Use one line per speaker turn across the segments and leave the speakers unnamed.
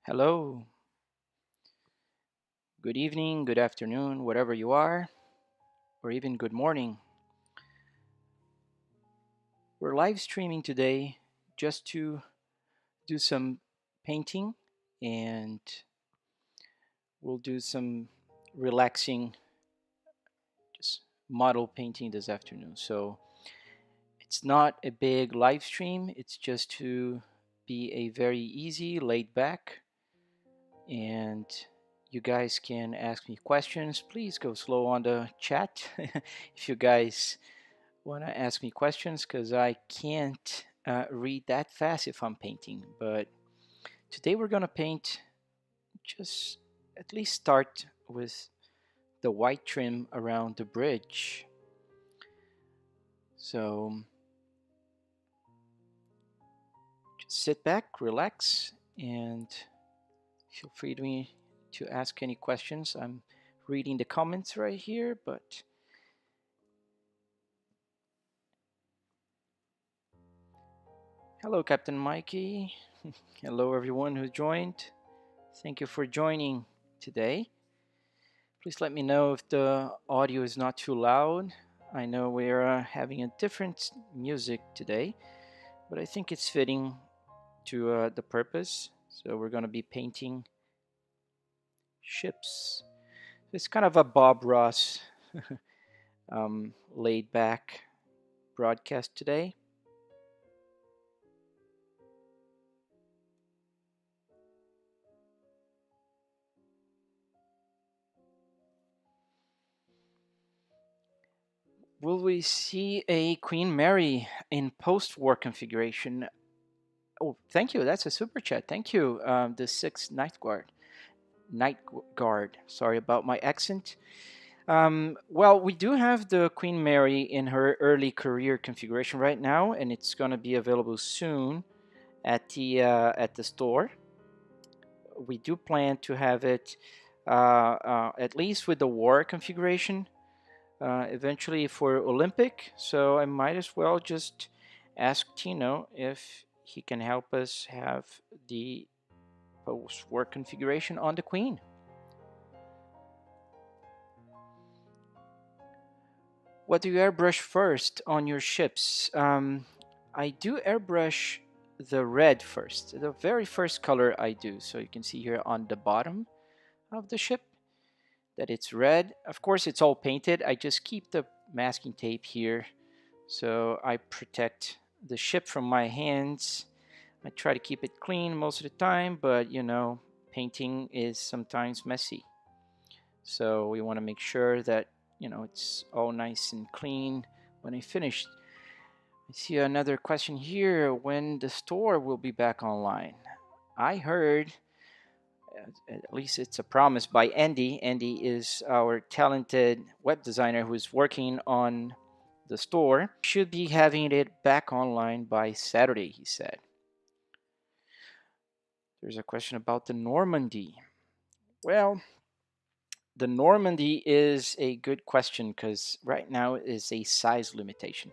Hello, good evening, good afternoon, wherever you are, or even good morning. We're live streaming today just to do some painting and we'll do some relaxing just model painting this afternoon. So it's not a big live stream, it's just to be a very easy, laid back, and you guys can ask me questions. Please go slow on the chat if you guys want to ask me questions because I can't read that fast if I'm painting. But today we're going to paint, just at least start with the white trim around the bridge. So just sit back, relax, and feel free to ask any questions. I'm reading the comments right here, but hello, Captain Mikey. Hello, everyone who joined. Thank you for joining today. Please let me know if the audio is not too loud. I know we're having a different music today, but I think it's fitting to the purpose. So we're going to be painting ships. It's kind of a Bob Ross laid back broadcast today. Will we see a Queen Mary in post-war configuration? Oh, thank you. That's a super chat. Thank you, the sixth Night Guard. Night Guard. Sorry about my accent. Well, we do have the Queen Mary in her early career configuration right now, and it's going to be available soon at the store. We do plan to have it at least with the war configuration eventually for Olympic. So I might as well just ask Tino if he can help us have the post-war configuration on the Queen. What do you airbrush first on your ships? I do airbrush the red first, the very first color I do. So you can see here on the bottom of the ship that it's red. Of course, it's all painted. I just keep the masking tape here so I protect the ship from my hands. I try to keep it clean most of the time, but you know, painting is sometimes messy. So we want to make sure that it's all nice and clean when I finish. I see another question here, when the store will be back online. I heard, at least it's a promise by Andy. Andy is our talented web designer who's working on the store. Should be having it back online by Saturday, he said. There's a question about the Normandy. Well, the Normandy is a good question because right now is a size limitation.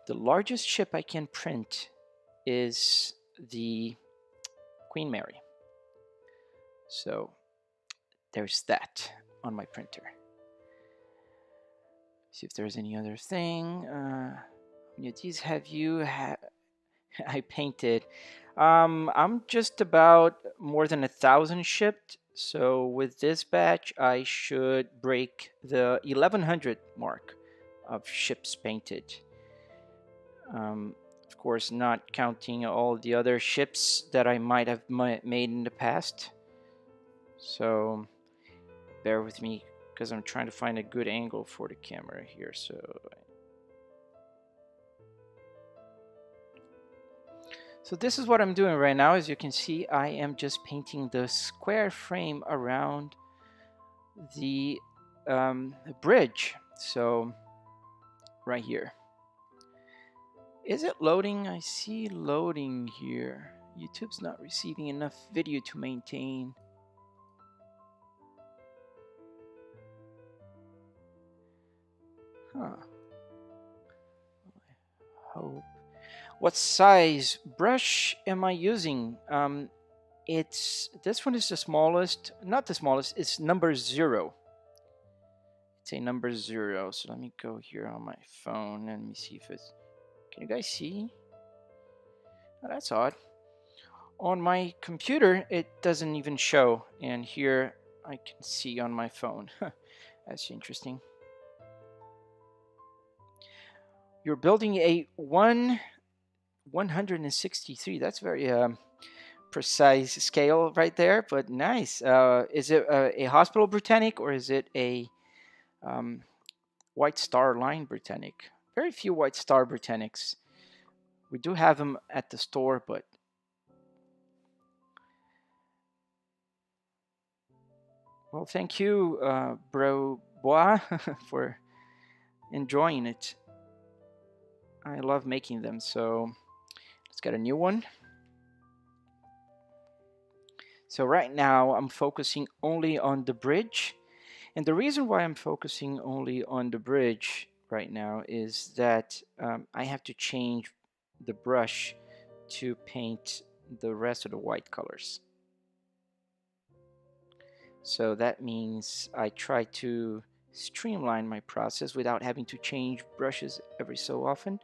The largest ship I can print is the Queen Mary. So there's that on my printer. See if there's any other thing. How many of these have you I painted? I'm just about more than 1,000 shipped. So with this batch, I should break the 1,100 mark of ships painted. Of course, not counting all the other ships that I might have made in the past. So bear with me because I'm trying to find a good angle for the camera here. So this is what I'm doing right now. As you can see, I am just painting the square frame around the bridge. So right here. Is it loading? I see loading here. YouTube's not receiving enough video to maintain. Huh. I hope. What size brush am I using? This one is the smallest, not the smallest, it's number 0. It's a number 0. So let me go here on my phone and let me see if it's, can you guys see? Oh, that's odd. On my computer, it doesn't even show, and here I can see on my phone. That's interesting. You're building a 163. That's very precise scale right there, but nice. Is it a Hospital Britannic or is it a um, White Star Line Britannic? Very few White Star Britannics. We do have them at the store, but well, thank you, Bro Bois, for enjoying it. I love making them, so let's get a new one. So right now I'm focusing only on the bridge, and the reason why I'm focusing only on the bridge right now is that I have to change the brush to paint the rest of the white colors. So that means I try to streamline my process without having to change brushes every so often.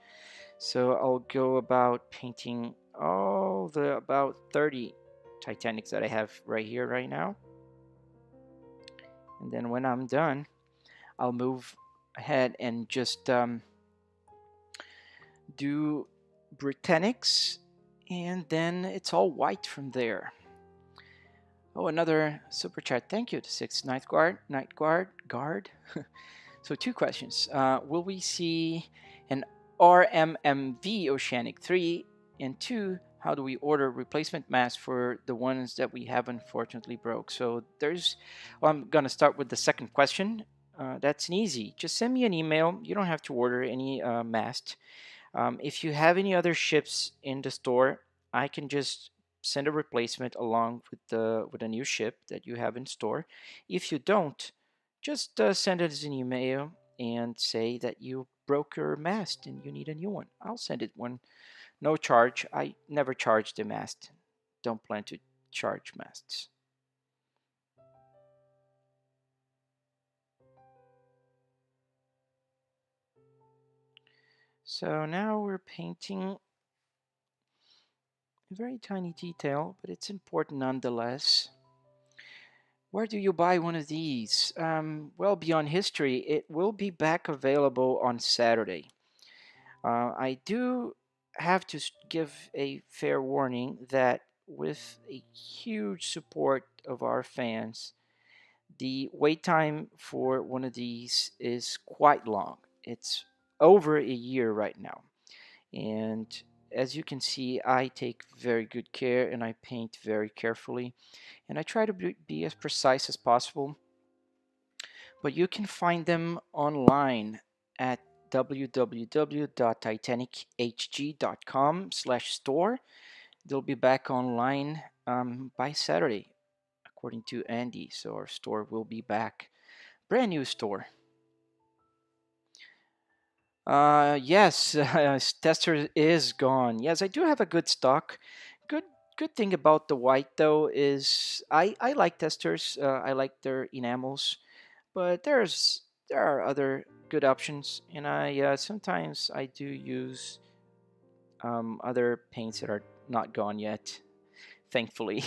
So I'll go about painting all the about 30 Titanics that I have right here right now. And then when I'm done, I'll move ahead and just do Britannics, and then it's all white from there. Oh, another super chat. Thank you to 6 Night Guard. So 2 questions. Will we see an RMMV Oceanic 3? And 2, how do we order replacement masks for the ones that we have unfortunately broke? So I'm going to start with the second question. That's easy. Just send me an email. You don't have to order any mast. If you have any other ships in the store, I can just send a replacement along with a new ship that you have in store. If you don't, just send us an email and say that you broke your mast and you need a new one. I'll send it one, no charge. I never charge the mast. Don't plan to charge masts. So now we're painting a very tiny detail, but it's important nonetheless. Where do you buy one of these? Well, beyond history, it will be back available on Saturday. I do have to give a fair warning that with a huge support of our fans, the wait time for one of these is quite long. It's over a year right now. And as you can see, I take very good care and I paint very carefully. And I try to be as precise as possible. But you can find them online at www.titanichg.com/store. They'll be back online by Saturday, according to Andy. So our store will be back. Brand new store. Yes, tester is gone. Yes, I do have a good stock. Good good thing about the white though is I like testers. I like their enamels, but there are other good options, and I sometimes I do use other paints that are not gone yet, thankfully.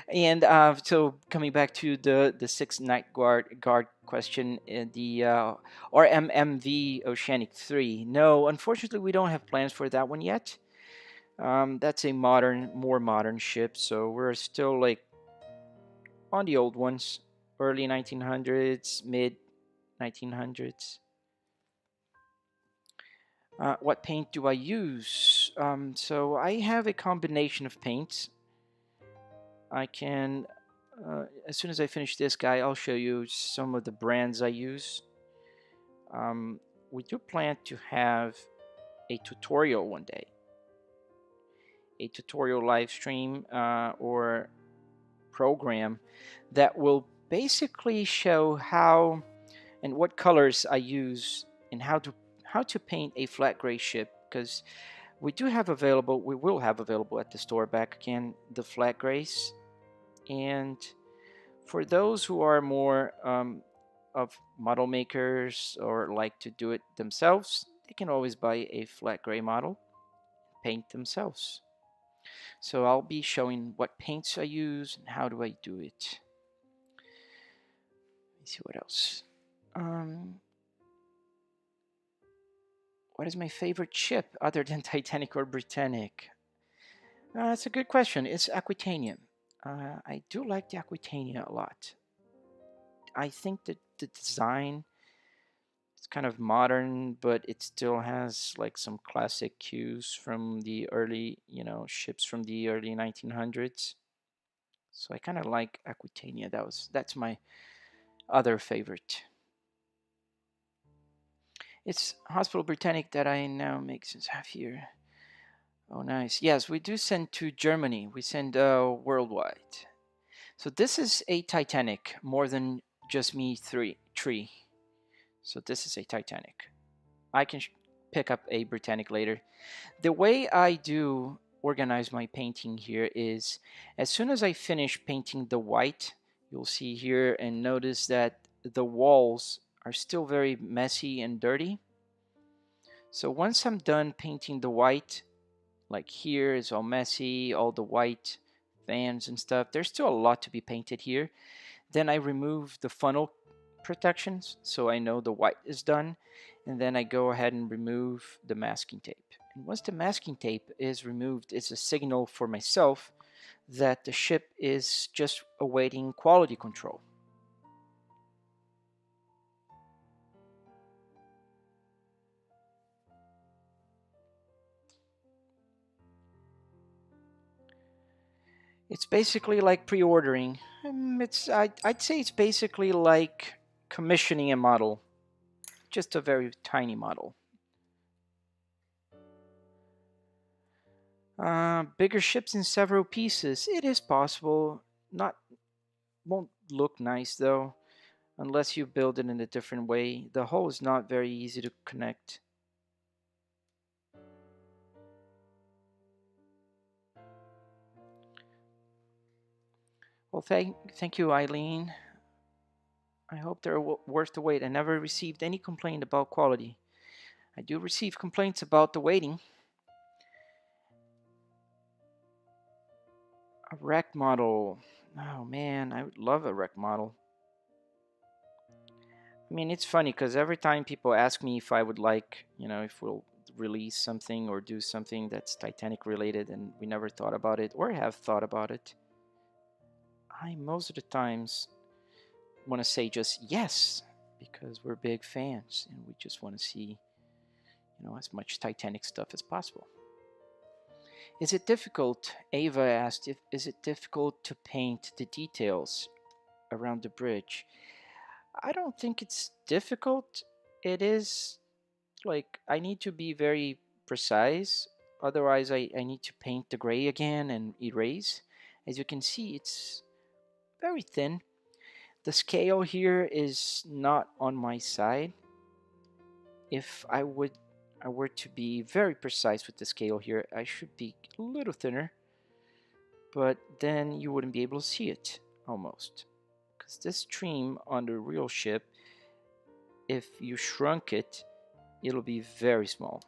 And so coming back to the 6 Night Guard question, the RMMV Oceanic 3. No, unfortunately, we don't have plans for that one yet. That's a more modern ship, so we're still like on the old ones, early 1900s, mid 1900s. What paint do I use? So I have a combination of paints. I can, as soon as I finish this guy, I'll show you some of the brands I use. We do plan to have a tutorial one day, a tutorial live stream or program that will basically show how and what colors I use and how to paint a flat gray ship, because We will have available at the store back again the flat grays. And for those who are more of model makers or like to do it themselves, they can always buy a flat gray model, paint themselves. So I'll be showing what paints I use and how do I do it. Let's see what else. What is my favorite ship other than Titanic or Britannic? That's a good question. It's Aquitania. I do like the Aquitania a lot. I think that the design is kind of modern, but it still has like some classic cues from the early, ships from the early 1900s. So I kind of like Aquitania. That's my other favorite. It's Hospital Britannic that I now make since half year. Oh, nice. Yes, we do send to Germany. We send worldwide. So this is a Titanic, more than just me tree. So this is a Titanic. I can pick up a Britannic later. The way I do organize my painting here is as soon as I finish painting the white, you'll see here and notice that the walls are still very messy and dirty. So once I'm done painting the white, like here is all messy, all the white fans and stuff, there's still a lot to be painted here. Then I remove the funnel protections so I know the white is done, and then I go ahead and remove the masking tape. And once the masking tape is removed, it's a signal for myself that the ship is just awaiting quality control. It's basically like pre-ordering. I'd say it's basically like commissioning a model, just a very tiny model. Bigger ships in several pieces. It is possible. Not won't look nice though, unless you build it in a different way. The hull is not very easy to connect. Well, thank you, Eileen. I hope they're worth the wait. I never received any complaint about quality. I do receive complaints about the waiting. A wreck model. Oh man, I would love a wreck model. I mean, it's funny because every time people ask me if I would like, if we'll release something or do something that's Titanic related, and we never thought about it or have thought about it, I most of the times want to say just yes because we're big fans and we just want to see, as much Titanic stuff as possible. Is it difficult? Ava asked, is it difficult to paint the details around the bridge? I don't think it's difficult. It is like I need to be very precise. Otherwise, I need to paint the gray again and erase. As you can see, it's very thin. The scale here is not on my side. If I were to be very precise with the scale here, I should be a little thinner, but then you wouldn't be able to see it almost. Because this stream on the real ship, if you shrunk it, it'll be very small.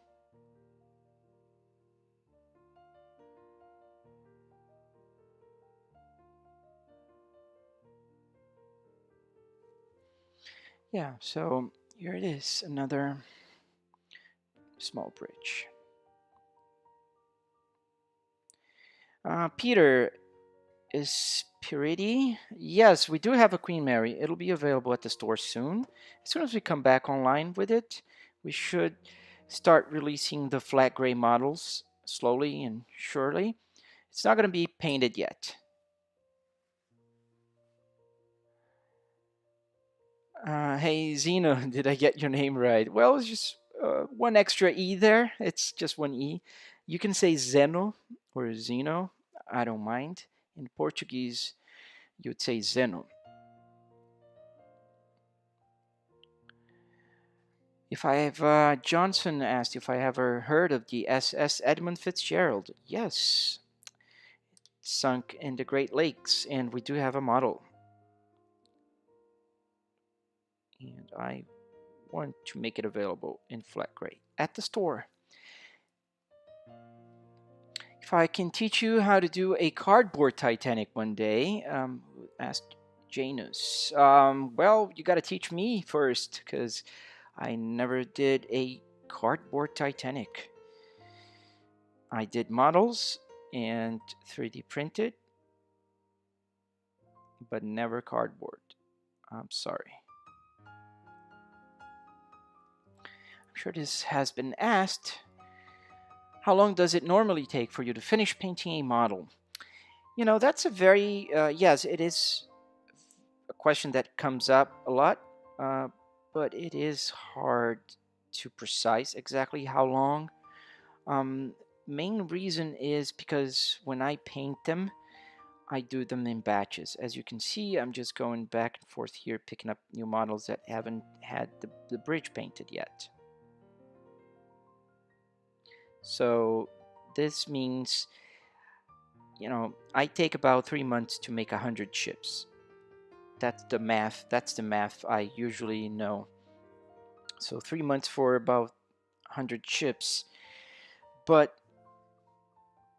Yeah, so here it is, another small bridge. Peter, is Purity? Yes, we do have a Queen Mary. It'll be available at the store soon. As soon as we come back online with it, we should start releasing the flat gray models slowly and surely. It's not going to be painted yet. Hey, Zeno, did I get your name right? Well, it's just one extra E there. It's just one E. You can say Zeno or Zeno. I don't mind. In Portuguese, you'd say Zeno. If I have Johnson asked if I ever heard of the SS Edmund Fitzgerald. Yes, sunk in the Great Lakes, and we do have a model. And I want to make it available in flat gray at the store. If I can teach you how to do a cardboard Titanic one day, asked Janus. Well, you got to teach me first, because I never did a cardboard Titanic. I did models and 3D printed, but never cardboard. I'm sorry. I'm sure this has been asked. How long does it normally take for you to finish painting a model? You know, that's a very, yes, it is a question that comes up a lot, uh, but it is hard to precise exactly how long. Main reason is because when I paint them, I do them in batches. As you can see, I'm just going back and forth here, picking up new models that haven't had the bridge painted yet. So this means, you know, I take about 3 months to make 100 ships. That's the math. That's the math I usually know. So 3 months for about 100 ships. But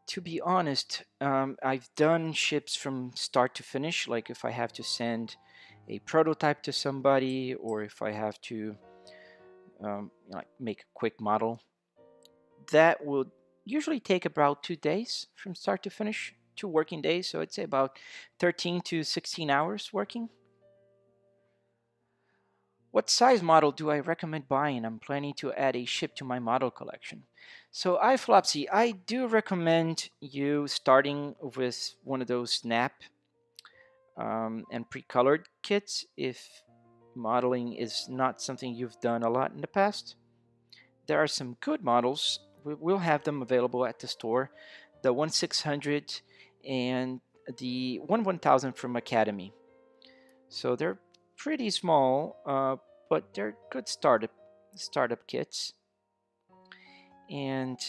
to be honest, I've done ships from start to finish. Like if I have to send a prototype to somebody, or if I have to like make a quick model, that will usually take about 2 days from start to finish, 2 working days. So I'd say about 13 to 16 hours working. What size model do I recommend buying? I'm planning to add a ship to my model collection. So iFlopsy, I do recommend you starting with one of those snap and pre-colored kits if modeling is not something you've done a lot in the past. There are some good models. We'll have them available at the store. The 1600 and the 1000 from Academy. So they're pretty small, but they're good startup kits. And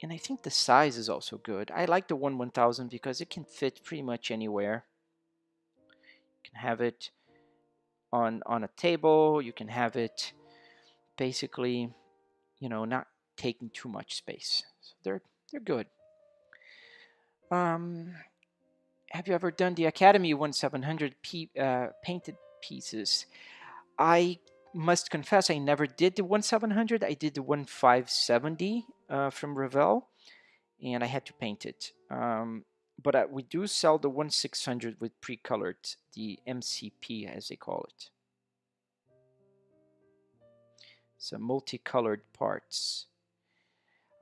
I think the size is also good. I like the 1000 because it can fit pretty much anywhere. You can have it on a table. You can have it basically, you know, not taking too much space. So they're good. Have you ever done the Academy 1700 painted pieces? I must confess I never did the 1700. I did the 1570 from Revell, and I had to paint it. But we do sell the 1600 with pre-colored, the MCP as they call it. So multicolored parts.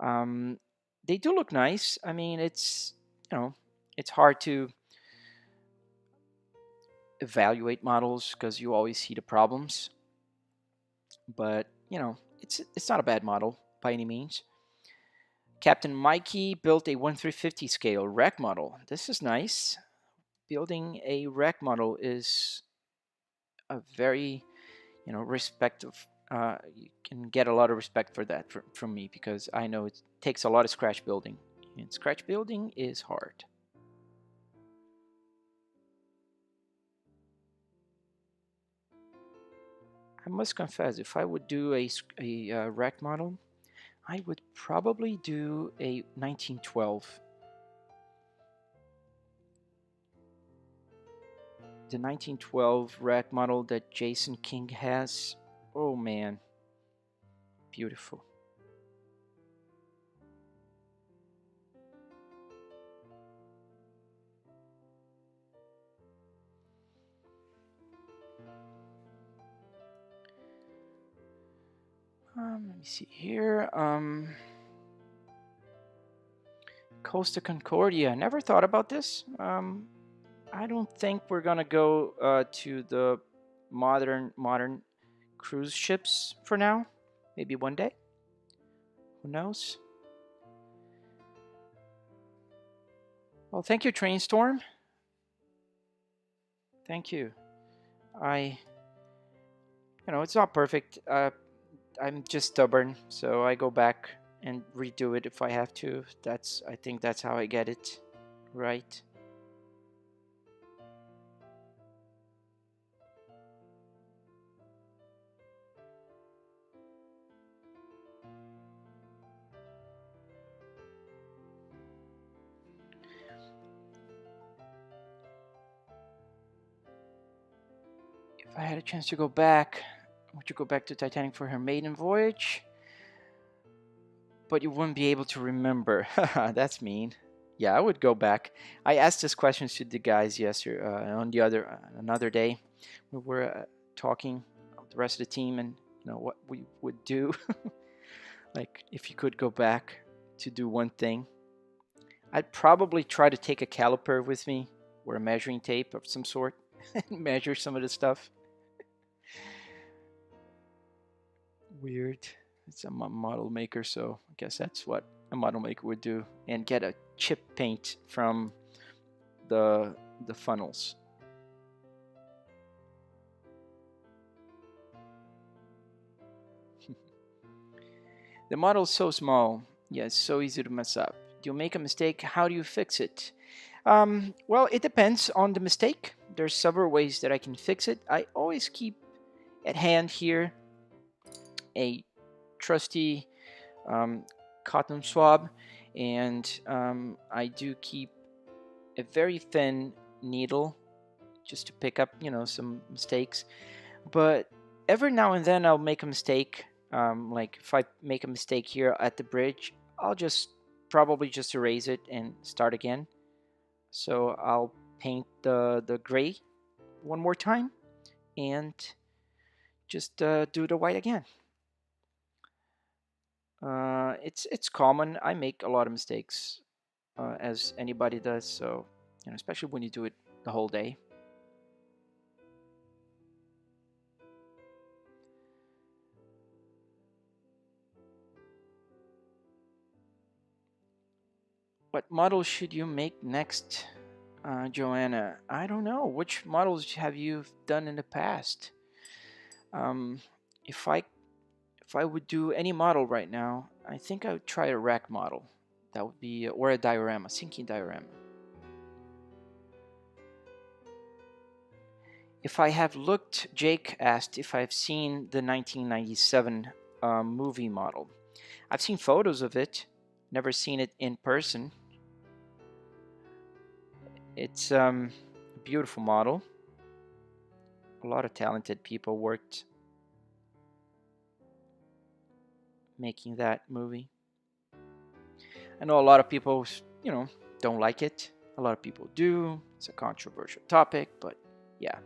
They do look nice. I mean, it's, you know, it's hard to evaluate models because you always see the problems. But, you know, it's not a bad model by any means. Captain Mikey built a 1/350 scale wreck model. This is nice. Building a wreck model is a very, you know, you can get a lot of respect for that from me, because I know it takes a lot of scratch building, and scratch building is hard. I must confess, if I would do a wreck model, I would probably do a 1912. The 1912 wreck model that Jason King has. Oh man, beautiful. Let me see here. Costa Concordia. Never thought about this. I don't think we're gonna go to the modern cruise ships for now. Maybe one day. Who knows? Well, thank you, Trainstorm. Thank you. You know, it's not perfect. I'm just stubborn, so I go back and redo it if I have to. I think that's how I get it right. If I had a chance to go back, would you go back to Titanic for her maiden voyage? But you wouldn't be able to remember. That's mean. Yeah, I would go back. I asked this question to the guys yesterday on the other another day. We were talking the rest of the team and what we would do. Like if you could go back to do one thing, I'd probably try to take a caliper with me or a measuring tape of some sort and measure some of the stuff. Weird. It's a model maker, so I guess that's what a model maker would do, and get a chip paint from the funnels. The model is so small, yeah, it's so easy to mess up. Do you make a mistake? How do you fix it? Well, it depends on the mistake. There's several ways that I can fix it. I always keep at hand here a trusty cotton swab, and I do keep a very thin needle just to pick up some mistakes. But every now and then I'll make a mistake. Like if I make a mistake here at the bridge, I'll probably just erase it and start again. So I'll paint the gray one more time and just do the white again. It's common. I make a lot of mistakes, as anybody does. So especially when you do it the whole day. What model should you make next, Joanna? I don't know. Which models have you done in the past? Um, if I would do any model right now, I think I would try a rack model. That would be, or a diorama, sinking diorama. If I have looked, Jake asked if I've seen the 1997 movie model. I've seen photos of it, never seen it in person. It's a beautiful model. A lot of talented people worked making that movie. I know a lot of people, don't like it. A lot of people do. It's a controversial topic, but yeah.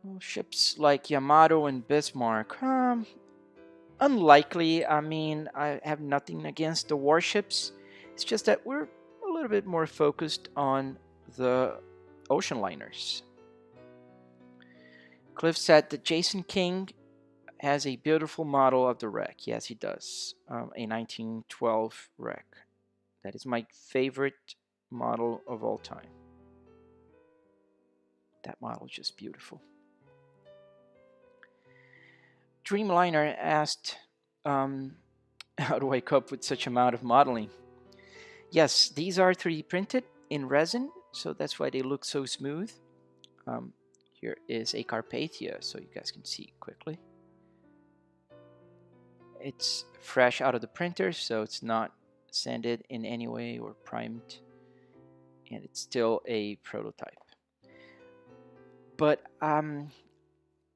Well, ships like Yamato and Bismarck, unlikely. I mean, I have nothing against the warships. It's just that we're a little bit more focused on the ocean liners. Cliff said that Jason King has a beautiful model of the wreck. Yes, he does. A 1912 wreck. That is my favorite model of all time. That model is just beautiful. Dreamliner asked, how do I cope with such amount of modeling? Yes, these are 3D printed in resin, so that's why they look so smooth. Here is a Carpathia, so you guys can see quickly. It's fresh out of the printer, so it's not sanded in any way or primed, and it's still a prototype. But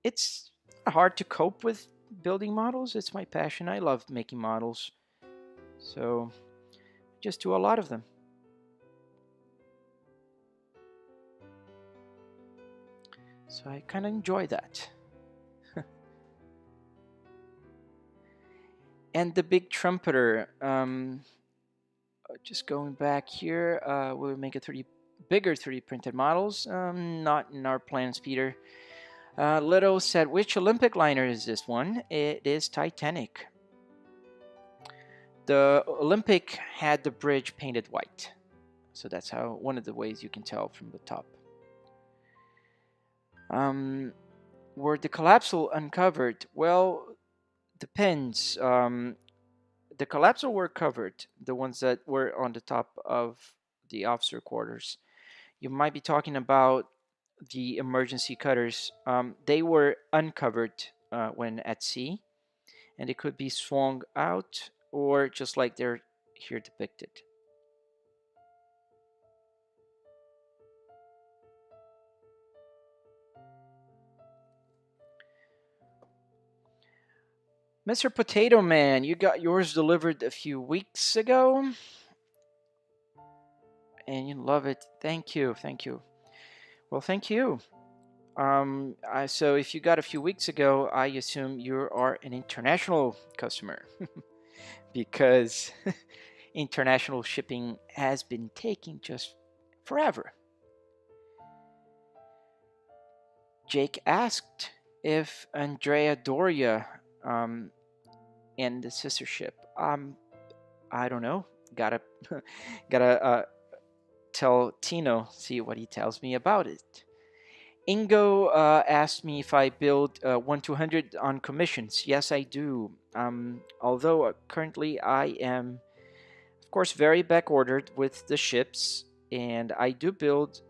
it's hard to cope with building models. It's my passion. I love making models, so just do a lot of them. So I kind of enjoy that. And the big trumpeter, just going back here, we'll make a bigger 3D printed models. Not in our plans, Peter. Little said, which Olympic liner is this one? It is Titanic. The Olympic had the bridge painted white. So that's one of the ways you can tell from the top. Were the collapsal uncovered? Well, depends. The collapsal were covered, the ones that were on the top of the officer quarters. You might be talking about the emergency cutters. They were uncovered when at sea, and they could be swung out or just like they're here depicted. Mr. Potato Man, you got yours delivered a few weeks ago, and you love it. Thank you, thank you. Well, thank you. So if you got a few weeks ago, I assume you are an international customer because international shipping has been taking just forever. Jake asked if Andrea Doria and the sister ship. I don't know. Gotta gotta tell Tino, see what he tells me about it. Ingo asked me if I build 1-200 on commissions. Yes, I do. Although currently I am, of course, very back ordered with the ships, and I do build.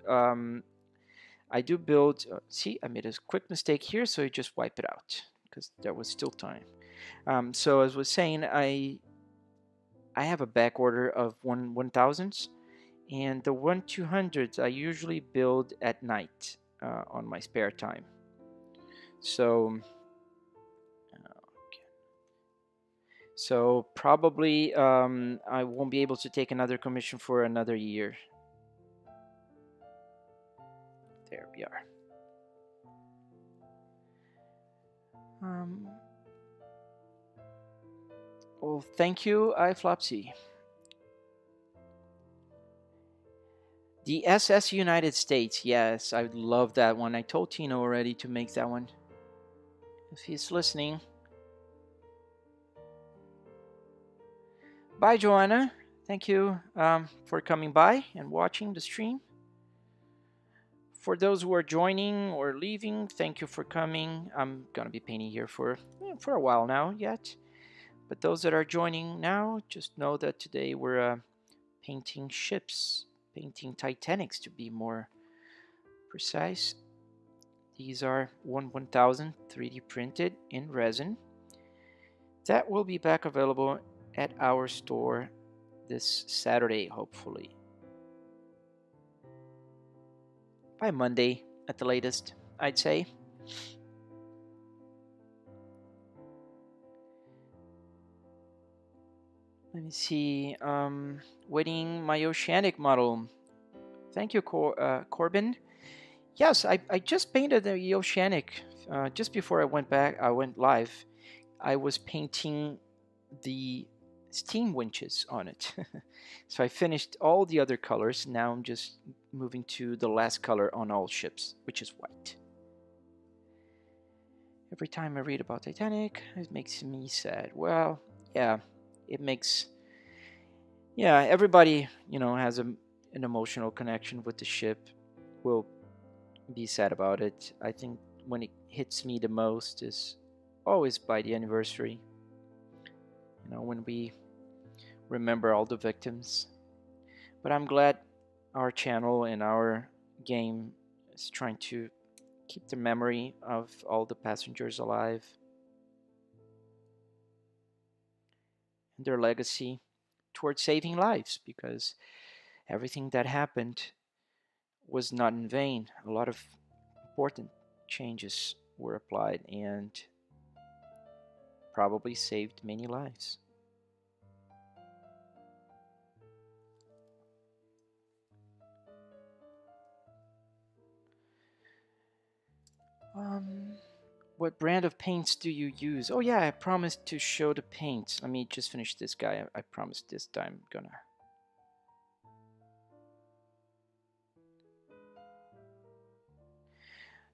See, I made a quick mistake here, so I just wipe it out because there was still time. So as I was saying, I have a back order of 1000s, and the 1-200s I usually build at night on my spare time. So, so probably I won't be able to take another commission for another year. There we are. Well, thank you, iFlopsy. The SS United States, yes, I love that one. I told Tino already to make that one. If he's listening. Bye, Joanna. Thank you for coming by and watching the stream. For those who are joining or leaving, thank you for coming. I'm gonna be painting here for a while now yet. But those that are joining now, just know that today we're painting ships, painting Titanics to be more precise. These are 1000 3D printed in resin. That will be back available at our store this Saturday, hopefully. By Monday at the latest, I'd say. Let me see. Waiting my Oceanic model. Thank you, Corbin. Yes, I just painted the Oceanic just before I went live. I was painting the steam winches on it. So I finished all the other colors. Now I'm just moving to the last color on all ships, which is white. Every time I read about Titanic, it makes me sad. Well, yeah, it makes... Yeah, everybody, has an emotional connection with the ship. Will be sad about it. I think when it hits me the most is always by the anniversary. When we remember all the victims. But I'm glad our channel and our game is trying to keep the memory of all the passengers alive and their legacy towards saving lives, because everything that happened was not in vain. A lot of important changes were applied and probably saved many lives. What brand of paints do you use? Oh yeah, I promised to show the paints. Let me just finish this guy. I promised this time I'm gonna.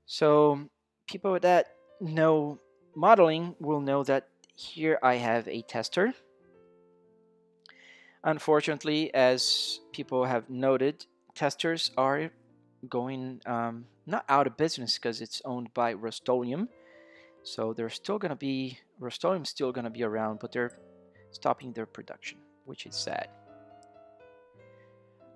So people that know modeling will know that here I have a tester. Unfortunately, as people have noted, testers are going not out of business because it's owned by Rust-Oleum. So they're still going to be, Rust-Oleum's still going to be around, but they're stopping their production, which is sad.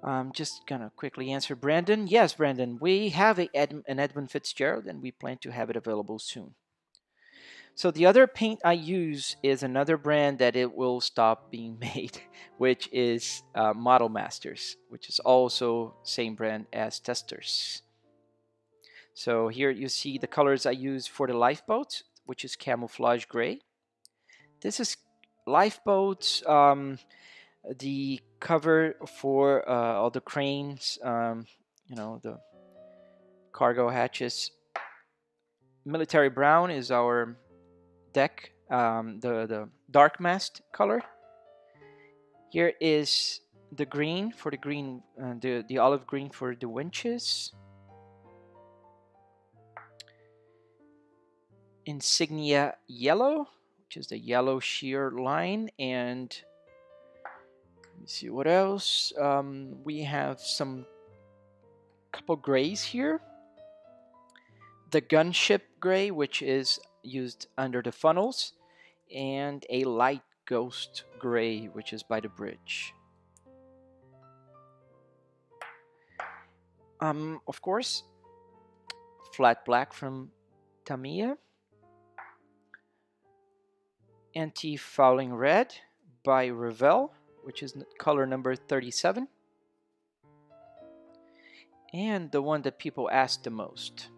I'm just going to quickly answer Brandon. Yes, Brandon, we have an Edmund Fitzgerald, and we plan to have it available soon. So the other paint I use is another brand that it will stop being made, which is Model Masters, which is also same brand as Testers. So here you see the colors I use for the lifeboat, which is camouflage gray. This is lifeboats, the cover for all the cranes, the cargo hatches. Military brown is our deck, the dark mast color. Here is the green for the green, the olive green for the winches. Insignia yellow, which is the yellow sheer line, and let me see what else. We have some couple grays here. The gunship gray, which is used under the funnels, and a light ghost gray, which is by the bridge. Of course, flat black from Tamiya. Anti-fouling red by Revell, which is color number 37. And the one that people ask the most,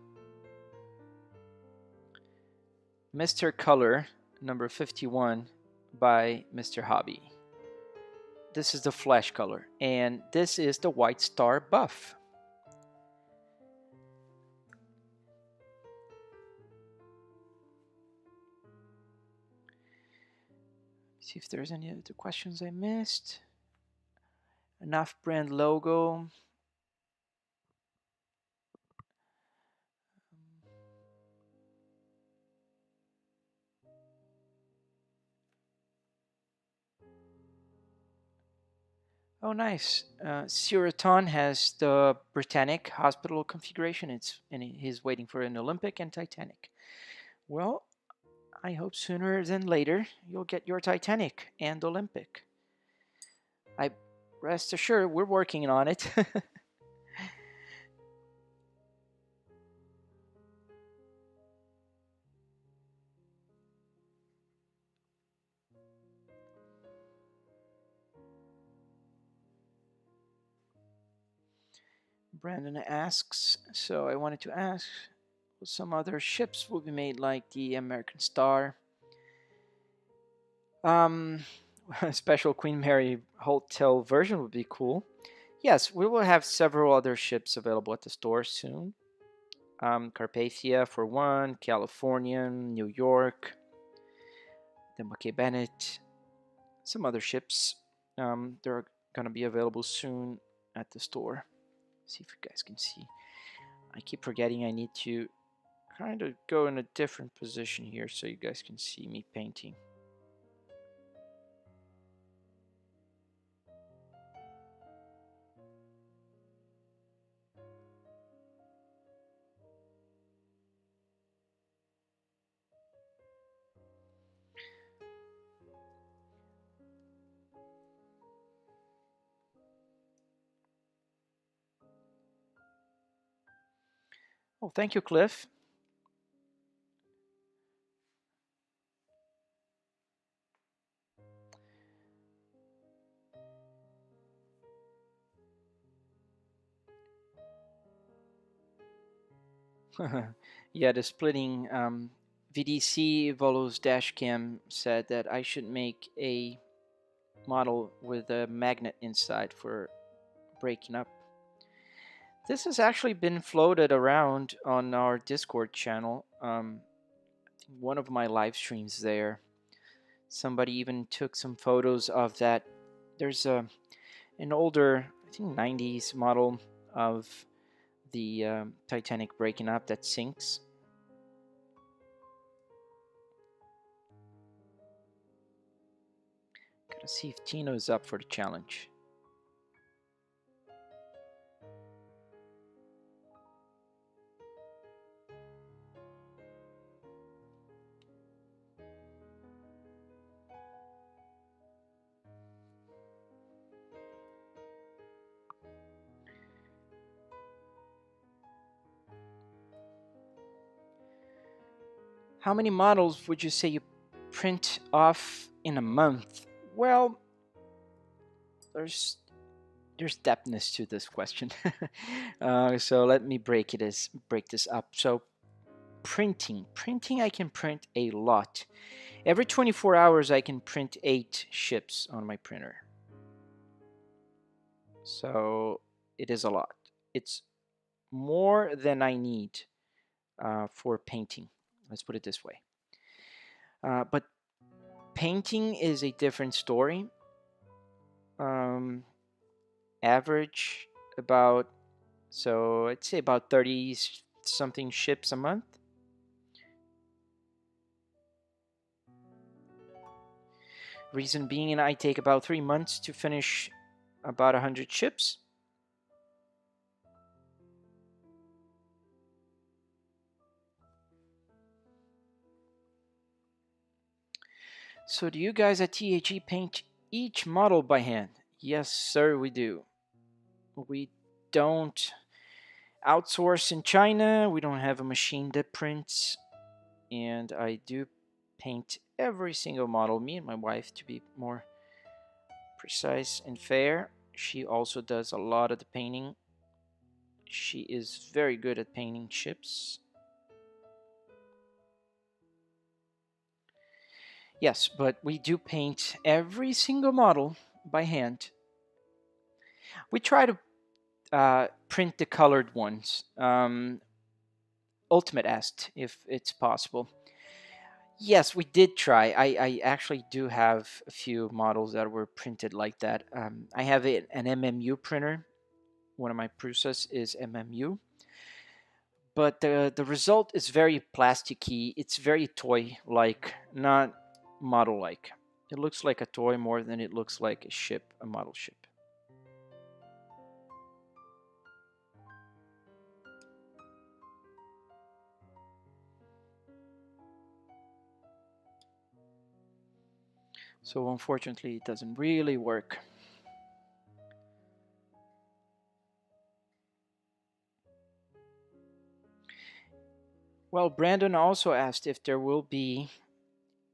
Mr. Color number 51 by Mr. Hobby. This is the flash color, and this is the White Star buff. See if there's any other questions I missed. Enough brand logo. Oh, nice. Siraton has the Britannic hospital configuration. He's waiting for an Olympic and Titanic. Well, I hope sooner than later you'll get your Titanic and Olympic. I rest assured we're working on it. Brandon asks, so I wanted to ask, some other ships will be made like the American Star. A special Queen Mary hotel version would be cool. Yes, we will have several other ships available at the store soon. Carpathia for one, Californian, New York, the McKay Bennett, some other ships. They're gonna be available soon at the store. See if you guys can see. I keep forgetting I need to kind of go in a different position here so you guys can see me painting. Oh, thank you, Cliff. Yeah, the splitting VDC Volos Dashcam said that I should make a model with a magnet inside for breaking up. This has actually been floated around on our Discord channel. One of my live streams there. Somebody even took some photos of that. There's an older, I think 90s model of the Titanic breaking up that sinks. Gotta see if Tino's up for the challenge. How many models would you say you print off in a month? Well, there's depthness to this question. So let me break this up. So printing, I can print a lot. Every 24 hours, I can print 8 ships on my printer. So it is a lot. It's more than I need for painting. Let's put it this way. But painting is a different story. Average about, so I'd say about 30 something ships a month. Reason being, I take about 3 months to finish about 100 ships. So do you guys at THE paint each model by hand? Yes, sir, we do. We don't outsource in China. We don't have a machine that prints. And I do paint every single model, me and my wife, to be more precise and fair. She also does a lot of the painting. She is very good at painting ships. Yes, but we do paint every single model by hand. We try to print the colored ones. Ultimate asked if it's possible. Yes, we did try. I actually do have a few models that were printed like that. I have an MMU printer. One of my Prusas is MMU. But the result is very plasticky. It's very toy-like, not model-like. It looks like a toy more than it looks like a ship, a model ship. So unfortunately, it doesn't really work. Well, Brandon also asked if there will be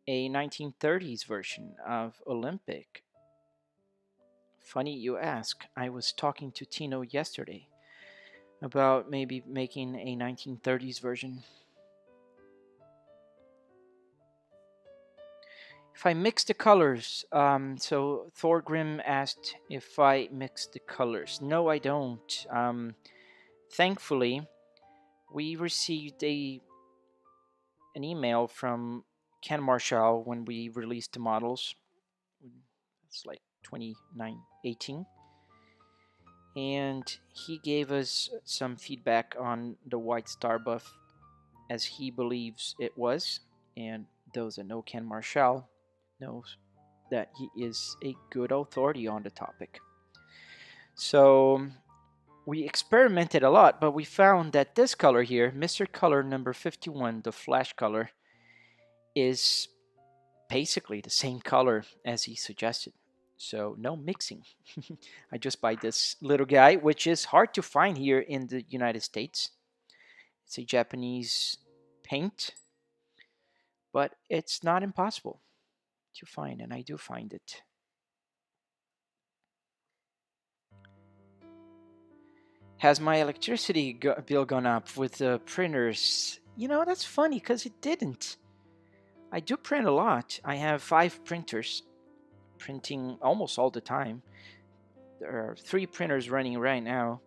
a 1930s version of Olympic. Funny you ask. I was talking to Tino yesterday about maybe making a 1930s version. If I mix the colors, so Thorgrim asked if I mix the colors. No, I don't. Thankfully, we received an email from Ken Marshall when we released the models. It's like 2018. And he gave us some feedback on the White Star buff as he believes it was. And those that know Ken Marshall knows that he is a good authority on the topic. So we experimented a lot, but we found that this color here, Mr. Color number 51, the flash color, is basically the same color as he suggested. So no mixing. I just buy this little guy, which is hard to find here in the United States. It's a Japanese paint, but it's not impossible to find, and I do find it. Has my electricity bill gone up with the printers? You know, that's funny because it didn't. I do print a lot. I have 5 printers printing almost all the time. There are 3 printers running right now.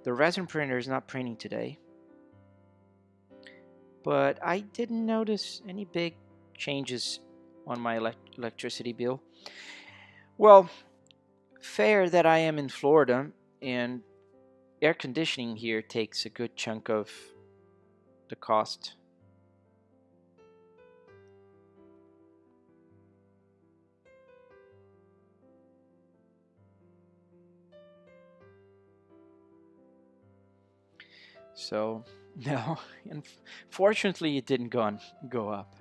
The resin printer is not printing today. But I didn't notice any big changes on my electricity bill. Well, fair that I am in Florida, and air conditioning here takes a good chunk of the cost. So, no, unfortunately, it didn't go up.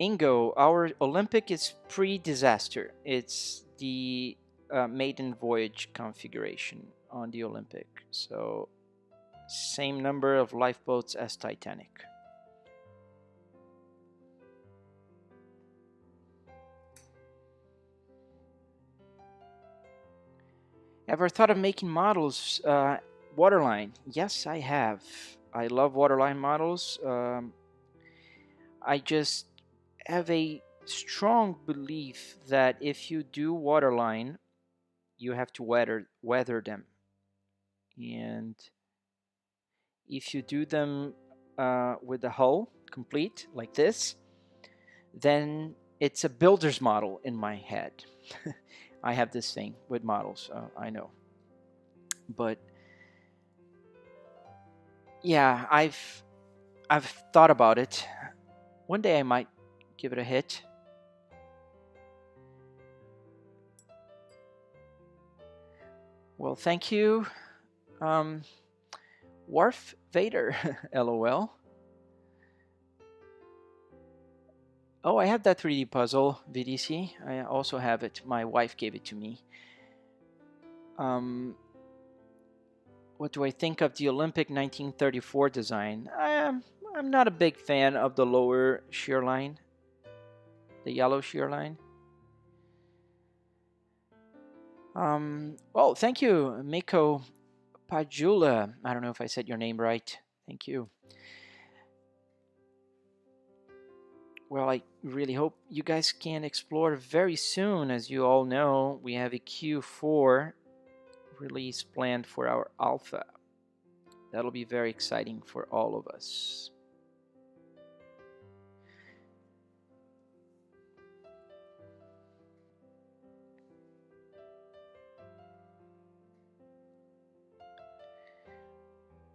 Ingo, our Olympic is pre-disaster. It's the maiden voyage configuration on the Olympic. So Same number of lifeboats as Titanic. Ever thought of making models waterline? Yes, I have. I love waterline models. I just have a strong belief that if you do waterline, you have to weather them, and if you do them with the hull complete like this, then it's a builder's model in my head. I have this thing with models, I know, but yeah, I've thought about it. One day I might give it a hit. Well, thank you, Wharf Vader. LOL. Oh, I have that 3D puzzle, VDC. I also have it. My wife gave it to me. What do I think of the Olympic 1934 design? I'm not a big fan of the lower shear line, the yellow shear line. Oh, thank you, Miko Pajula. I don't know if I said your name right. Thank you. Well, I really hope you guys can explore very soon. As you all know, we have a Q4 release planned for our alpha. That'll be very exciting for all of us.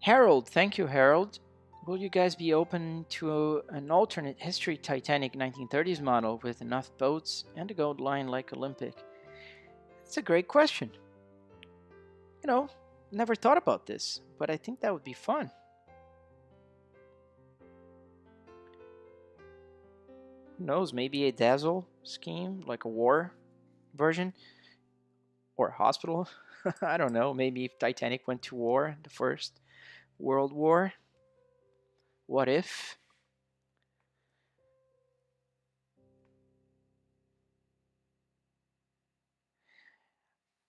Harold, thank you, Harold. Will you guys be open to an alternate history Titanic 1930s model with enough boats and a gold line like Olympic? It's a great question. You know, never thought about this, but I think that would be fun. Who knows, maybe a Dazzle scheme, like a war version, or a hospital. I don't know, maybe if Titanic went to war, the First World War. What if?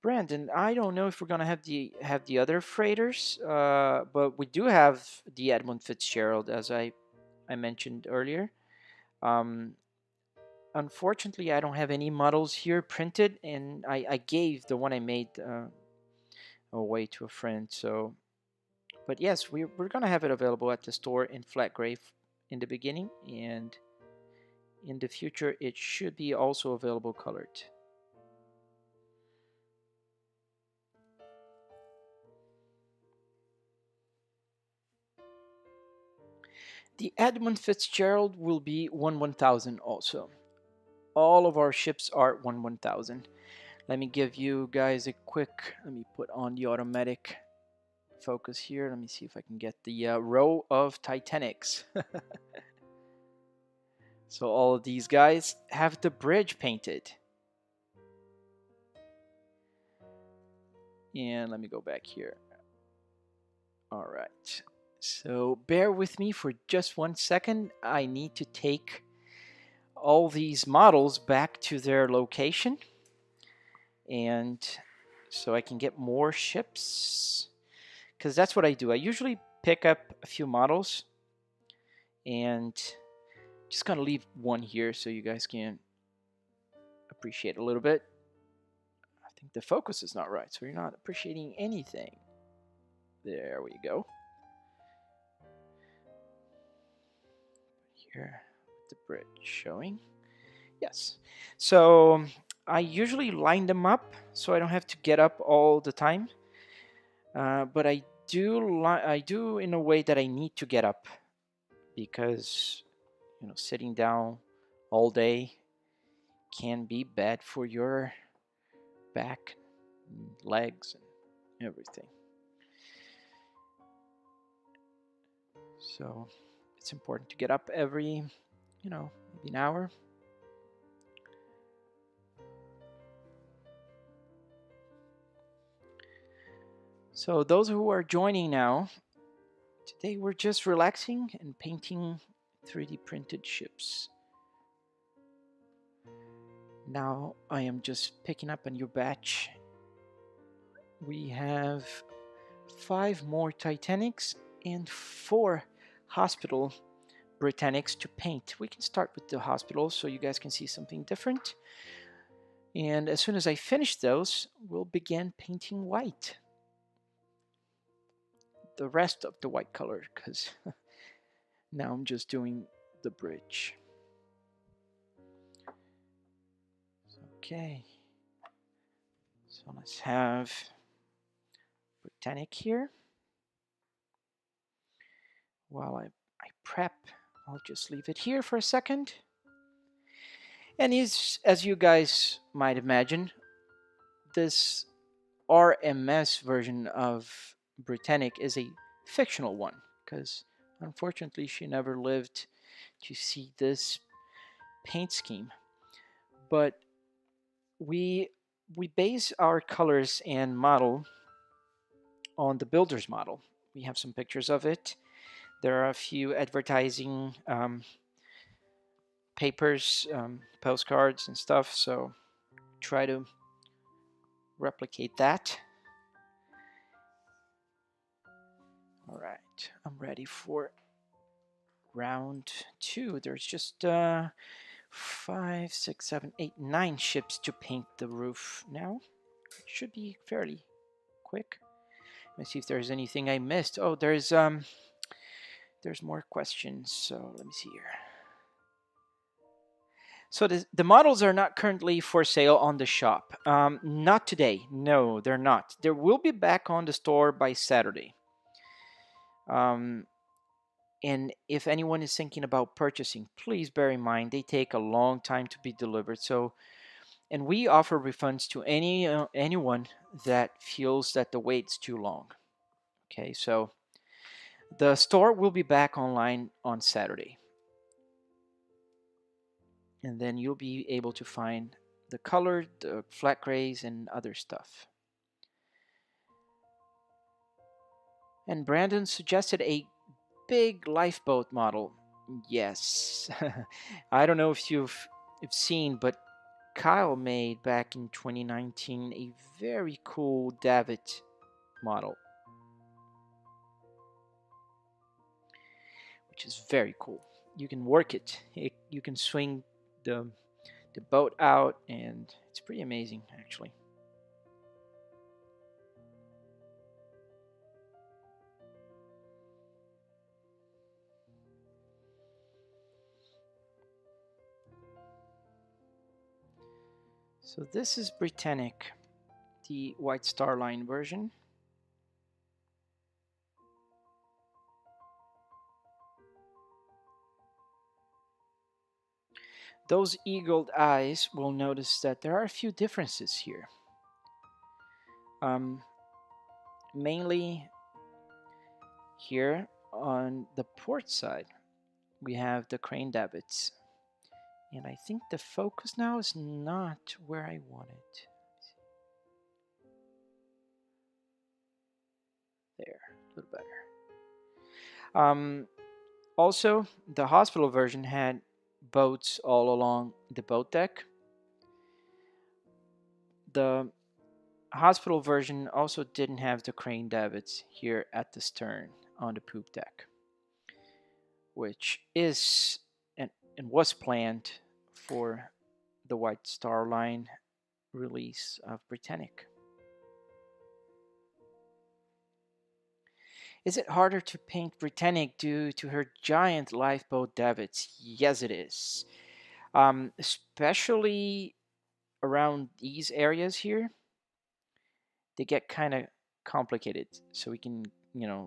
Brandon, I don't know if we're gonna have the other freighters, but we do have the Edmund Fitzgerald, as I mentioned earlier. Um, Unfortunately, I don't have any models here printed, and I gave the one I made away to a friend. So, but yes, we're gonna have it available at the store in flat gray in the beginning, and in the future it should be also available colored. The Edmund Fitzgerald will be 1/1000 also. All of our ships are 1/1000. Let me give you guys a quick, let me put on the automatic focus here. Let me see if I can get the row of Titanics. So all of these guys have the bridge painted. And let me go back here. All right. So bear with me for just 1 second. I need to take all these models back to their location, and so I can get more ships, because that's what I do. I usually pick up a few models and just gonna leave one here so you guys can appreciate a little bit. I think the focus is not right, so you're not appreciating anything. There we go. Here, the bridge showing. Yes. So I usually line them up so I don't have to get up all the time. But I do in a way that I need to get up, because sitting down all day can be bad for your back and legs and everything. So it's important to get up every, maybe an hour. So those who are joining now, Today we're just relaxing and painting 3D printed ships. Now I am just picking up a new batch. We have 5 more Titanics and 4 hospital Britannics to paint. We can start with the hospital so you guys can see something different. And as soon as I finish those, we'll begin painting white. The rest of the white color, because now I'm just doing the bridge. Okay. So let's have Britannic here. While I prep, I'll just leave it here for a second. And as you guys might imagine, this RMS version of Britannic is a fictional one, because unfortunately she never lived to see this paint scheme. But we base our colors and model on the builder's model. We have some pictures of it. There are a few advertising papers, postcards and stuff, so try to replicate that. All right, I'm ready for round 2. There's just 5, 6, 7, 8, 9 ships to paint the roof now. It should be fairly quick. Let's see if there's anything I missed. Oh, there's more questions, so let me see here. So the models are not currently for sale on the shop. Not today. No, they're not. They will be back on the store by Saturday. And if anyone is thinking about purchasing, please bear in mind they take a long time to be delivered. So, and we offer refunds to anyone that feels that the wait's too long. Okay, so the store will be back online on Saturday. And then you'll be able to find the colored, the flat grays, and other stuff. And Brandon suggested a big lifeboat model. Yes. I don't know if you've seen, but Kyle made back in 2019 a very cool David model, which is very cool. You can work it. You can swing the boat out, and it's pretty amazing, actually. So this is Britannic, the White Star Line version. Those eagled eyes will notice that there are a few differences here. Mainly here on the port side, we have the crane davits. And I think the focus now is not where I want it. There, a little better. Also, the hospital version had boats all along the boat deck. The hospital version also didn't have the crane davits here at the stern on the poop deck, which is and was planned for the White Star Line release of Britannic. Is it harder to paint Britannic due to her giant lifeboat davits? Yes, it is. Especially around these areas here, they get kind of complicated. So we can,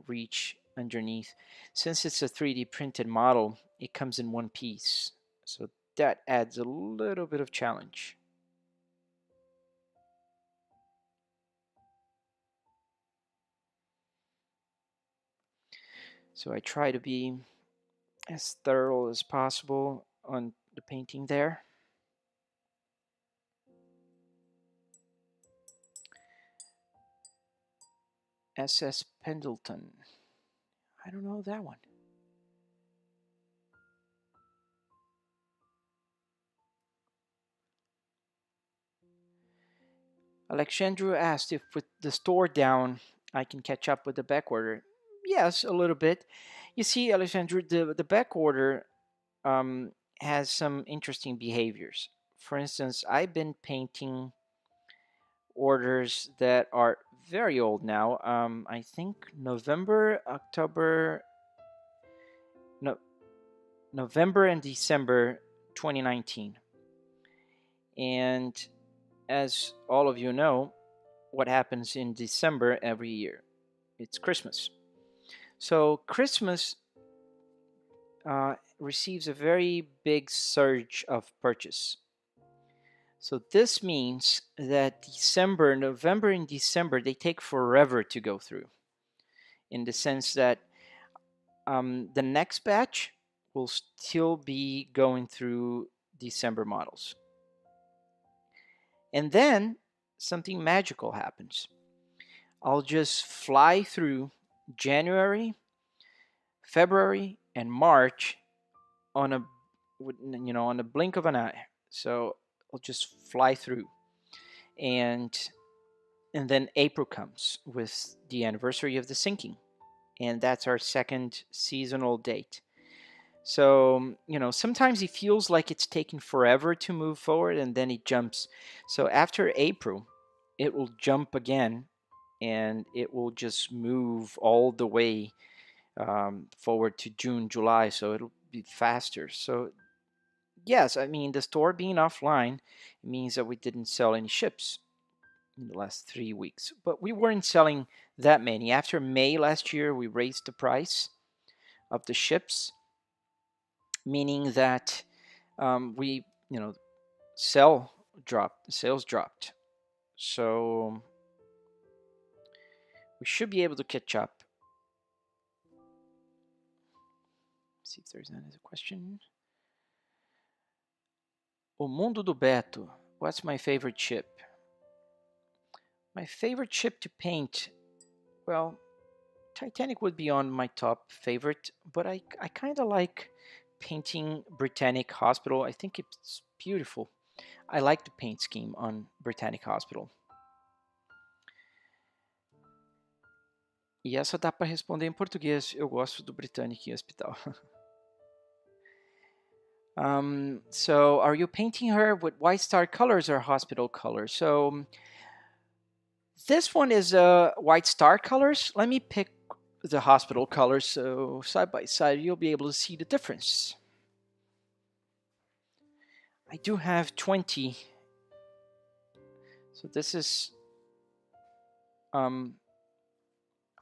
reach underneath. Since it's a 3D printed model, it comes in one piece. So that adds a little bit of challenge. So I try to be as thorough as possible on the painting there. SS Pendleton. I don't know that one. Alexandru asked if with the store down, I can catch up with the back order. Yes, a little bit. You see, Alexandru, the back order um, has some interesting behaviors. For instance, I've been painting orders that are very old now. I think November, October, no, November and December 2019. And as all of you know, what happens in December every year? It's Christmas. So Christmas receives a very big surge of purchase. So this means that December, November, and December they take forever to go through. In the sense that the next batch will still be going through December models, and then something magical happens. I'll just fly through January, February, and March on a on a blink of an eye. So I'll just fly through, and then April comes with the anniversary of the sinking, and that's our second seasonal date. So sometimes it feels like it's taking forever to move forward, and then it jumps. So after April, it will jump again, and it will just move all the way forward to June, July. So it'll be faster. So yes, I mean, the store being offline means that we didn't sell any ships in the last 3 weeks, but we weren't selling that many. After May last year, we raised the price of the ships, meaning that we, sales dropped. So we should be able to catch up. Let's see if there's another question. O Mundo do Beto. What's my favorite ship? My favorite ship to paint, well, Titanic would be on my top favorite, but I kind of like painting Britannic Hospital. I think it's beautiful. I like the paint scheme on Britannic Hospital. E essa dá para responder em português. Eu gosto do Britannic Hospital. So, are you painting her with White Star colors or hospital colors? So, this one is White Star colors. Let me pick the hospital colors, so side by side you'll be able to see the difference. I do have 20. So this is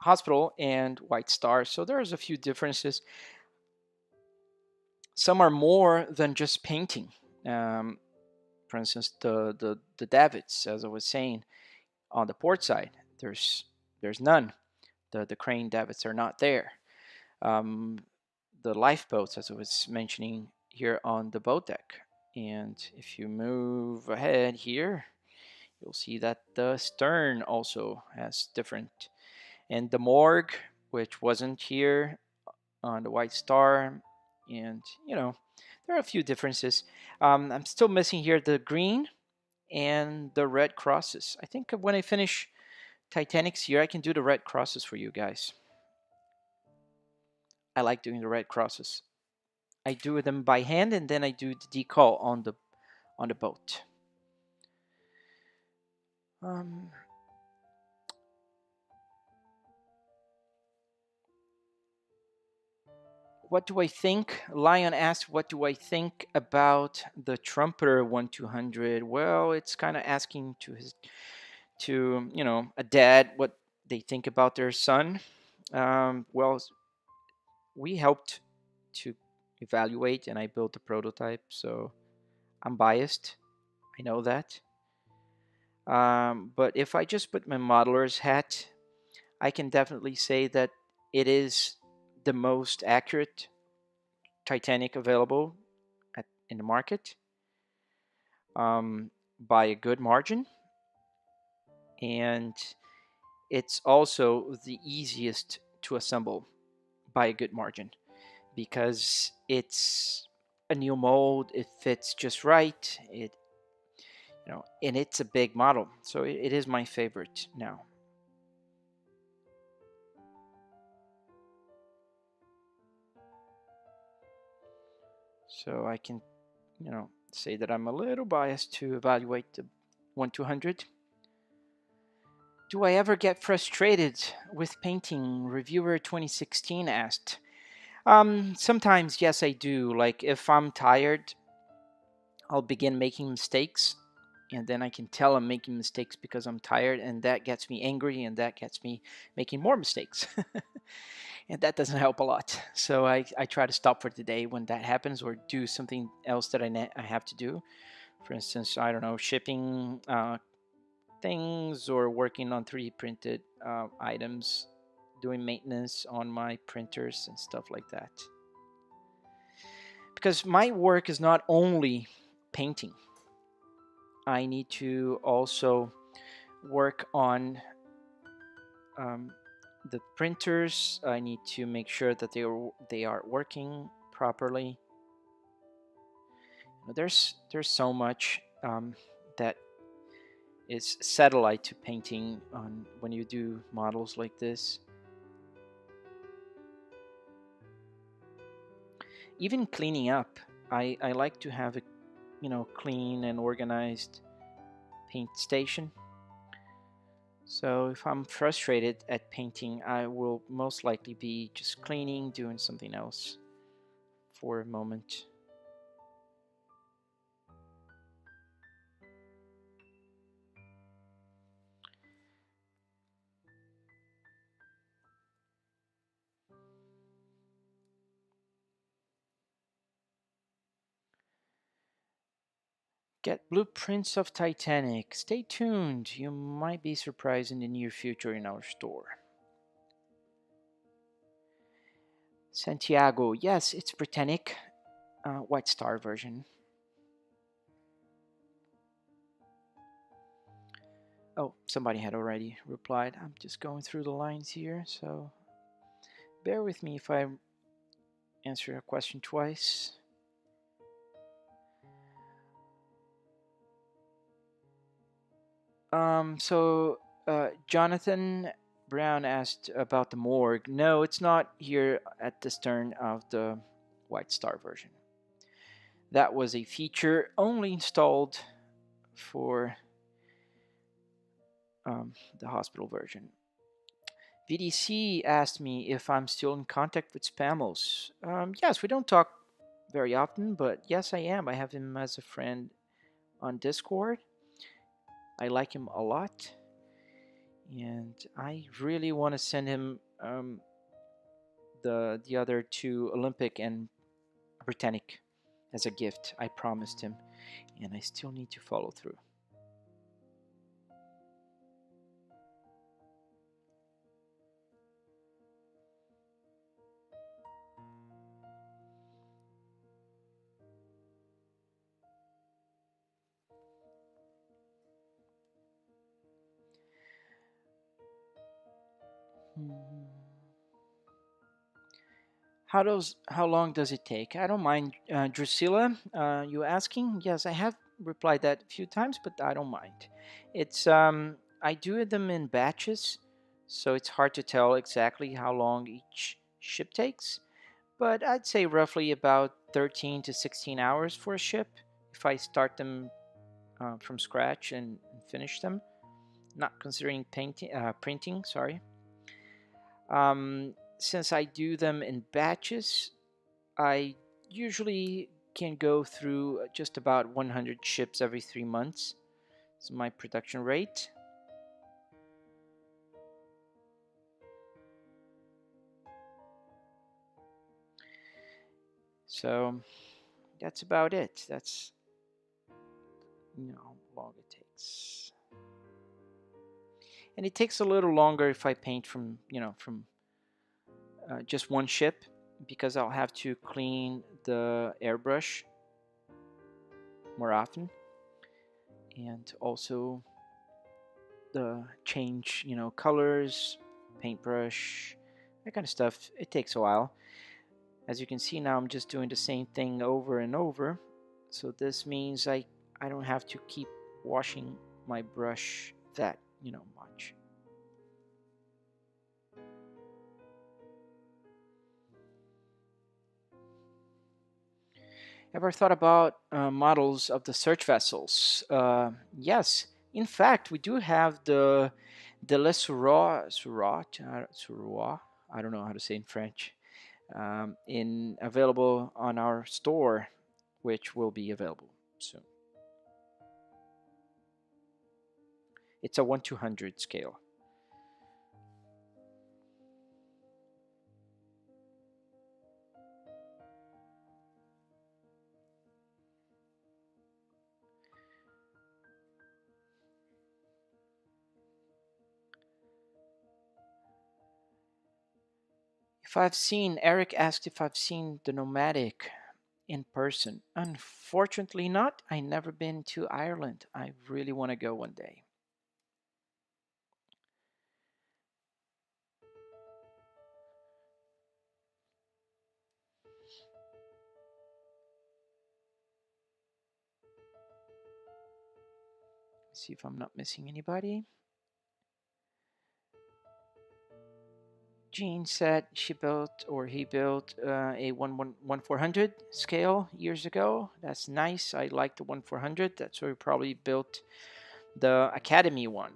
hospital and White Star. So there's a few differences. Some are more than just painting. For instance, the davits, as I was saying, on the port side, there's none. The crane davits are not there. The lifeboats, as I was mentioning here on the boat deck. And if you move ahead here, you'll see that the stern also has different. And the morgue, which wasn't here on the White Star, and there are a few differences. I'm still missing here the green and the red crosses. I think when I finish Titanic's here, I can do the red crosses for you guys. I like doing the red crosses. I do them by hand, and then I do the decal on the boat. What do I think? Lion asked, what do I think about the Trumpeter 1200? Well, it's kind of asking to a dad what they think about their son. Well, we helped to evaluate, and I built a prototype, so I'm biased. I know that. But if I just put my modeler's hat, I can definitely say that it is the most accurate Titanic available in the market, by a good margin, and it's also the easiest to assemble by a good margin, because it's a new mold. It fits just right. And it's a big model, so it is my favorite now. So I can, say that I'm a little biased to evaluate the 1/200. Do I ever get frustrated with painting? Reviewer 2016 asked. Sometimes, yes, I do. Like if I'm tired, I'll begin making mistakes, and then I can tell I'm making mistakes because I'm tired, and that gets me angry, and that gets me making more mistakes. And that doesn't help a lot. So I try to stop for the day when that happens, or do something else that I have to do. For instance, I don't know, shipping things, or working on 3D printed items, doing maintenance on my printers and stuff like that. Because my work is not only painting, I need to also work on the printers. I need to make sure that they are working properly. There's so much that is satellite to painting on when you do models like this. Even cleaning up, I like to have a clean and organized paint station. So if I'm frustrated at painting, I will most likely be just cleaning, doing something else for a moment. Get blueprints of Titanic. Stay tuned. You might be surprised in the near future in our store. Santiago. Yes, it's Britannic. White Star version. Oh, somebody had already replied. I'm just going through the lines here, so bear with me if I answer a question twice. So Jonathan Brown asked about the morgue. No, it's not here at the stern of the White Star version. That was a feature only installed for the hospital version. VDC asked me if I'm still in contact with Spamos. Yes, we don't talk very often, but yes, I am. I have him as a friend on Discord. I like him a lot, and I really want to send him the other two, Olympic and Britannic, as a gift. I promised him, and I still need to follow through. How long does it take? I don't mind. Drusilla, you asking? Yes, I have replied that a few times, but I don't mind. It's I do them in batches, so it's hard to tell exactly how long each ship takes. But I'd say roughly about 13 to 16 hours for a ship if I start them from scratch and finish them, not considering printing. Sorry. Since I do them in batches, I usually can go through just about 100 ships every 3 months. It's my production rate. So that's about it. That's how long it takes. And it takes a little longer if I paint from just one ship, because I'll have to clean the airbrush more often, and also the change colors, paintbrush, That kind of stuff, it takes a while. As you can see now, I'm just doing the same thing over and over. So this means I don't have to keep washing my brush that, much. Ever thought about models of the search vessels? Yes. In fact, we do have the Le Suroit, I don't know how to say in French, in available on our store, which will be available soon. It's a 1/200 scale. If I've seen, Eric asked if I've seen the Nomadic in person. Unfortunately, not. I never been to Ireland. I really want to go one day. See if I'm not missing anybody. Jean said she built or he built a 1/400 scale years ago. That's nice. I like the 1/400. That's where we probably built the Academy one.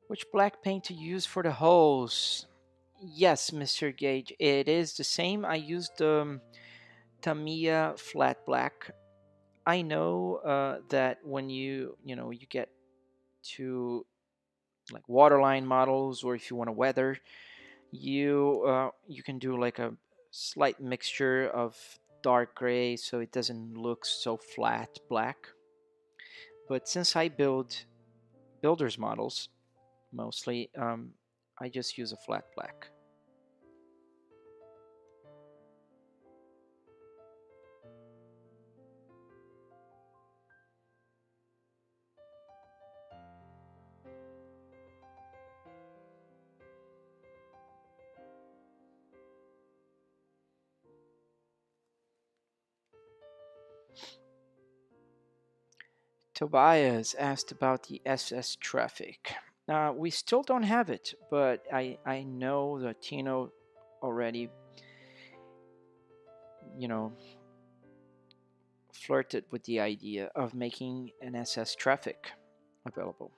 Which black paint to use for the holes? Yes, Mr. Gage, it is the same. I used the Tamiya flat black. I know that when you get to like waterline models, or if you want to weather, you can do like a slight mixture of dark gray so it doesn't look so flat black. But since I build builders models mostly, I just use a flat black. Tobias asked about the SS traffic. We still don't have it, but I know that Tino already, you know, flirted with the idea of making an SS traffic available.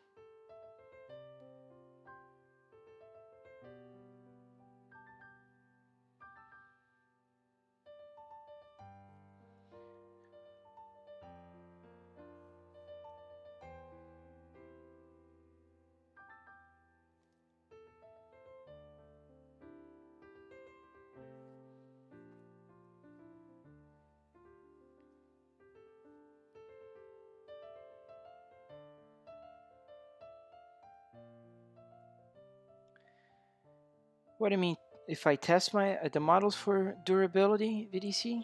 What do you mean? If I test my the models for durability, VDC,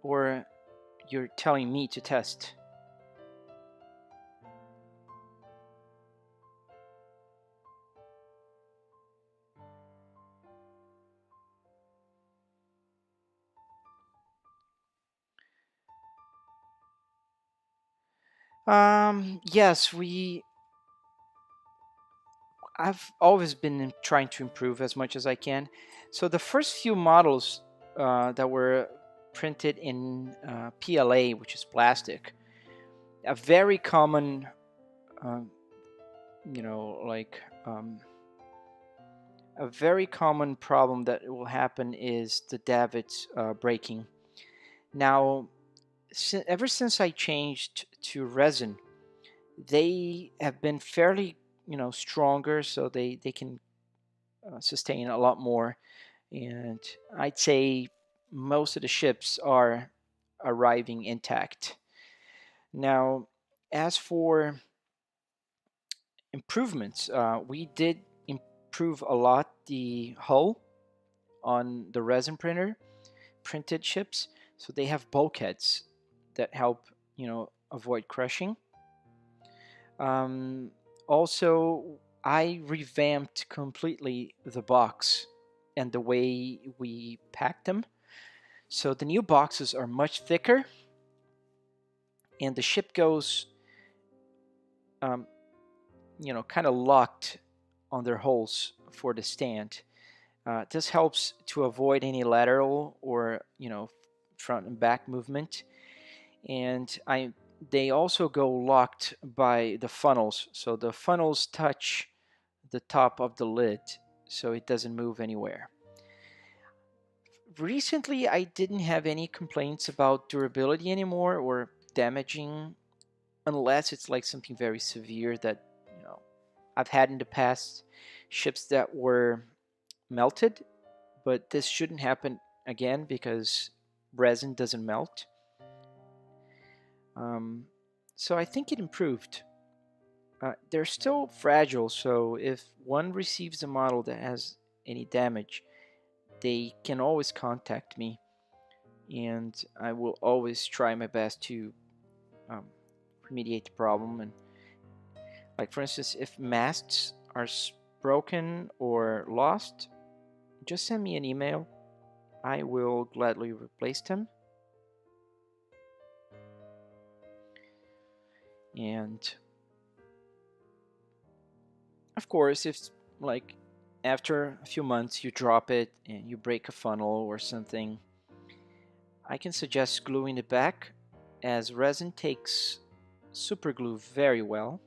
or you're telling me to test? Yes, I've always been trying to improve as much as I can. So the first few models that were printed in PLA, which is plastic, a very common, uh, like a very common problem that will happen is the davits breaking. Now, ever since I changed to resin, they have been fairly, stronger, so they can sustain a lot more. And I'd say most of the ships are arriving intact. Now, as for improvements, we did improve a lot the hull on the resin printer. printed ships, so they have bulkheads that help, avoid crushing. Um, Also, I revamped completely the box and the way we packed them. So the new boxes are much thicker, and the ship goes, um, kind of locked on their holes for the stand. This helps to avoid any lateral or front and back movement, and they also go locked by the funnels, so the funnels touch the top of the lid, so it doesn't move anywhere. Recently, I didn't have any complaints about durability anymore or damaging, unless it's like something very severe that I've had in the past, ships that were melted, but this shouldn't happen again because resin doesn't melt. Um, so I think it improved. They're still fragile, so if one receives a model that has any damage, they can always contact me, and I will always try my best to um, remediate the problem. And like for instance, if masts are broken or lost, just send me an email. I will gladly replace them. And of course, if like after a few months you drop it and you break a funnel or something, I can suggest gluing it back, as resin takes super glue very well.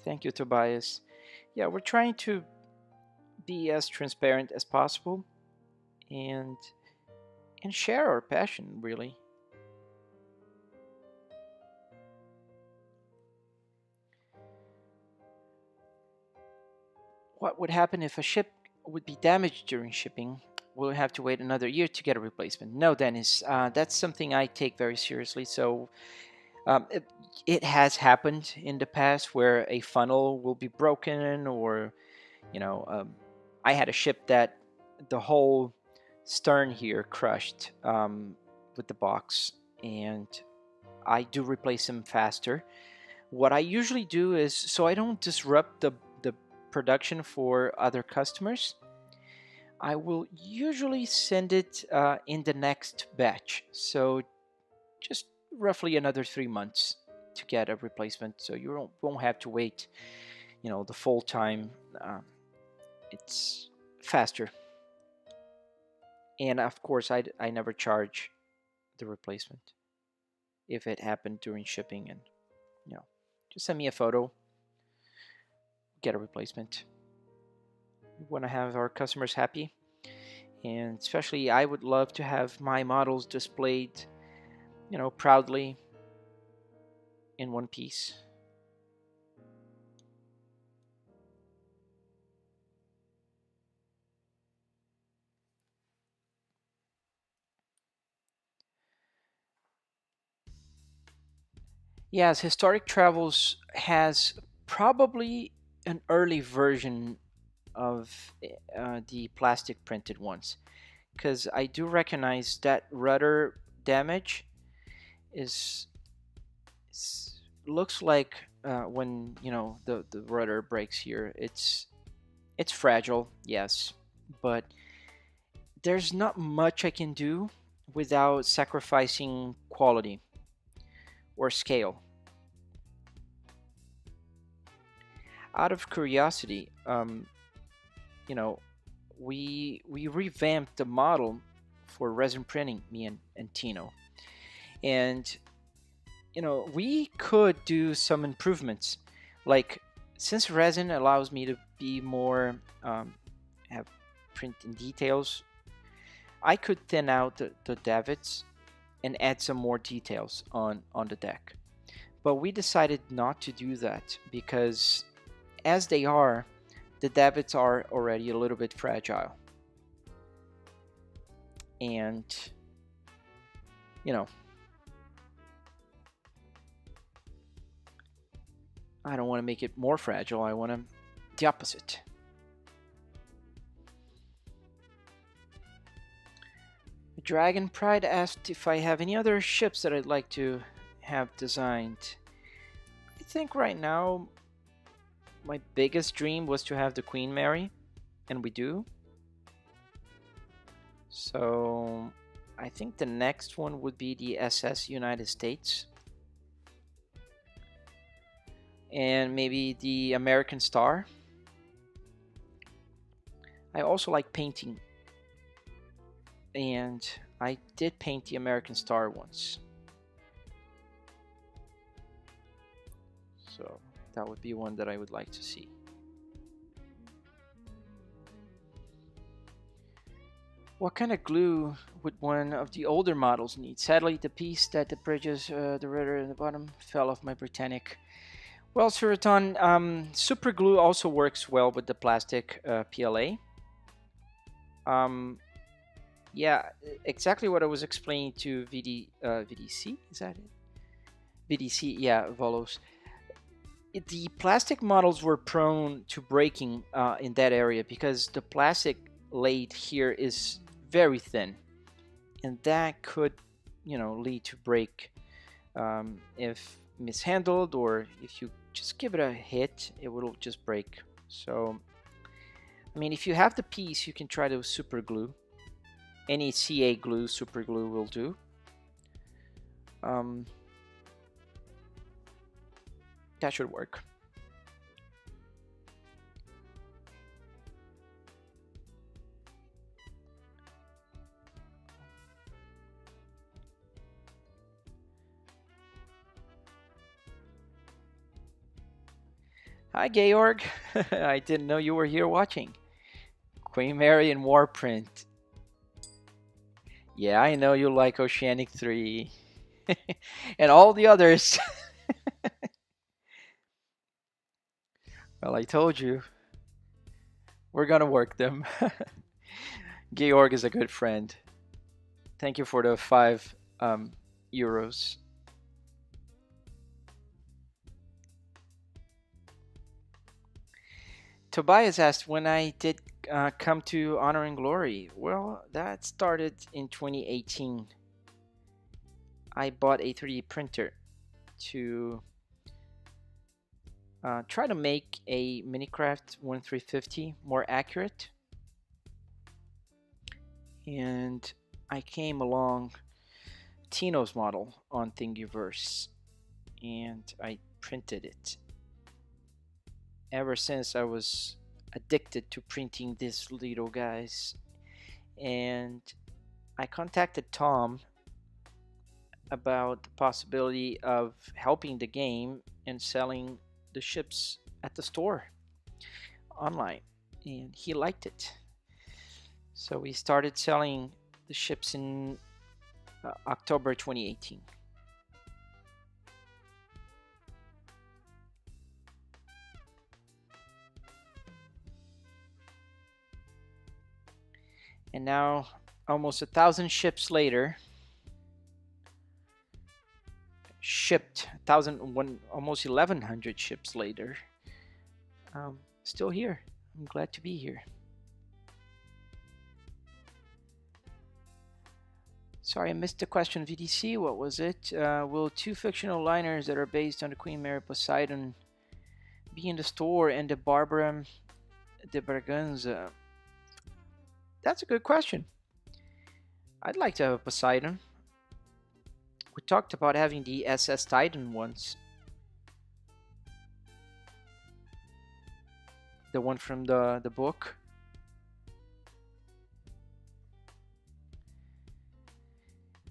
Thank you, Tobias. Yeah, we're trying to be as transparent as possible and share our passion, really. What would happen if a ship would be damaged during shipping? We'll have to wait another year to get a replacement. No, Dennis, that's something I take very seriously. So it has happened in the past where a funnel will be broken, or you know, um, I had a ship that the whole stern here crushed with the box, and I do replace them faster. What I usually do is, so I don't disrupt the production for other customers, I will usually send it in the next batch. So just roughly another 3 months to get a replacement. So you won't have to wait, the full time. It's faster. And of course, I never charge the replacement if it happened during shipping. And, you know, just send me a photo, get a replacement. We want to have our customers happy. And especially, I would love to have my models displayed, proudly in one piece. Yes, Historic Travels has probably an early version of the plastic printed ones, because I do recognize that rudder damage is, looks like when the rudder breaks here. It's fragile, yes, but there's not much I can do without sacrificing quality or scale. Out of curiosity, you know, we revamped the model for resin printing, me and Tino, and we could do some improvements, like since resin allows me to be more have print in details, I could thin out the davits and add some more details on the deck. But we decided not to do that because as they are, the davits are already a little bit fragile. And, you know, I don't want to make it more fragile. I want the opposite. Dragon Pride asked if I have any other ships that I'd like to have designed. I think right now my biggest dream was to have the Queen Mary, and we do. So I think the next one would be the SS United States. And maybe the American Star. I also like painting. And I did paint the American Star once. So that would be one that I would like to see. What kind of glue would one of the older models need? Sadly, the piece that the bridges, the rudder at the bottom, fell off my Britannic. Well, Suraton, super glue also works well with the plastic PLA. Yeah, exactly what I was explaining to VDC, is that it? VDC, yeah, Volos. The plastic models were prone to breaking in that area because the plastic laid here is very thin, and that could, lead to break if mishandled, or if you just give it a hit, it will just break. So, I mean, if you have the piece, you can try to super glue. Any CA glue, super glue will do. That should work. Hi, Georg. I didn't know you were here watching. Queen Mary and Warprint. Yeah, I know you like Oceanic 3. And all the others. Well, I told you. We're gonna work them. Georg is a good friend. Thank you for the 5 euros. Tobias asked when I did come to Honor and Glory. Well, that started in 2018. I bought a 3D printer to try to make a Minicraft 1350 more accurate. And I came along Tino's model on Thingiverse, and I printed it. Ever since, I was addicted to printing these little guys, and I contacted Tom about the possibility of helping the game and selling the ships at the store online, and he liked it. So we started selling the ships in October 2018. And now, almost 1,000 ships later, shipped 1,000, almost 1,100 ships later, still here. I'm glad to be here. Sorry, I missed the question, VDC. What was it? Will 2 fictional liners that are based on the Queen Mary Poseidon be in the store, and the Barbara de Braganza? That's a good question. I'd like to have a Poseidon. We talked about having the SS Titan once. The one from the book.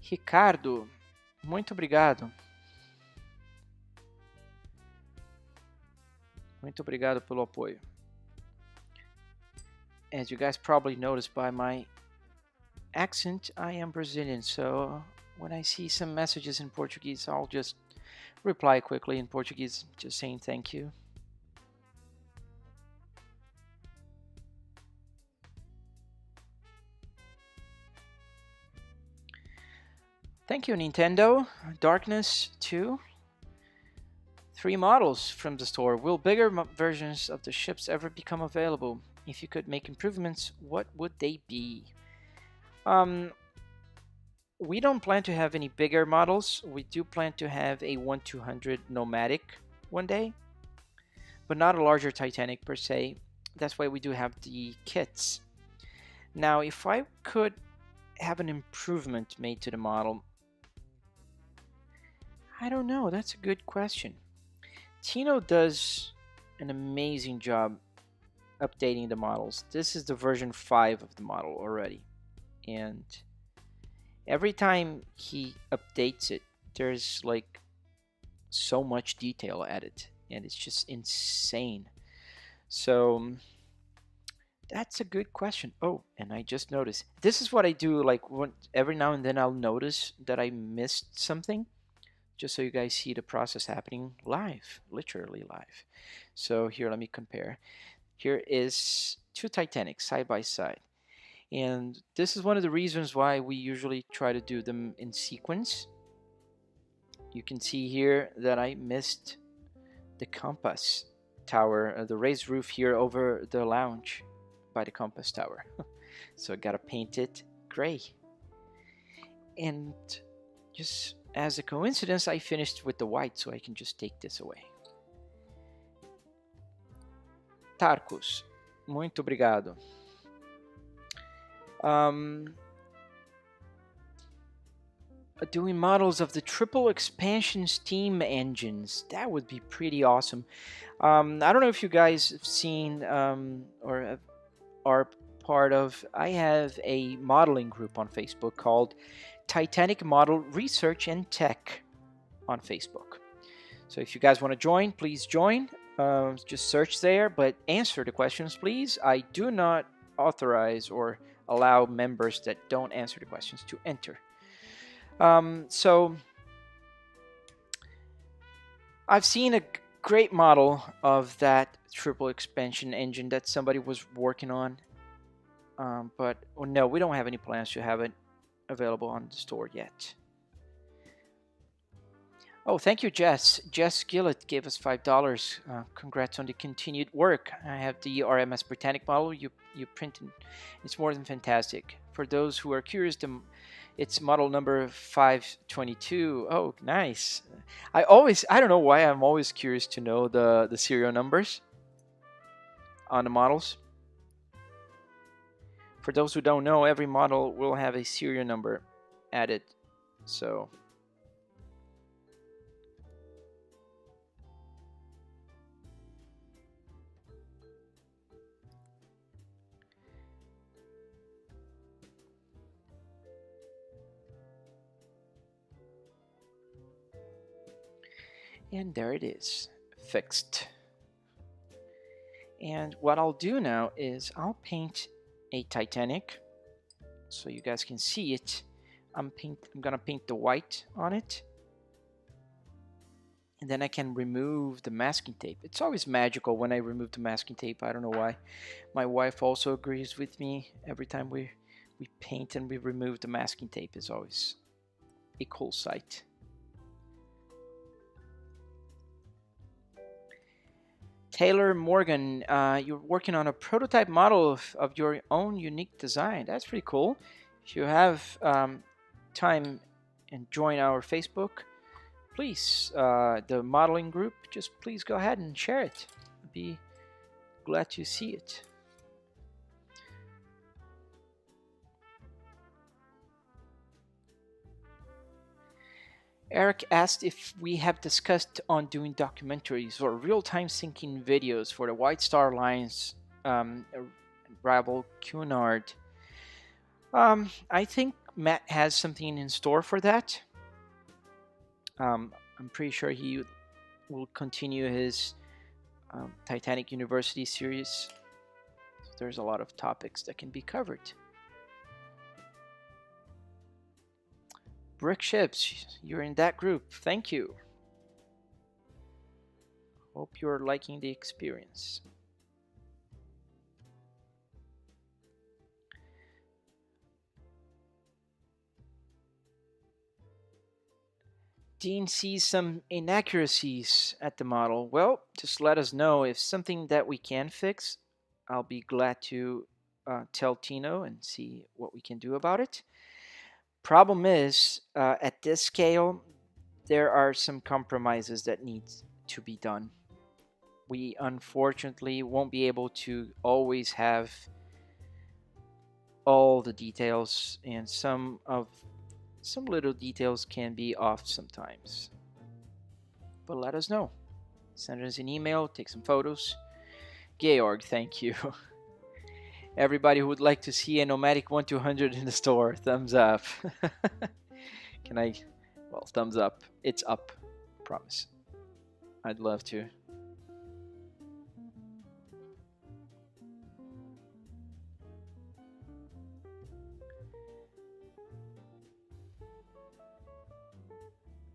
Ricardo, muito obrigado. Muito obrigado pelo apoio. As you guys probably noticed by my accent, I am Brazilian, so when I see some messages in Portuguese, I'll just reply quickly in Portuguese, just saying thank you. Thank you, Nintendo. Darkness 2 3 models from the store. Will bigger versions of the ships ever become available? If you could make improvements, what would they be? We don't plan to have any bigger models. We do plan to have a 1-200 nomadic one day, but not a larger Titanic per se. That's why we do have the kits. Now, if I could have an improvement made to the model, I don't know. That's a good question. Tino does an amazing job updating the models. This is the version 5 of the model already. And every time he updates it, there's like so much detail added. And it's just insane. So that's a good question. Oh, and I just noticed. This is what I do, like every now and then I'll notice that I missed something, just so you guys see the process happening live, literally live. So here, let me compare. Here is 2 Titanics side by side. And this is one of the reasons why we usually try to do them in sequence. You can see here that I missed the compass tower, the raised roof here over the lounge by the compass tower. So I gotta paint it gray. And just as a coincidence, I finished with the white, so I can just take this away. Tarkus, muito obrigado. Doing models of the triple expansion steam engines. That would be pretty awesome. I don't know if you guys have seen or are part of. I have a modeling group on Facebook called Titanic Model Research and Tech on Facebook. So if you guys want to join, please join. Just search there, but answer the questions, please. I do not authorize or allow members that don't answer the questions to enter. So I've seen a great model of that triple expansion engine that somebody was working on, but no, we don't have any plans to have it available on the store yet. Oh, thank you, Jess. Jess Gillett gave us $5. Congrats on the continued work. I have the RMS Britannic model you printed. It's more than fantastic. For those who are curious, it's model number 522. Oh, nice. I don't know why I'm always curious to know the serial numbers on the models. For those who don't know, every model will have a serial number added. So and there it is, fixed. And what I'll do now is I'll paint a Titanic so you guys can see it. I'm gonna paint the white on it, and then I can remove the masking tape. It's always magical when I remove the masking tape. I don't know why. My wife also agrees with me. Every time we paint and we remove the masking tape is always a cool sight. Taylor Morgan, you're working on a prototype model of your own unique design. That's pretty cool. If you have time and join our Facebook, please, the modeling group, just please go ahead and share it. I'd be glad to see it. Eric asked if we have discussed on doing documentaries or real-time syncing videos for the White Star Line's rival Cunard. I think Matt has something in store for that. I'm pretty sure he will continue his Titanic University series. So there's a lot of topics that can be covered. Brick Ships, you're in that group. Thank you. Hope you're liking the experience. Dean sees some inaccuracies at the model. Well, just let us know if something that we can fix. I'll be glad to tell Tino and see what we can do about it. Problem is, at this scale, there are some compromises that need to be done. We unfortunately won't be able to always have all the details, and some little details can be off sometimes. But let us know. Send us an email, take some photos. Georg, thank you. Everybody who would like to see a Nomadic 1200 in the store, thumbs up. Can I? Well, thumbs up. It's up. Promise. I'd love to.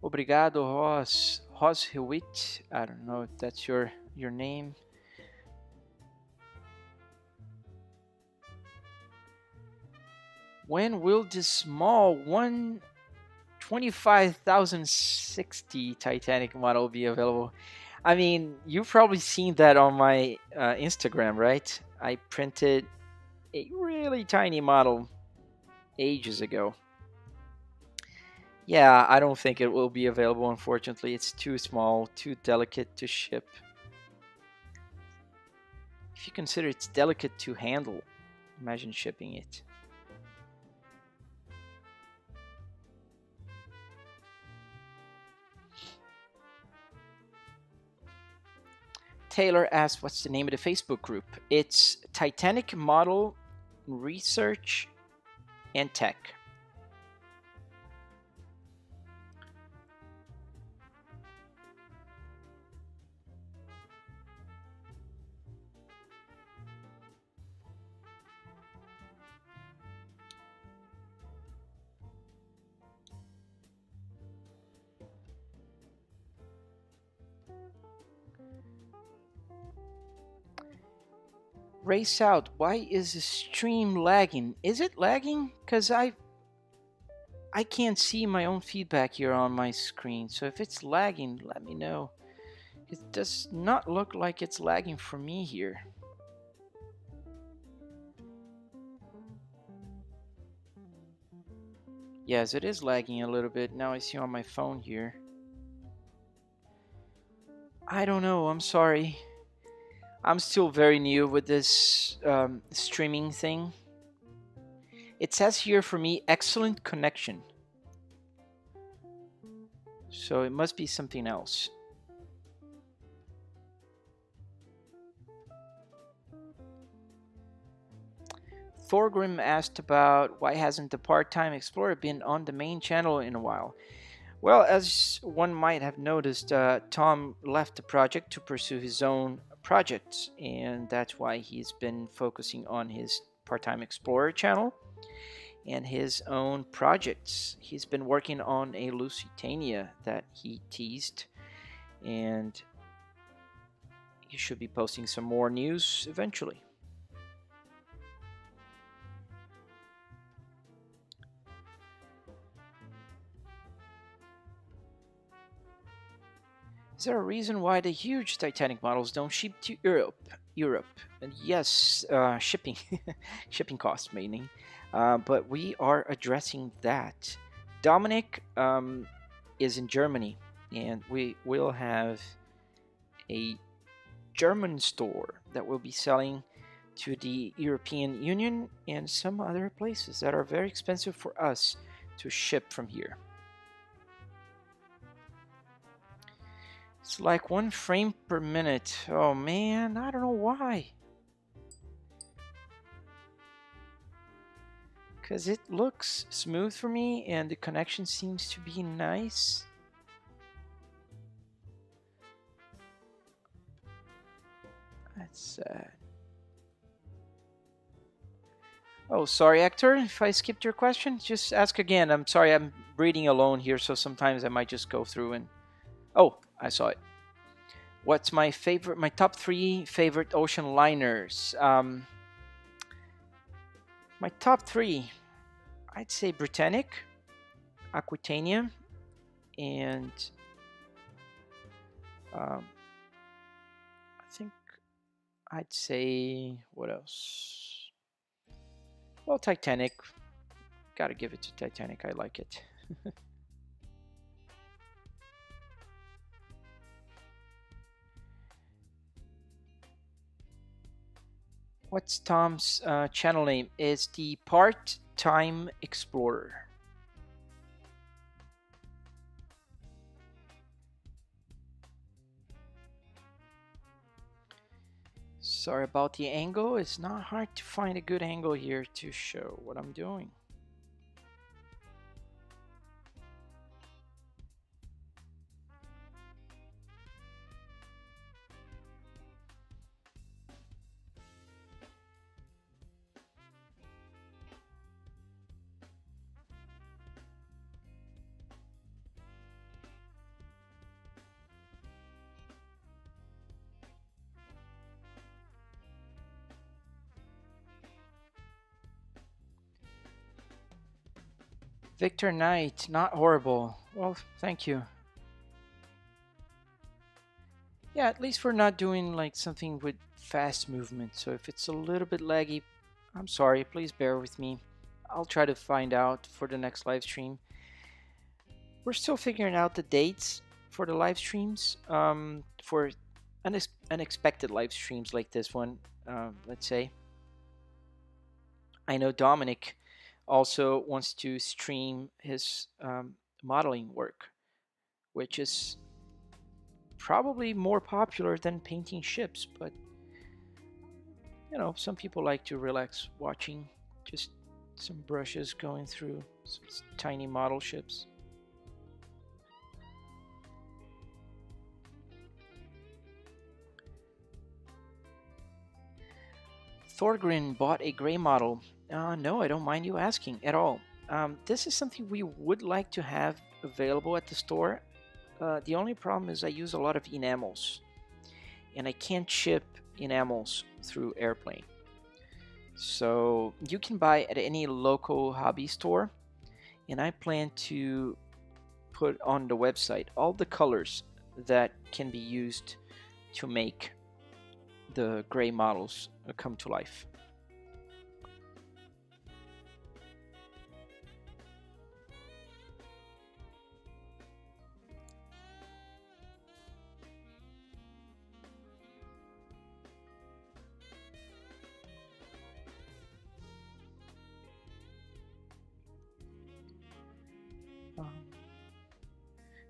Obrigado, Ross. Ross Hewitt. I don't know if that's your name. When will this small 125,060 Titanic model be available? I mean, you've probably seen that on my Instagram, right? I printed a really tiny model ages ago. Yeah, I don't think it will be available, unfortunately. It's too small, too delicate to ship. If you consider it's delicate to handle, imagine shipping it. Taylor asked, what's the name of the Facebook group? It's Titanic Model Research and Tech. Race out. Why is the stream lagging? Is it lagging? Because I can't see my own feedback here on my screen. So if it's lagging, let me know. It does not look like it's lagging for me here. Yes, it is lagging a little bit. Now I see on my phone here. I don't know. I'm sorry. I'm still very new with this streaming thing. It says here for me, excellent connection. So it must be something else. Thorgrim asked about why hasn't the part-time explorer been on the main channel in a while. Well, as one might have noticed, Tom left the project to pursue his own projects, and that's why he's been focusing on his part-time explorer channel and his own projects. He's been working on a Lusitania that he teased, and he should be posting some more news eventually. Is there a reason why the huge Titanic models don't ship to Europe? And yes, shipping, shipping costs mainly. But we are addressing that. Dominic is in Germany, and we will have a German store that will be selling to the European Union and some other places that are very expensive for us to ship from here. It's like 1 frame per minute. Oh man, I don't know why. Because it looks smooth for me and the connection seems to be nice. That's sad. Oh, sorry, Hector. If I skipped your question, just ask again. I'm sorry, I'm reading alone here, so sometimes I might just go through and... Oh, I saw it. What's my top 3 favorite ocean liners? My top 3, I'd say Britannic, Aquitania, and I think I'd say what else? Well, Titanic. Gotta give it to Titanic. I like it. What's Tom's channel name? Is the Part-Time Explorer. Sorry about the angle. It's not hard to find a good angle here to show what I'm doing. Victor Knight, not horrible. Well, thank you. Yeah, at least we're not doing like something with fast movement. So if it's a little bit laggy, I'm sorry. Please bear with me. I'll try to find out for the next live stream. We're still figuring out the dates for the live streams. For unexpected live streams like this one, let's say. I know Dominic also wants to stream his modeling work, which is probably more popular than painting ships, but you know, some people like to relax watching just some brushes going through some tiny model ships. Thorgrin bought a gray model. No, I don't mind you asking at all. This is something we would like to have available at the store. The only problem is I use a lot of enamels, and I can't ship enamels through airplane. So you can buy at any local hobby store, and I plan to put on the website all the colors that can be used to make the gray models come to life.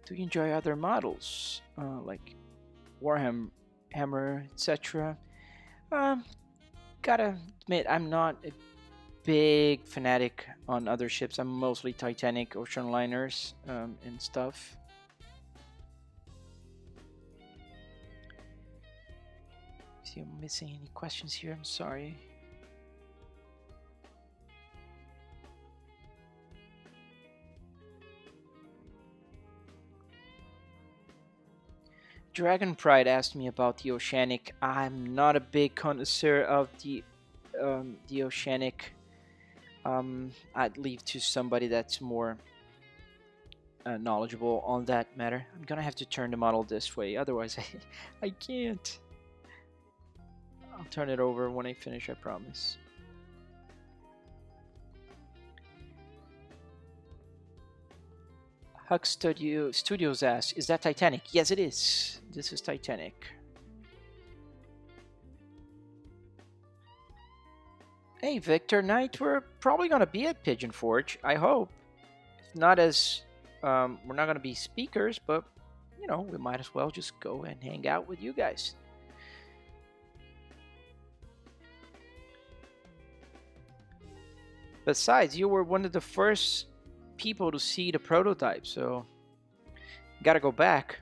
Do you enjoy other models like Warhammer, etc.? Gotta admit, I'm not a big fanatic on other ships. I'm mostly Titanic, ocean liners, and stuff. See, I'm missing any questions here. I'm sorry. Dragon Pride asked me about the Oceanic. I'm not a big connoisseur of the Oceanic. I'd leave to somebody that's more knowledgeable on that matter. I'm gonna have to turn the model this way, otherwise I can't. I'll turn it over when I finish, I promise. Huck Studios asks, is that Titanic? Yes, it is. This is Titanic. Hey, Victor Knight, we're probably going to be at Pigeon Forge, I hope. If not as, we're not going to be speakers, but, you know, we might as well just go and hang out with you guys. Besides, you were one of the first people to see the prototype, so gotta go back.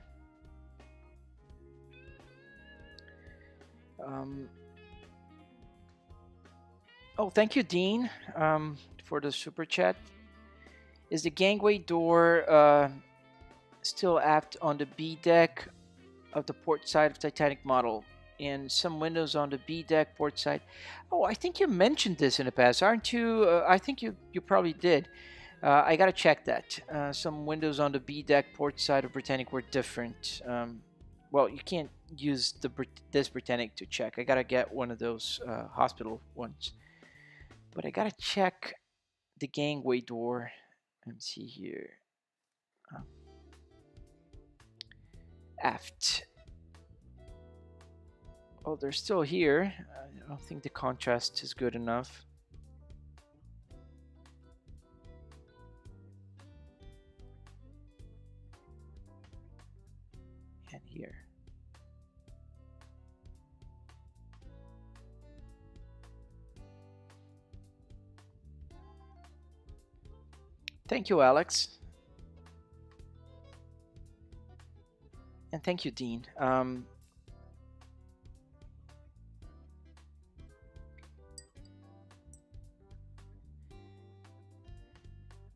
Oh, thank you, Dean, for the super chat. Is the gangway door still aft on the B deck of the port side of Titanic model, and some windows on the B deck port side? Oh, I think you mentioned this in the past, aren't you? I think you probably did. I gotta check that. Some windows on the B deck port side of Britannic were different. Well, you can't use this Britannic to check. I gotta get one of those hospital ones. But I gotta check the gangway door. Let me see here. Uh, Aft. Oh, they're still here. I don't think the contrast is good enough. And here. Thank you, Alex. And thank you, Dean.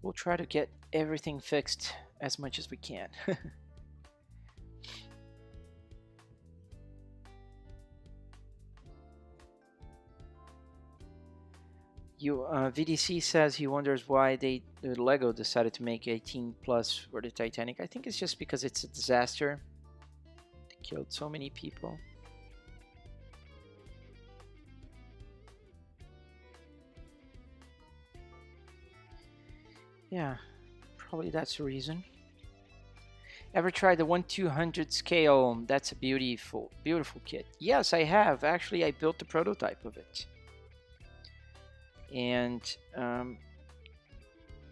We'll try to get everything fixed as much as we can. VDC says he wonders why Lego decided to make 18 plus for the Titanic. I think it's just because it's a disaster. It killed so many people. Yeah, probably that's the reason. Ever tried the 1/200 scale? That's a beautiful kit. Yes, I have. Actually, I built the prototype of it. And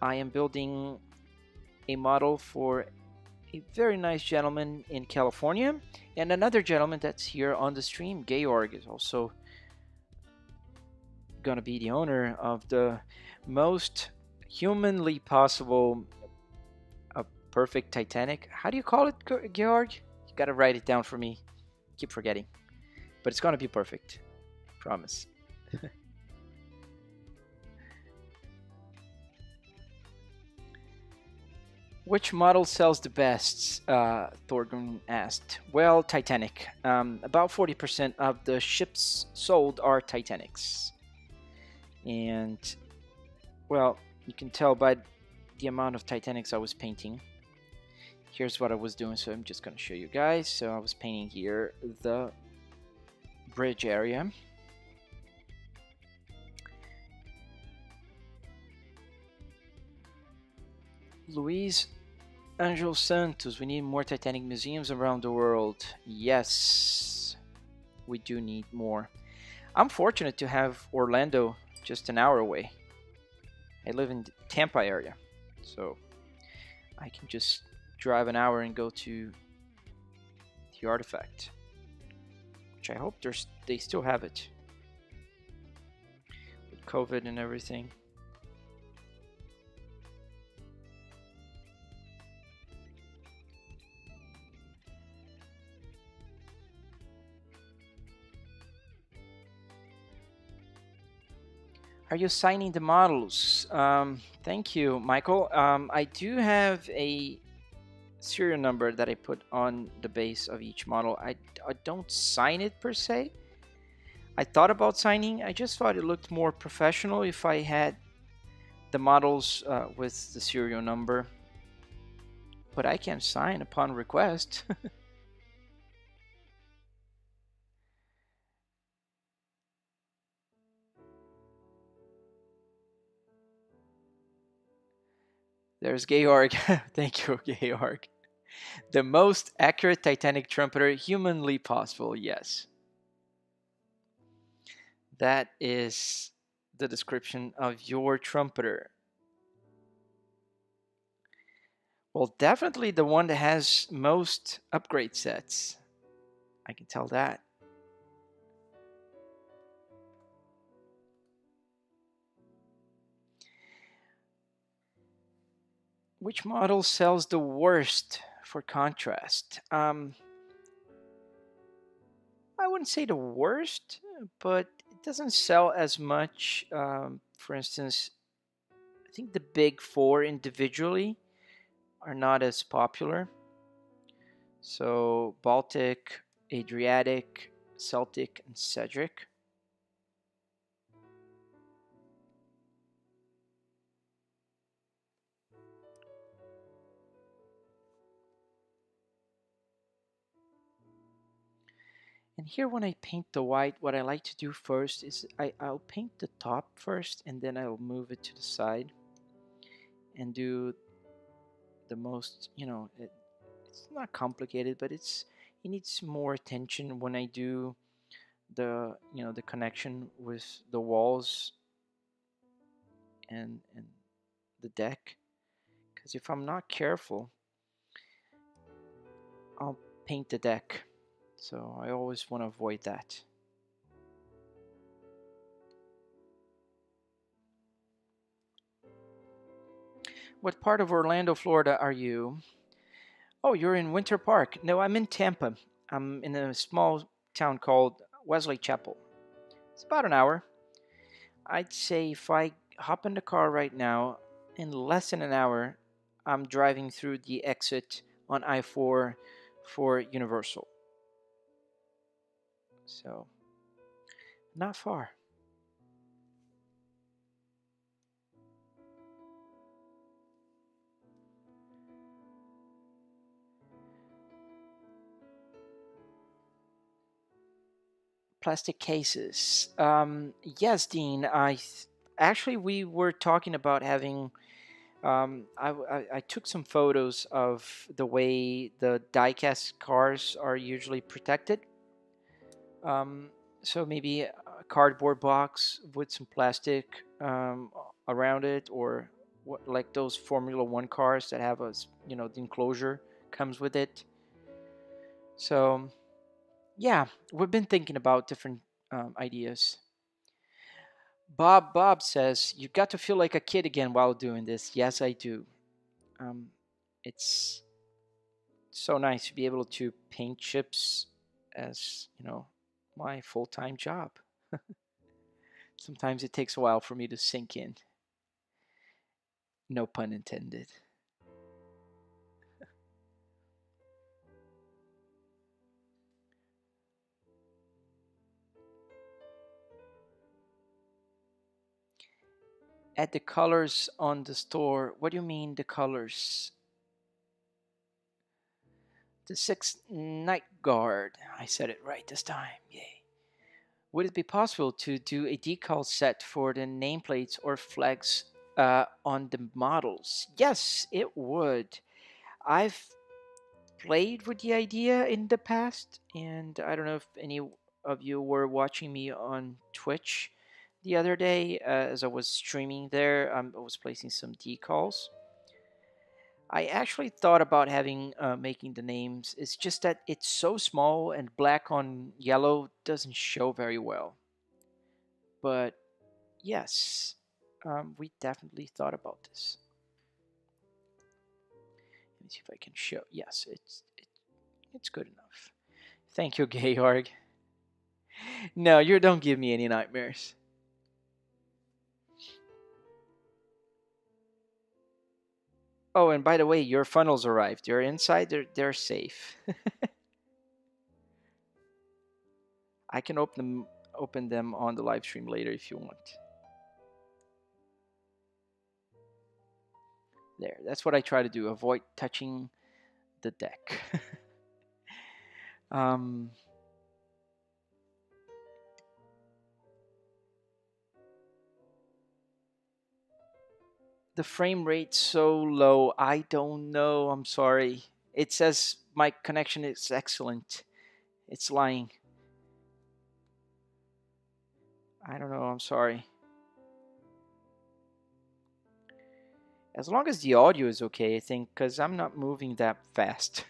I am building a model for a very nice gentleman in California, and another gentleman that's here on the stream. Georg is also gonna be the owner of the most humanly possible perfect Titanic. How do you call it, Georg? You gotta write it down for me. Keep forgetting, but it's gonna be perfect. Promise. Which model sells the best? Thorgun asked. Well, Titanic. About 40% of the ships sold are Titanics. And, well, you can tell by the amount of Titanics I was painting. Here's what I was doing, so I'm just going to show you guys. So I was painting here the bridge area. Luis Angel Santos, we need more Titanic museums around the world. Yes, we do need more. I'm fortunate to have Orlando just an hour away. I live in the Tampa area, so I can just drive an hour and go to the artifact, which I hope they still have it with COVID and everything. Are you signing the models? Thank you, Michael. I do have a serial number that I put on the base of each model. I don't sign it per se. I thought about signing. I just thought it looked more professional if I had the models with the serial number. But I can sign upon request. There's Georg. Thank you, Georg. The most accurate Titanic trumpeter humanly possible. Yes. That is the description of your trumpeter. Well, definitely the one that has most upgrade sets. I can tell that. Which model sells the worst for contrast? I wouldn't say the worst, but it doesn't sell as much. For instance, I think the big four individually are not as popular. So Baltic, Adriatic, Celtic, and Cedric. here when I paint the white, what I like to do first is I'll paint the top first, and then I'll move it to the side and do the most, it's not complicated, but it needs more attention when I do the connection with the walls and the deck, because if I'm not careful, I'll paint the deck. So I always want to avoid that. What part of Orlando, Florida are you? Oh, you're in Winter Park. No, I'm in Tampa. I'm in a small town called Wesley Chapel. It's about an hour. I'd say if I hop in the car right now, in less than an hour, I'm driving through the exit on I-4 for Universal. So, not far. Plastic cases. Yes, Dean. Actually, we were talking about having. I took some photos of the way the diecast cars are usually protected. Um, so maybe a cardboard box with some plastic around it, or like those Formula One cars that have the enclosure comes with it. So yeah, we've been thinking about different ideas. Bob says you got to feel like a kid again while doing this. Yes, I do. Um, it's so nice to be able to paint chips as my full-time job. Sometimes it takes a while for me to sink in. No pun intended. Add the colors on the store. What do you mean the colors? The sixth night guard. I said it right this time. Yay. Would it be possible to do a decal set for the nameplates or flags on the models? Yes, it would. I've played with the idea in the past, and I don't know if any of you were watching me on Twitch the other day as I was streaming there. I was placing some decals. I actually thought about having making the names. It's just that it's so small and black on yellow doesn't show very well. But yes, we definitely thought about this. Let me see if I can show. Yes, it's good enough. Thank you, Georg. No, you don't give me any nightmares. Oh, and by the way, your funnels arrived. You're inside. They're safe. I can open them on the live stream later if you want. There. That's what I try to do. Avoid touching the deck. um, the frame rate's so low. I don't know. I'm sorry. It says my connection is excellent. It's lying. I don't know. I'm sorry. As long as the audio is okay, I think, because I'm not moving that fast.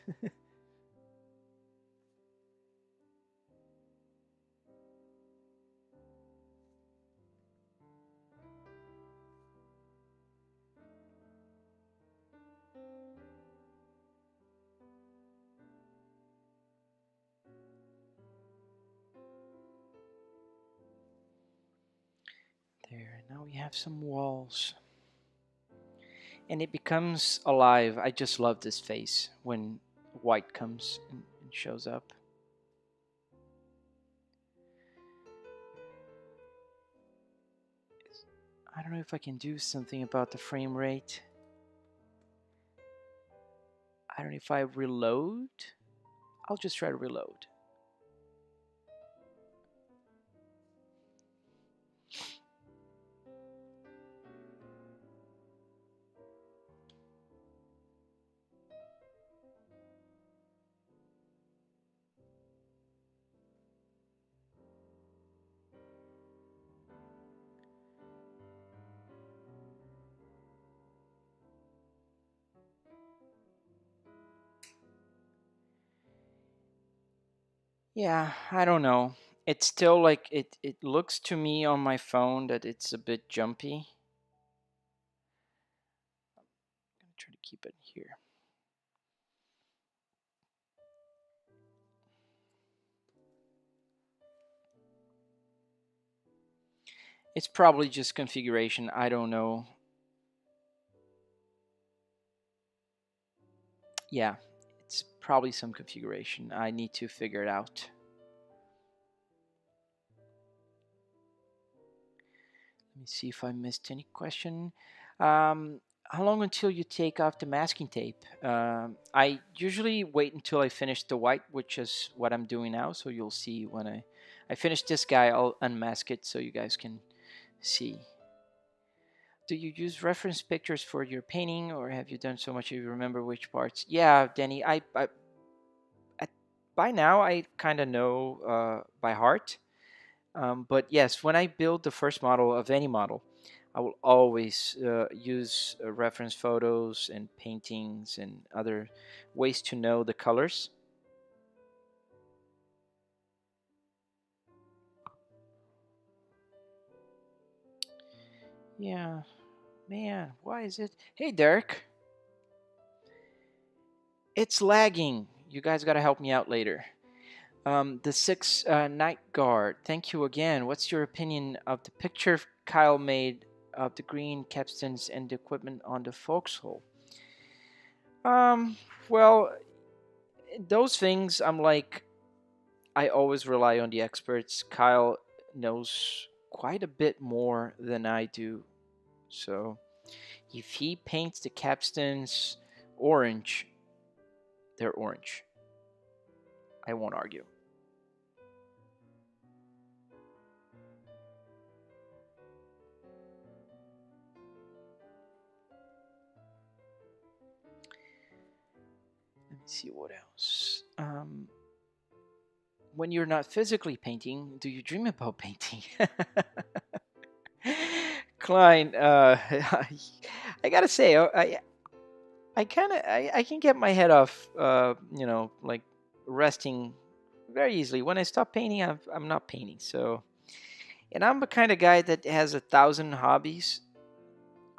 There, now we have some walls. And it becomes alive. I just love this face when white comes and shows up. I don't know if I can do something about the frame rate. I don't know if I reload. I'll just try to reload. Yeah, I don't know. It's still like it looks to me on my phone that it's a bit jumpy. I'm gonna try to keep it here. It's probably just configuration. I don't know. Yeah, it's probably some configuration. I need to figure it out. Let me see if I missed any question. How long until you take off the masking tape? I usually wait until I finish the white, which is what I'm doing now. So you'll see when I finish this guy, I'll unmask it so you guys can see. Do you use reference pictures for your painting, or have you done so much you remember which parts? Yeah, Danny, I by now I kind of know by heart. But yes, when I build the first model of any model, I will always use reference photos and paintings and other ways to know the colors. Yeah, man, why is it? Hey, Derek, it's lagging. You guys got to help me out later. The six Night Guard. Thank you again. What's your opinion of the picture Kyle made of the green capstans and the equipment on the forecastle? Um, well, those things, I'm like, I always rely on the experts. Kyle knows quite a bit more than I do. So if he paints the capstans orange, they're orange. I won't argue. Let me see what else. When you're not physically painting, do you dream about painting? Klein, I gotta say, I kind of I can get my head off, like resting very easily. When I stop painting, I'm not painting. So, and I'm the kind of guy that has 1,000 hobbies.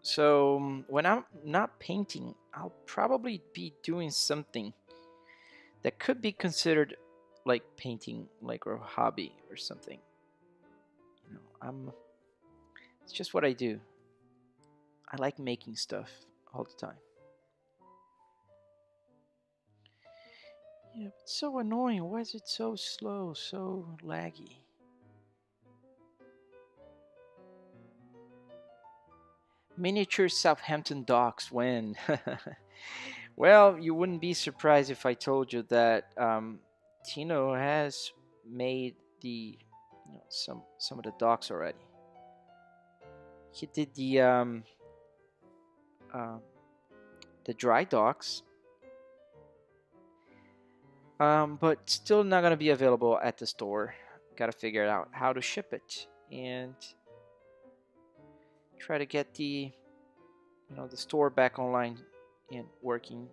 So when I'm not painting, I'll probably be doing something that could be considered like painting, like a hobby or something. I'm. It's just what I do. I like making stuff all the time. Yeah, it's so annoying. Why is it so slow, so laggy? Miniature Southampton docks when? Well, you wouldn't be surprised if I told you that Tino has made some of the docks already. He did um, the dry docks, but still not gonna be available at the store. Got to figure out how to ship it and try to get the store back online and working.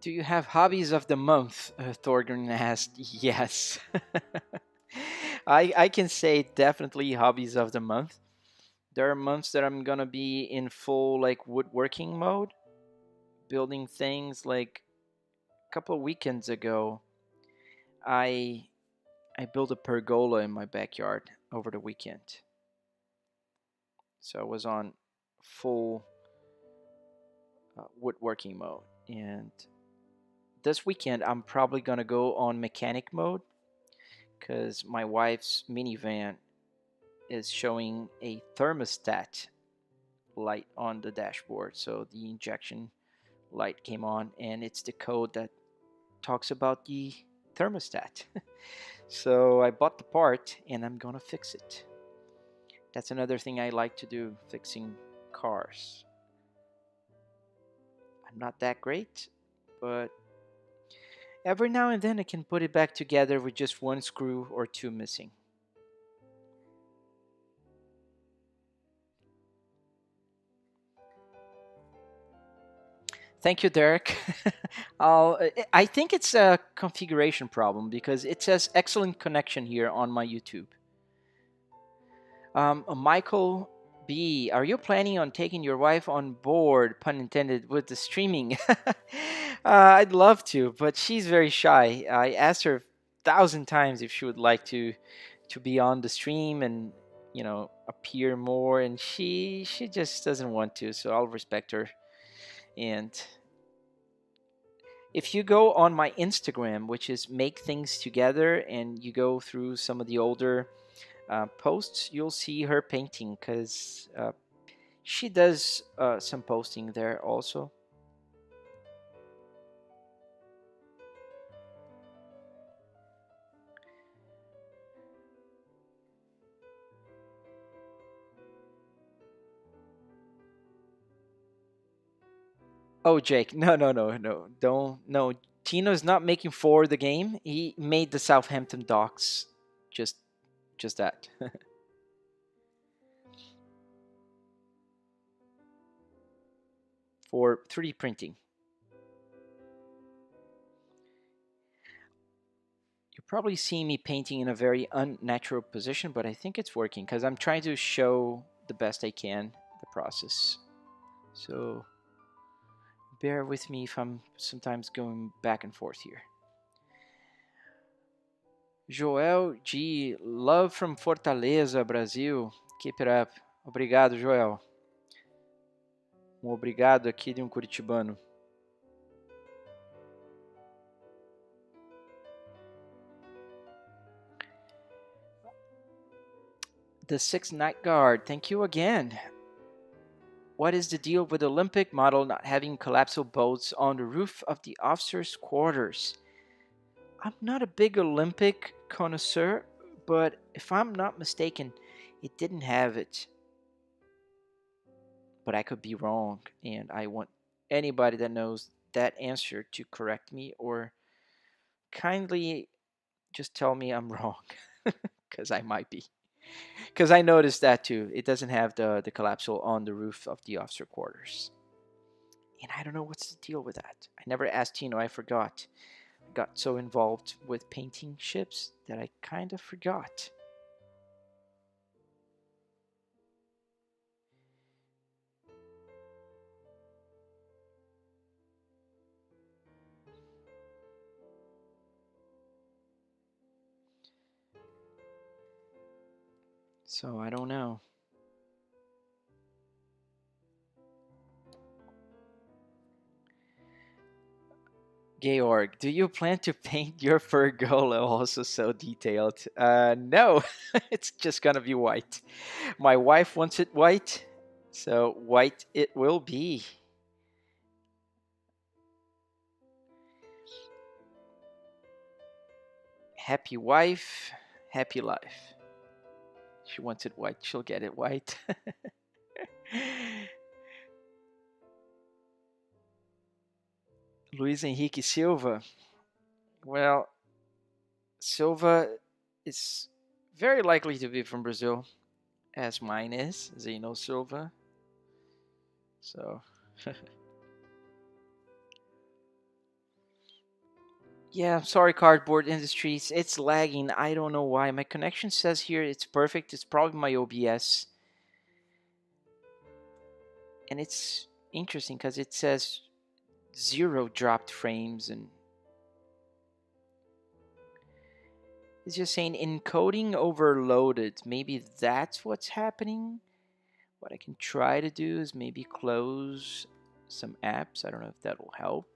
Do you have hobbies of the month? Thorgren asked. Yes. I can say definitely hobbies of the month. There are months that I'm gonna be in full like woodworking mode, building things. Like a couple of weekends ago, I I built a pergola in my backyard over the weekend. So I was on full woodworking mode, and this weekend I'm probably gonna go on mechanic mode because my wife's minivan is showing a thermostat light on the dashboard. So the injection light came on, and it's the code that talks about the thermostat. So I bought the part and I'm gonna fix it. That's another thing I like to do, fixing cars. I'm not that great, but Every now and then I can put it back together with just one screw or two missing. Thank you, Derek. I think it's a configuration problem because it says excellent connection here on my YouTube. Michael B, are you planning on taking your wife on board, pun intended, with the streaming? I'd love to, but she's very shy. I asked her 1,000 times if she would like to be on the stream and appear more, and she just doesn't want to. So I'll respect her. And if you go on my Instagram, which is Make Things Together, and you go through some of the older posts, you'll see her painting because she does some posting there also. Oh, Jake, no, no, no, no, don't, no. Tino's not making for the game. He made the Southampton docks. Just, just that. For 3D printing. You're probably seeing me painting in a very unnatural position, but I think it's working because I'm trying to show the best I can the process. So bear with me if I'm sometimes going back and forth here. Joel G, love from Fortaleza, Brasil. Keep it up. Obrigado, Joel. Obrigado aqui de curitibano. The Sixth Night Guard, thank you again. What is the deal with the Olympic model not having collapsible boats on the roof of the officers' quarters? I'm not a big Olympic connoisseur, but if I'm not mistaken, it didn't have it. But I could be wrong, and I want anybody that knows that answer to correct me or kindly just tell me I'm wrong, because I might be. Because I noticed that too. It doesn't have the collapsible on the roof of the officer quarters. And I don't know what's the deal with that. I never asked Tino, I forgot. I got so involved with painting ships that I kind of forgot. So I don't know. Georg, do you plan to paint your pergola also so detailed? No, it's just gonna be white. My wife wants it white, so white it will be. Happy wife, happy life. She wants it white, she'll get it white. Luiz Henrique Silva. Well, Silva is very likely to be from Brazil, as mine is, Zeno Silva. So, yeah, I'm sorry, Cardboard Industries. It's lagging. I don't know why. My connection says here it's perfect. It's probably my OBS. And it's interesting because it says 0 dropped frames, and it's just saying encoding overloaded. Maybe that's what's happening. What I can try to do is maybe close some apps. I don't know if that will help.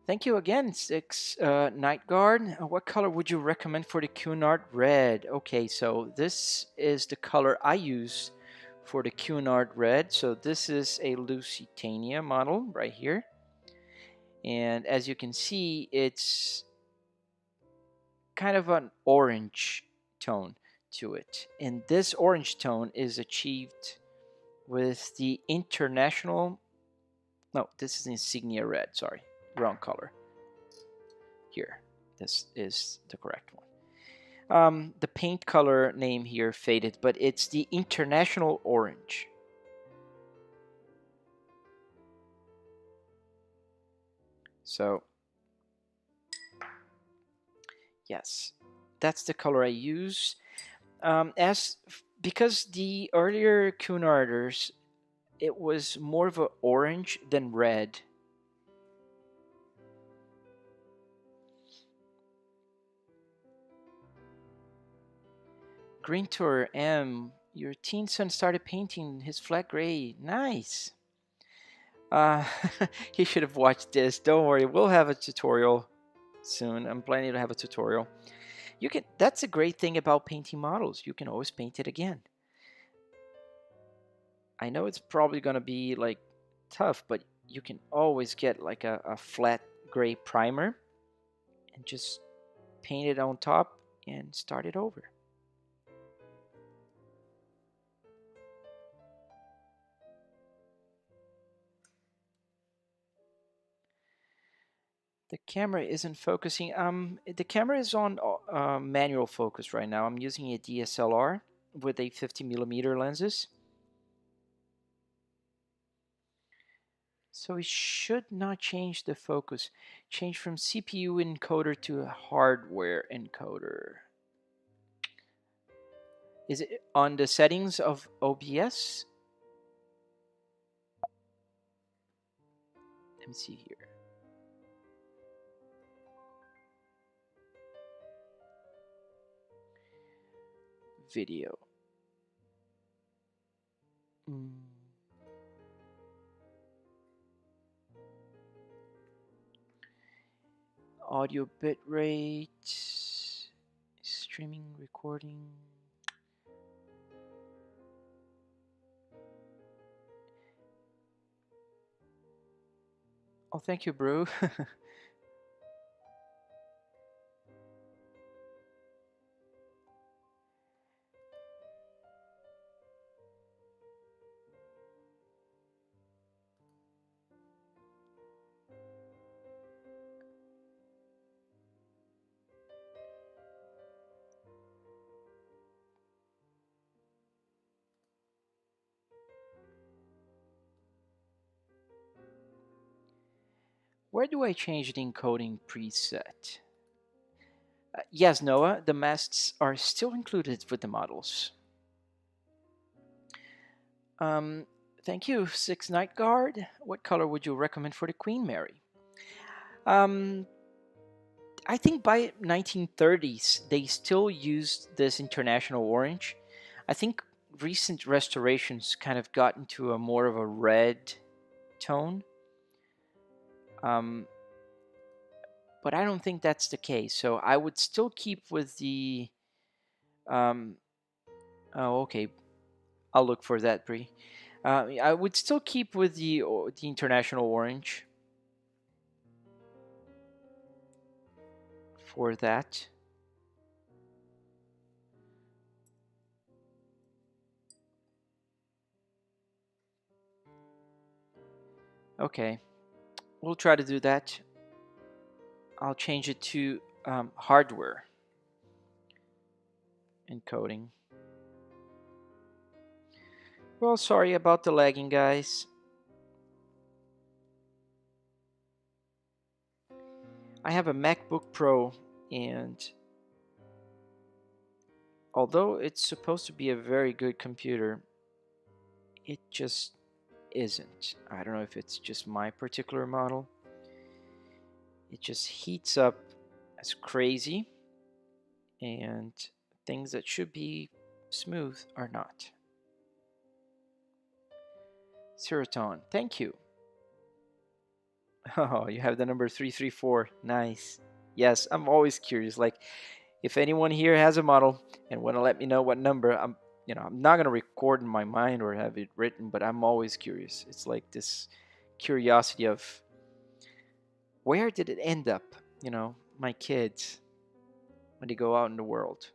Thank you again, Six Night Guard. What color would you recommend for the Cunard Red? Okay, so this is the color I use for the Cunard Red. So this is a Lusitania model right here. And as you can see, it's kind of an orange tone. to it. And this orange tone is achieved with the international, no, this is insignia red, sorry, wrong color. Here, this is the correct one. The paint color name here faded, but it's the international orange. So, yes, that's the color I use. Because the earlier Cunarders, it was more of an orange than red. Green Tour M, your teen son started painting his flat gray. Nice. Uh, he should have watched this. Don't worry, we'll have a tutorial soon. I'm planning to have a tutorial. You can. That's a great thing about painting models. You can always paint it again. I know it's probably gonna be like tough, but you can always get like a flat gray primer and just paint it on top and start it over. The camera isn't focusing. The camera is on manual focus right now. I'm using a DSLR with a 50mm lenses. So it should not change the focus. Change from CPU encoder to a hardware encoder. Is it on the settings of OBS? Let me see here. Video. Audio bitrate. Streaming, recording. Oh, thank you, bro. Where do I change the encoding preset? Yes, Noah, the masts are still included with the models. Thank you, Six Night Guard. What color would you recommend for the Queen Mary? I think by 1930s they still used this international orange. I think recent restorations kind of got into a more of a red tone. But I don't think that's the case. So I would still keep with the. Oh, okay. I'll look for that, Bree. I would still keep with the international orange for that. Okay, we'll try to do that. I'll change it to hardware encoding. Well, sorry about the lagging, guys. I have a MacBook Pro, and although it's supposed to be a very good computer, it just isn't. I don't know if it's just my particular model. It just heats up as crazy, and things that should be smooth are not. Seroton, thank you. Oh, you have the number 334. Nice. Yes, I'm always curious. Like, if anyone here has a model and want to let me know what number, I'm not gonna record in my mind or have it written, but I'm always curious. It's like this curiosity of where did it end up? My kids when they go out in the world.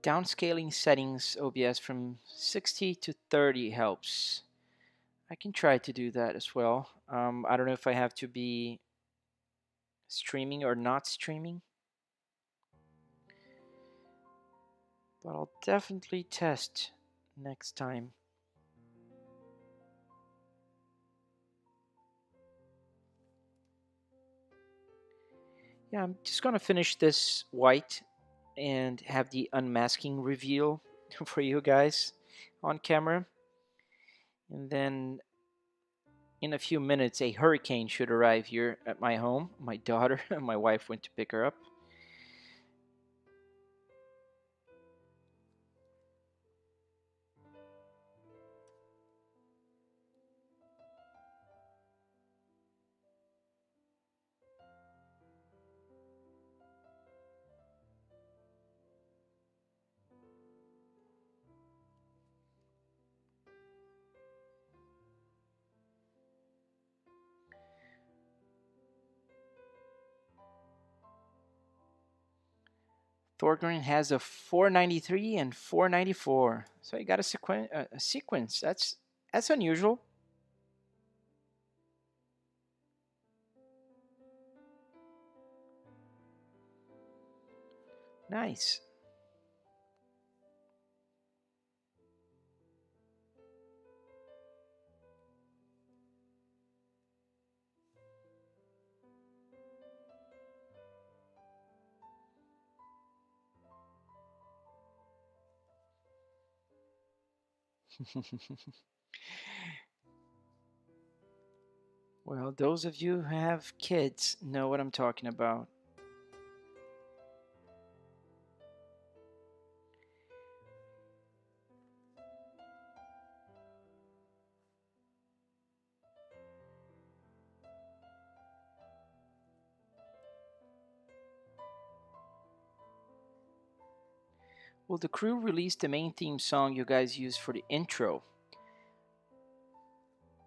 downscaling settings OBS from 60 to 30 helps. I can try to do that as well. I don't know if I have to be streaming or not streaming, but I'll definitely test next time. Yeah, I'm just gonna finish this white and have the unmasking reveal for you guys on camera. And then in a few minutes, a hurricane should arrive here at my home. My daughter and my wife went to pick her up. Thorgren has a 493 and 494, so you got a sequence. That's unusual. Nice. Well, those of you who have kids know what I'm talking about. Will the crew release the main theme song you guys use for the intro?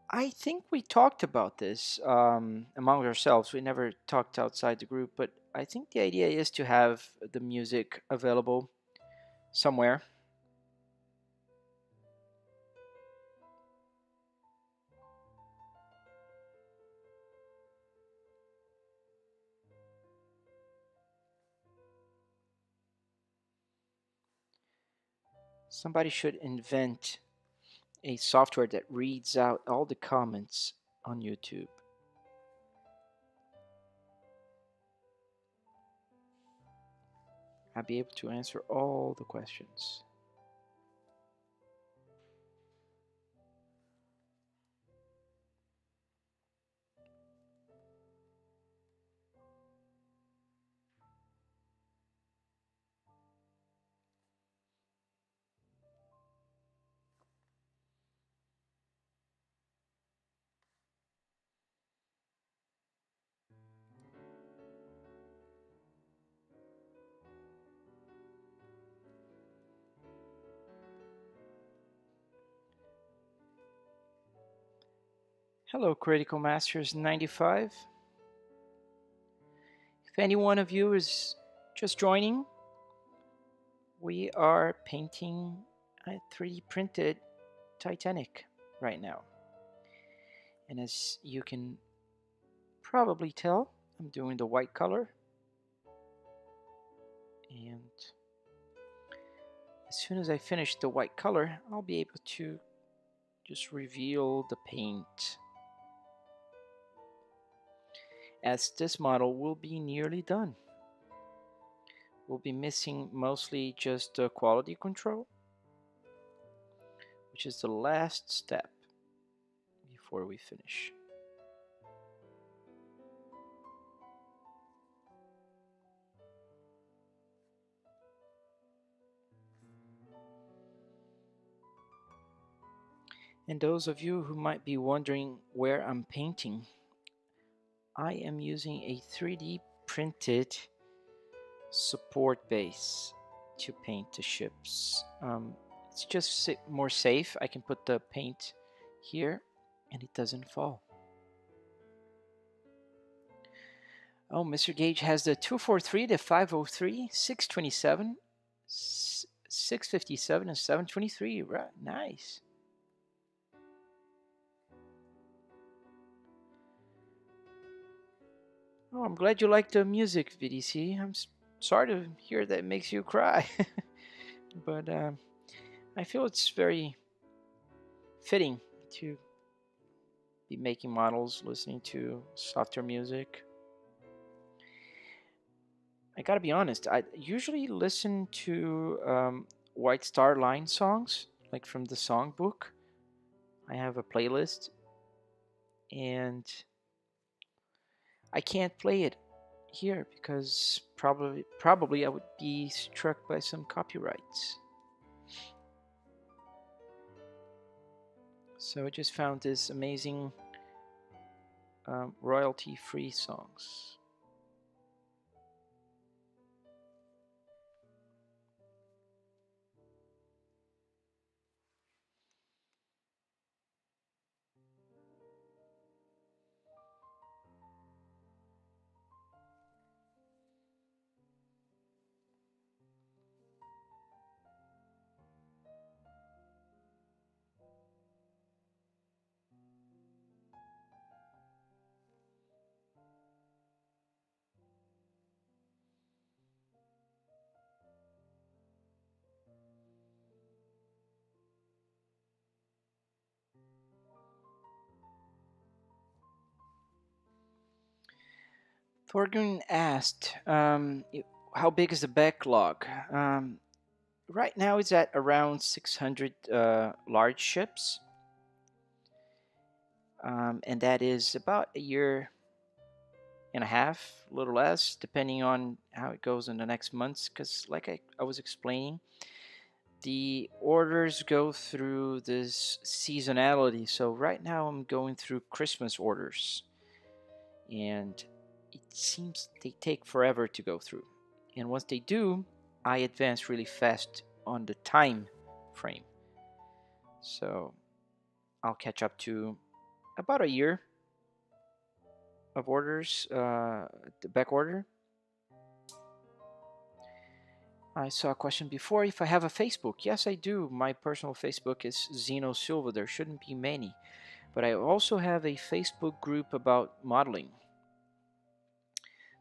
I think we talked about this among ourselves. We never talked outside the group, but I think the idea is to have the music available somewhere. Somebody should invent a software that reads out all the comments on YouTube. I'll be able to answer all the questions. Hello, Critical Masters 95. If any one of you is just joining, we are painting a 3D printed Titanic right now. And as you can probably tell, I'm doing the white color. And as soon as I finish the white color, I'll be able to just reveal the paint, as this model will be nearly done. We'll be missing mostly just the quality control, which is the last step before we finish. And those of you who might be wondering where I'm painting, I am using a 3D printed support base to paint the ships. It's just more safe. I can put the paint here and it doesn't fall. Oh, Mr. Gage has the 243, the 503, 627, 657 and 723. Right, nice. Oh, I'm glad you like the music, VDC. I'm sorry to hear that it makes you cry, but I feel it's very fitting to be making models, listening to softer music. I gotta be honest, I usually listen to White Star Line songs, like from the songbook. I have a playlist, and I can't play it here because probably I would be struck by some copyrights. So I just found this amazing royalty-free songs. Thorgun asked, "How big is the backlog?" Right now, it's at around 600 large ships, and that is about a year and a half, a little less, depending on how it goes in the next months. Because, like I was explaining, the orders go through this seasonality. So right now, I'm going through Christmas orders, and it seems they take forever to go through. And once they do, I advance really fast on the time frame. So I'll catch up to about a year of orders, the back order. I saw a question before if I have a Facebook. Yes, I do. My personal Facebook is Zeno Silva. There shouldn't be many. But I also have a Facebook group about modeling.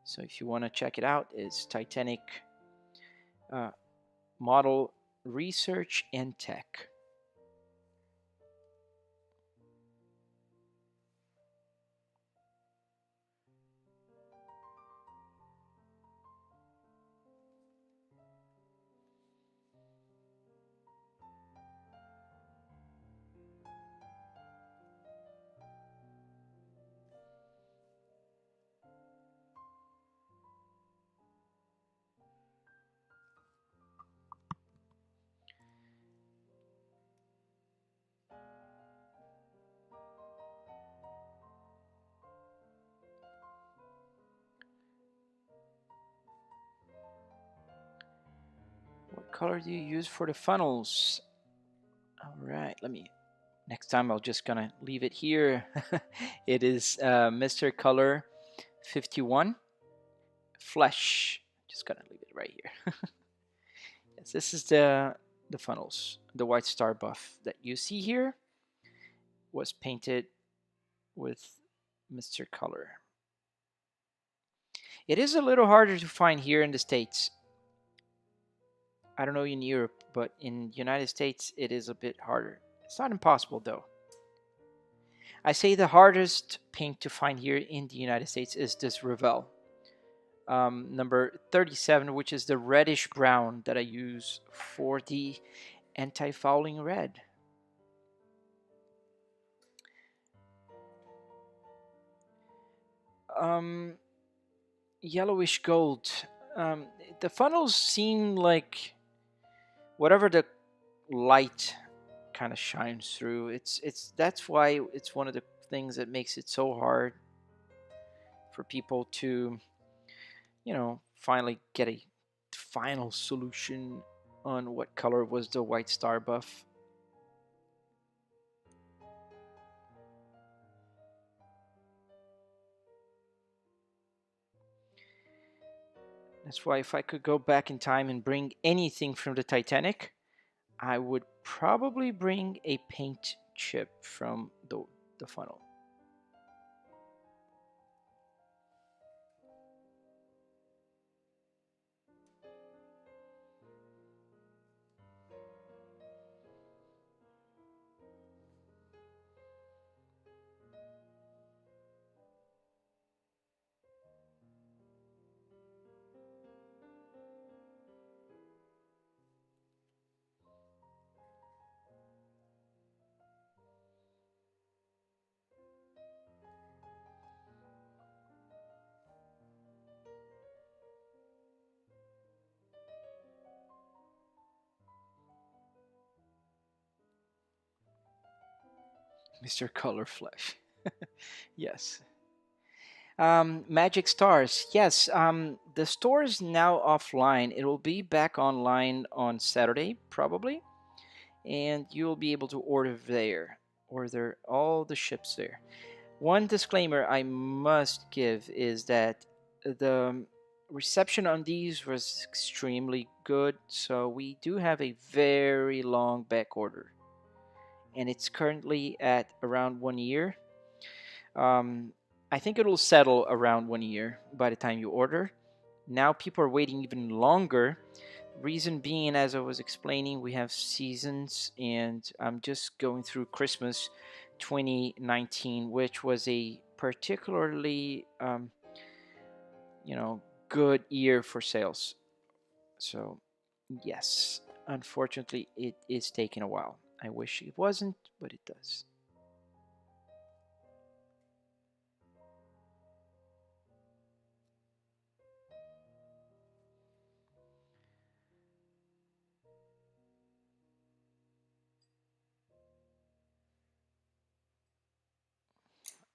So if you want to check it out, it's Titanic uh, Model Research and Tech. What color do you use for the funnels? All right, next time I'll just gonna leave it here. It is Mr. Color 51 Flesh. Just gonna leave it right here. Yes, this is the funnels. The white star buff that you see here was painted with Mr. Color. It is a little harder to find here in the States. I don't know in Europe, but in the United States it is a bit harder. It's not impossible though. I say the hardest paint to find here in the United States is this Revell. Number 37, which is the reddish brown that I use for the anti-fouling red. Yellowish gold. The funnels seem like whatever the light kind of shines through. It's that's why it's one of the things that makes it so hard for people to, finally get a final solution on what color was the white star buff. That's why if I could go back in time and bring anything from the Titanic, I would probably bring a paint chip from the funnel. Mr. Color Flash. Yes. Magic Stars. Yes. The store is now offline. It will be back online on Saturday, probably, and you'll be able to order there. Order all the ships there. One disclaimer I must give is that the reception on these was extremely good, so we do have a very long back order, and it's currently at around 1 year. Um, I think it'll settle around 1 year by the time you order. Now people are waiting even longer. Reason being, as I was explaining, we have seasons, and I'm just going through Christmas 2019, which was a particularly, good year for sales. So, yes, unfortunately, it is taking a while. I wish it wasn't, but it does.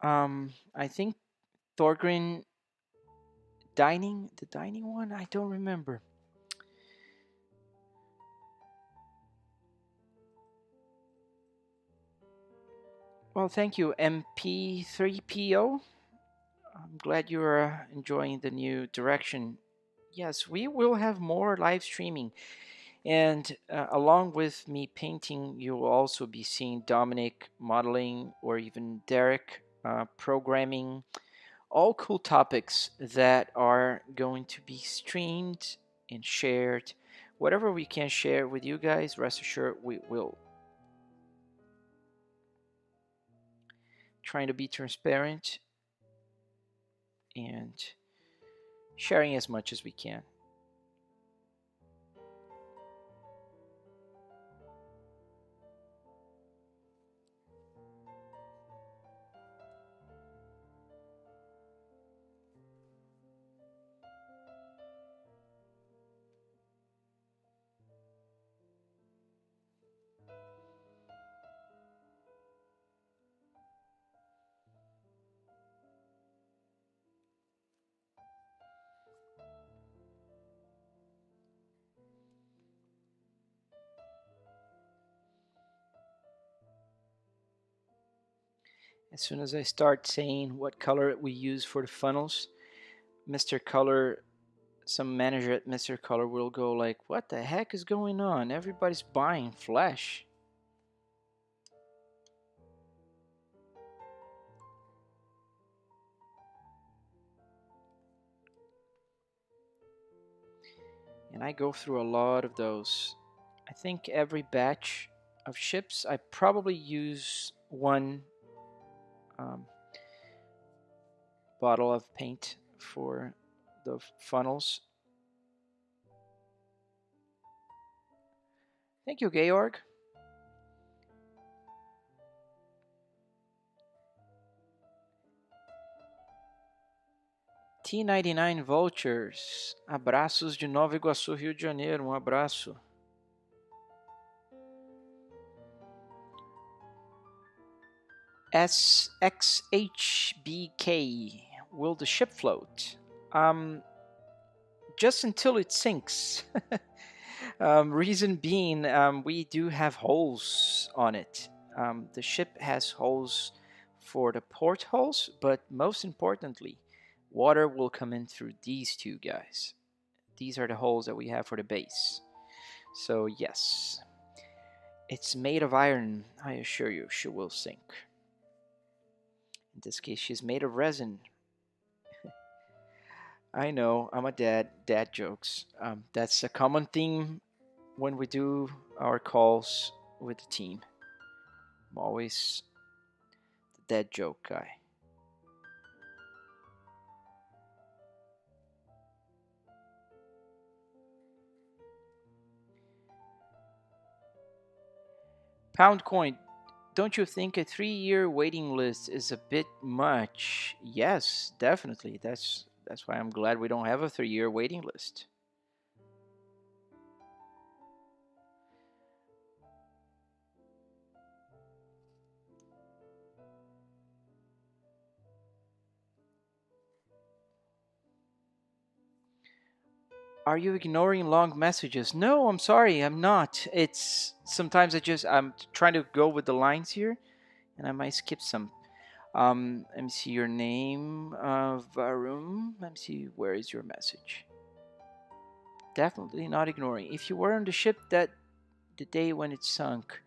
I think Thorgrim the dining one. I don't remember. Well, thank you, MP3PO. I'm glad you're enjoying the new direction. Yes, we will have more live streaming. And along with me painting, you will also be seeing Dominic modeling or even Derek programming. All cool topics that are going to be streamed and shared. Whatever we can share with you guys, rest assured we will. Trying to be transparent and sharing as much as we can. As soon as I start saying what color we use for the funnels, Mr. Color, some manager at Mr. Color will go like, "What the heck is going on? Everybody's buying Flash." And I go through a lot of those. I think every batch of ships, I probably use one um, bottle of paint for the funnels. Thank you, Georg. T99 Vultures. Abraços de Nova Iguaçu, Rio de Janeiro. Um abraço. SXHBK. Will the ship float? Just until it sinks. Reason being, we do have holes on it. The ship has holes for the portholes, but most importantly, water will come in through these two guys. These are the holes that we have for the base. So yes, it's made of iron. I assure you, she will sink. In this case, she's made of resin. I know, I'm a dad. Dad jokes. That's a common theme when we do our calls with the team. I'm always the dad joke guy. Pound coin, don't you think a 3-year waiting list is a bit much? Yes, definitely. That's why I'm glad we don't have a 3-year waiting list. Are you ignoring long messages? No, I'm sorry, I'm not. It's sometimes I'm trying to go with the lines here, and I might skip some. Let me see your name, Varun. Let me see where is your message. Definitely not ignoring. If you were on the ship that the day when it sunk,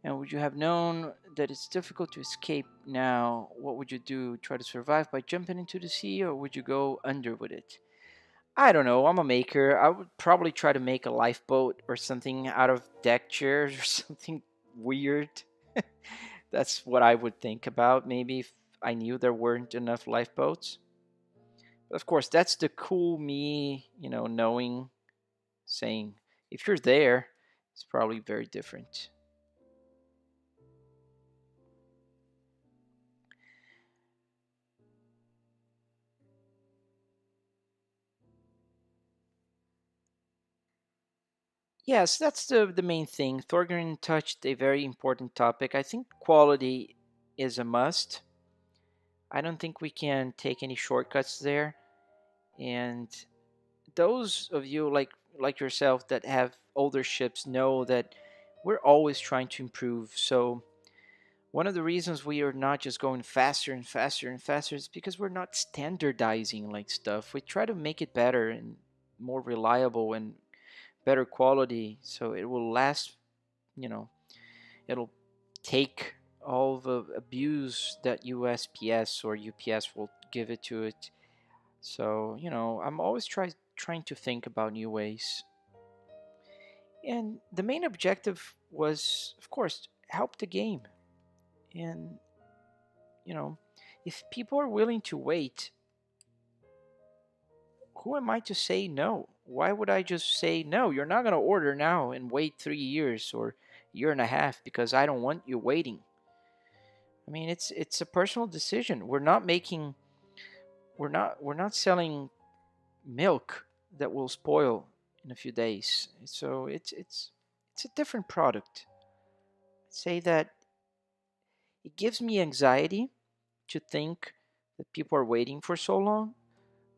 and would you have known that it's difficult to escape now, what would you do? Try to survive by jumping into the sea, or would you go under with it? I don't know. I'm a maker. I would probably try to make a lifeboat or something out of deck chairs or something weird. That's what I would think about maybe if I knew there weren't enough lifeboats. But of course, that's the cool me, knowing, saying, if you're there, it's probably very different. Yes, that's the main thing. Thorgren touched a very important topic. I think quality is a must. I don't think we can take any shortcuts there. And those of you like yourself that have older ships know that we're always trying to improve. So one of the reasons we are not just going faster and faster and faster is because we're not standardizing like stuff. We try to make it better and more reliable and better quality so it will last, you know, it'll take all the abuse that USPS or UPS will give it to it. So, I'm always trying to think about new ways. And the main objective was, of course, help the game. And, you know, if people are willing to wait, who am I to say no? Why would I just say no? You're not going to order now and wait 3 years or a year and a half because I don't want you waiting. I mean, it's a personal decision. We're not selling milk that will spoil in a few days. So it's a different product. Say that it gives me anxiety to think that people are waiting for so long,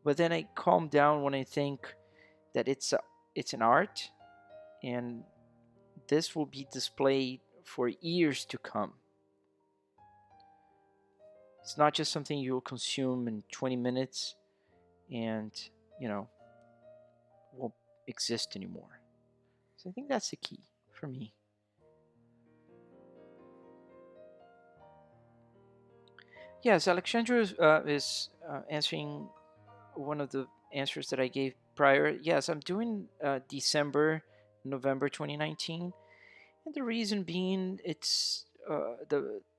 but then I calm down when I think that it's an art and this will be displayed for years to come. It's not just something you'll consume in 20 minutes and, you know, won't exist anymore. So I think that's the key for me. Yes, Alexandra is answering one of the answers that I gave prior. Yes, I'm doing December, November 2019, and the reason being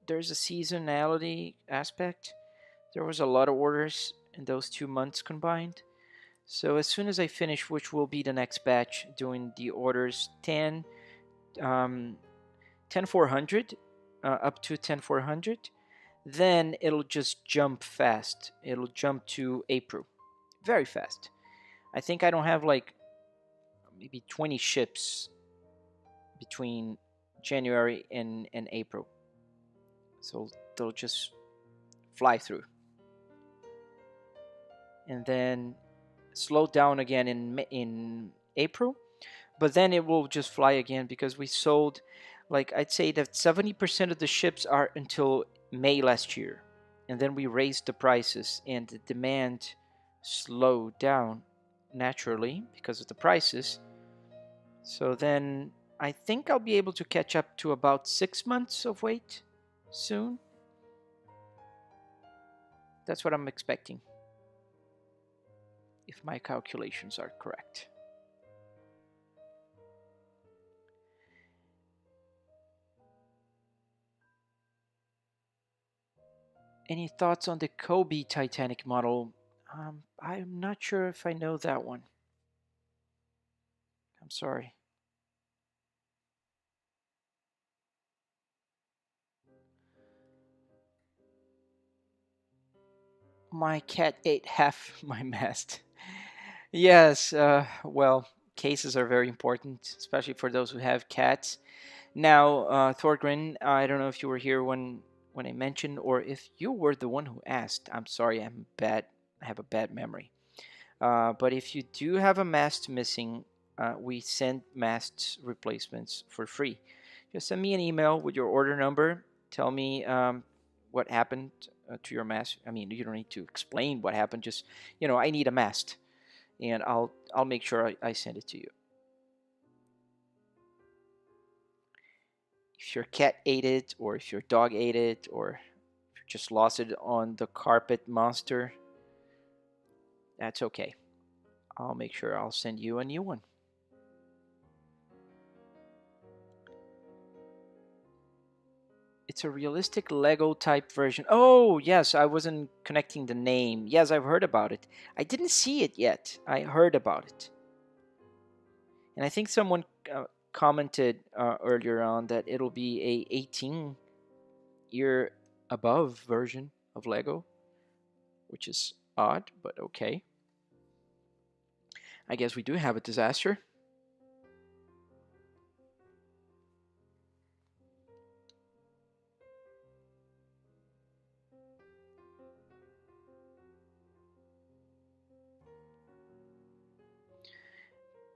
there's a seasonality aspect. There was a lot of orders in those 2 months combined. So as soon as I finish, which will be the next batch, doing the orders 10 400 up to 10 400, then it'll just jump fast. It'll jump to April very fast. I think I don't have like maybe 20 ships between January and April. So they'll just fly through. And then slow down again in April, but then it will just fly again because we sold, like I'd say that 70% of the ships are until May last year, and then we raised the prices and the demand slowed down. naturally because of the prices. So then I think I'll be able to catch up to about 6 months of wait soon. That's what I'm expecting, if my calculations are correct. Any thoughts on the Kobe Titanic model? I'm not sure if I know that one. I'm sorry. My cat ate half my mast. Yes, well, cases are very important, especially for those who have cats. Now, Thorgrim, I don't know if you were here when I mentioned, or if you were the one who asked. I'm sorry, I'm bad. I have a bad memory. But if you do have a mast missing, we send mast replacements for free. Just send me an email with your order number. Tell me what happened to your mast. I mean, you don't need to explain what happened. Just I need a mast, and I'll make sure I send it to you. If your cat ate it, or if your dog ate it, or if you just lost it on the carpet monster, that's okay. I'll make sure I'll send you a new one. It's a realistic Lego type version. Oh, yes, I wasn't connecting the name. Yes, I've heard about it. I didn't see it yet. I heard about it. And I think someone commented earlier on that it'll be a 18 year above version of Lego, which is odd, but okay. I guess we do have a disaster.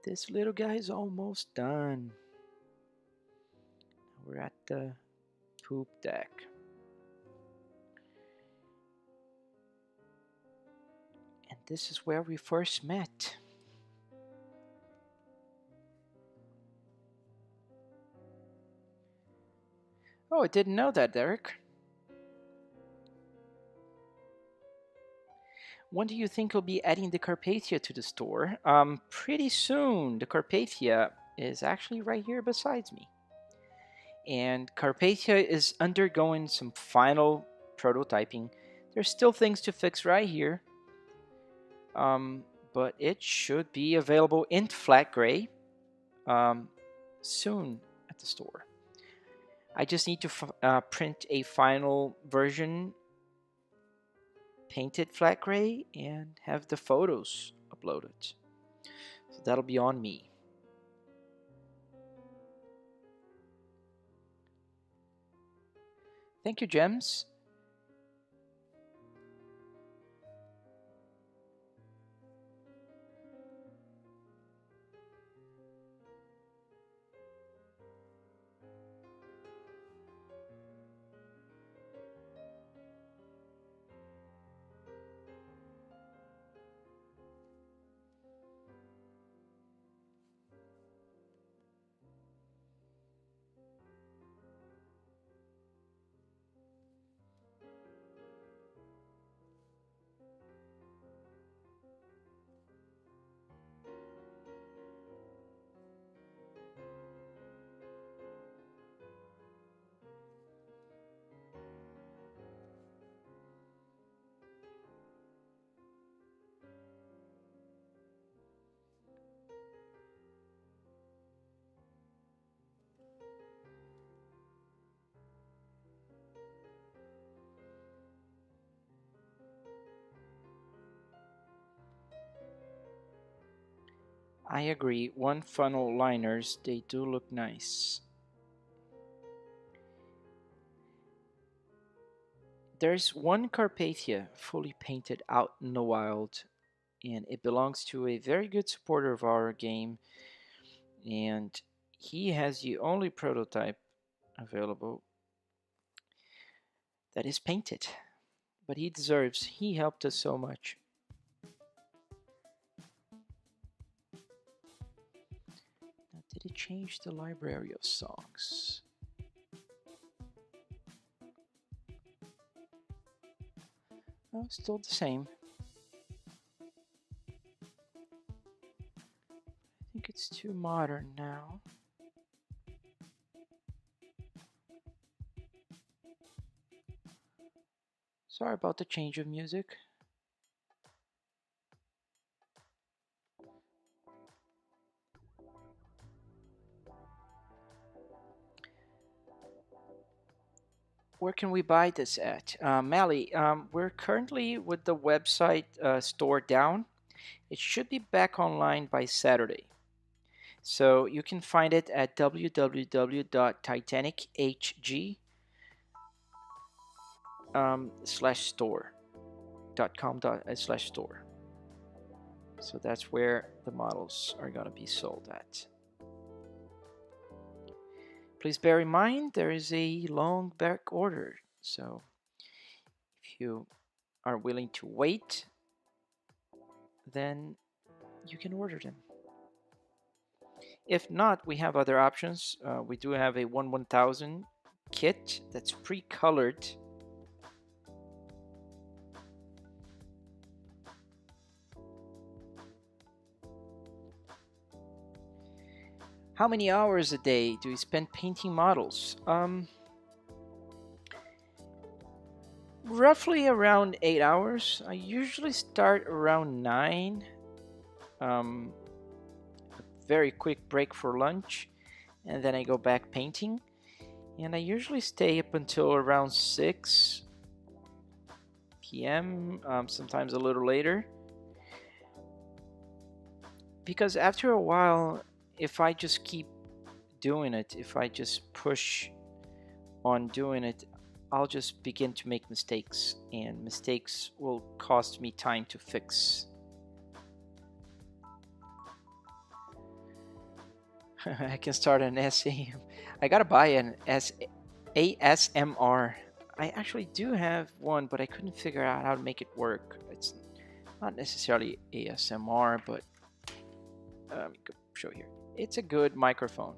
This little guy is almost done. We're at the poop deck. And this is where we first met. Oh, I didn't know that, Derek. When do you think you'll be adding the Carpathia to the store? Pretty soon. The Carpathia is actually right here beside me. And Carpathia is undergoing some final prototyping. There's still things to fix right here. But it should be available in flat gray soon at the store. I just need to print a final version painted flat gray and have the photos uploaded. So that'll be on me. Thank you, Gems. I agree. One funnel liners, they do look nice. There's one Carpathia fully painted out in the wild, and it belongs to a very good supporter of our game, and he has the only prototype available that is painted. But he deserves, he helped us so much. Did it change the library of songs? Oh, still the same. I think it's too modern now. Sorry about the change of music. Where can we buy this at? Mally, we're currently with the website store down. It should be back online by Saturday. So you can find it at www.titanichg /store.com/store. So that's where the models are going to be sold at. Please bear in mind there is a long back order. So if you are willing to wait, then you can order them. If not, we have other options. We do have a 1/1000 kit that's pre-colored. How many hours a day do you spend painting models? Roughly around 8 hours. I usually start around 9. A very quick break for lunch, and then I go back painting. And I usually stay up until around 6 p.m., sometimes a little later. Because after a while, if I just keep doing it, if I just push on doing it, I'll just begin to make mistakes, and mistakes will cost me time to fix. I can start an SAM. I gotta buy an ASMR. I actually do have one, but I couldn't figure out how to make it work. It's not necessarily ASMR, but let me show here. It's a good microphone,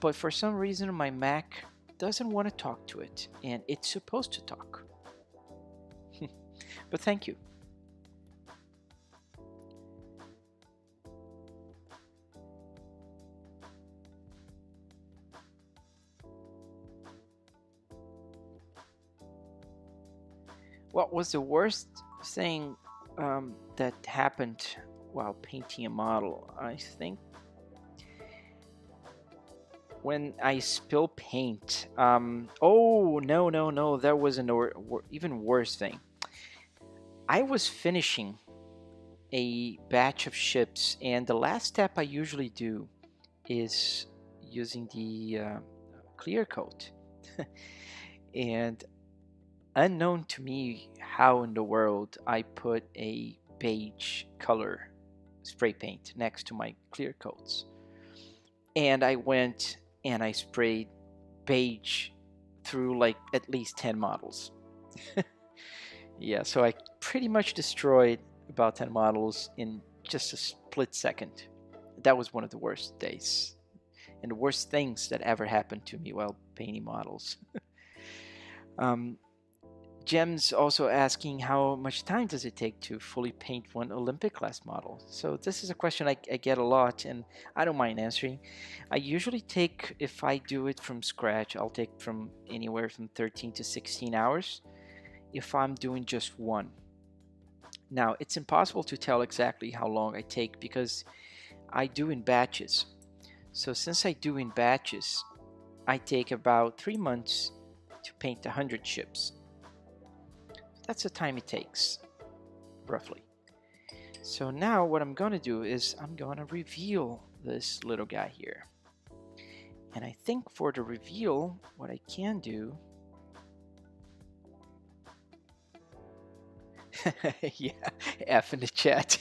but for some reason my Mac doesn't want to talk to it, and it's supposed to talk. But thank you. What was the worst thing that happened while painting a model? I think when I spill paint. Oh, no. That was an even worse thing. I was finishing a batch of ships, and the last step I usually do is using the clear coat. And unknown to me how in the world, I put a beige color spray paint next to my clear coats. And I went and I sprayed beige through like at least 10 models. Yeah, so I pretty much destroyed about 10 models in just a split second. That was one of the worst days and the worst things that ever happened to me while painting models. Jem's also asking how much time does it take to fully paint one Olympic class model? So this is a question I get a lot, and I don't mind answering. I usually take, if I do it from scratch, I'll take from anywhere from 13 to 16 hours if I'm doing just one. Now, it's impossible to tell exactly how long I take because I do in batches. So since I do in batches, I take about 3 months to paint 100 ships. That's the time it takes, roughly. So now what I'm going to do is I'm going to reveal this little guy here. And I think for the reveal, what I can do... Yeah, F in the chat.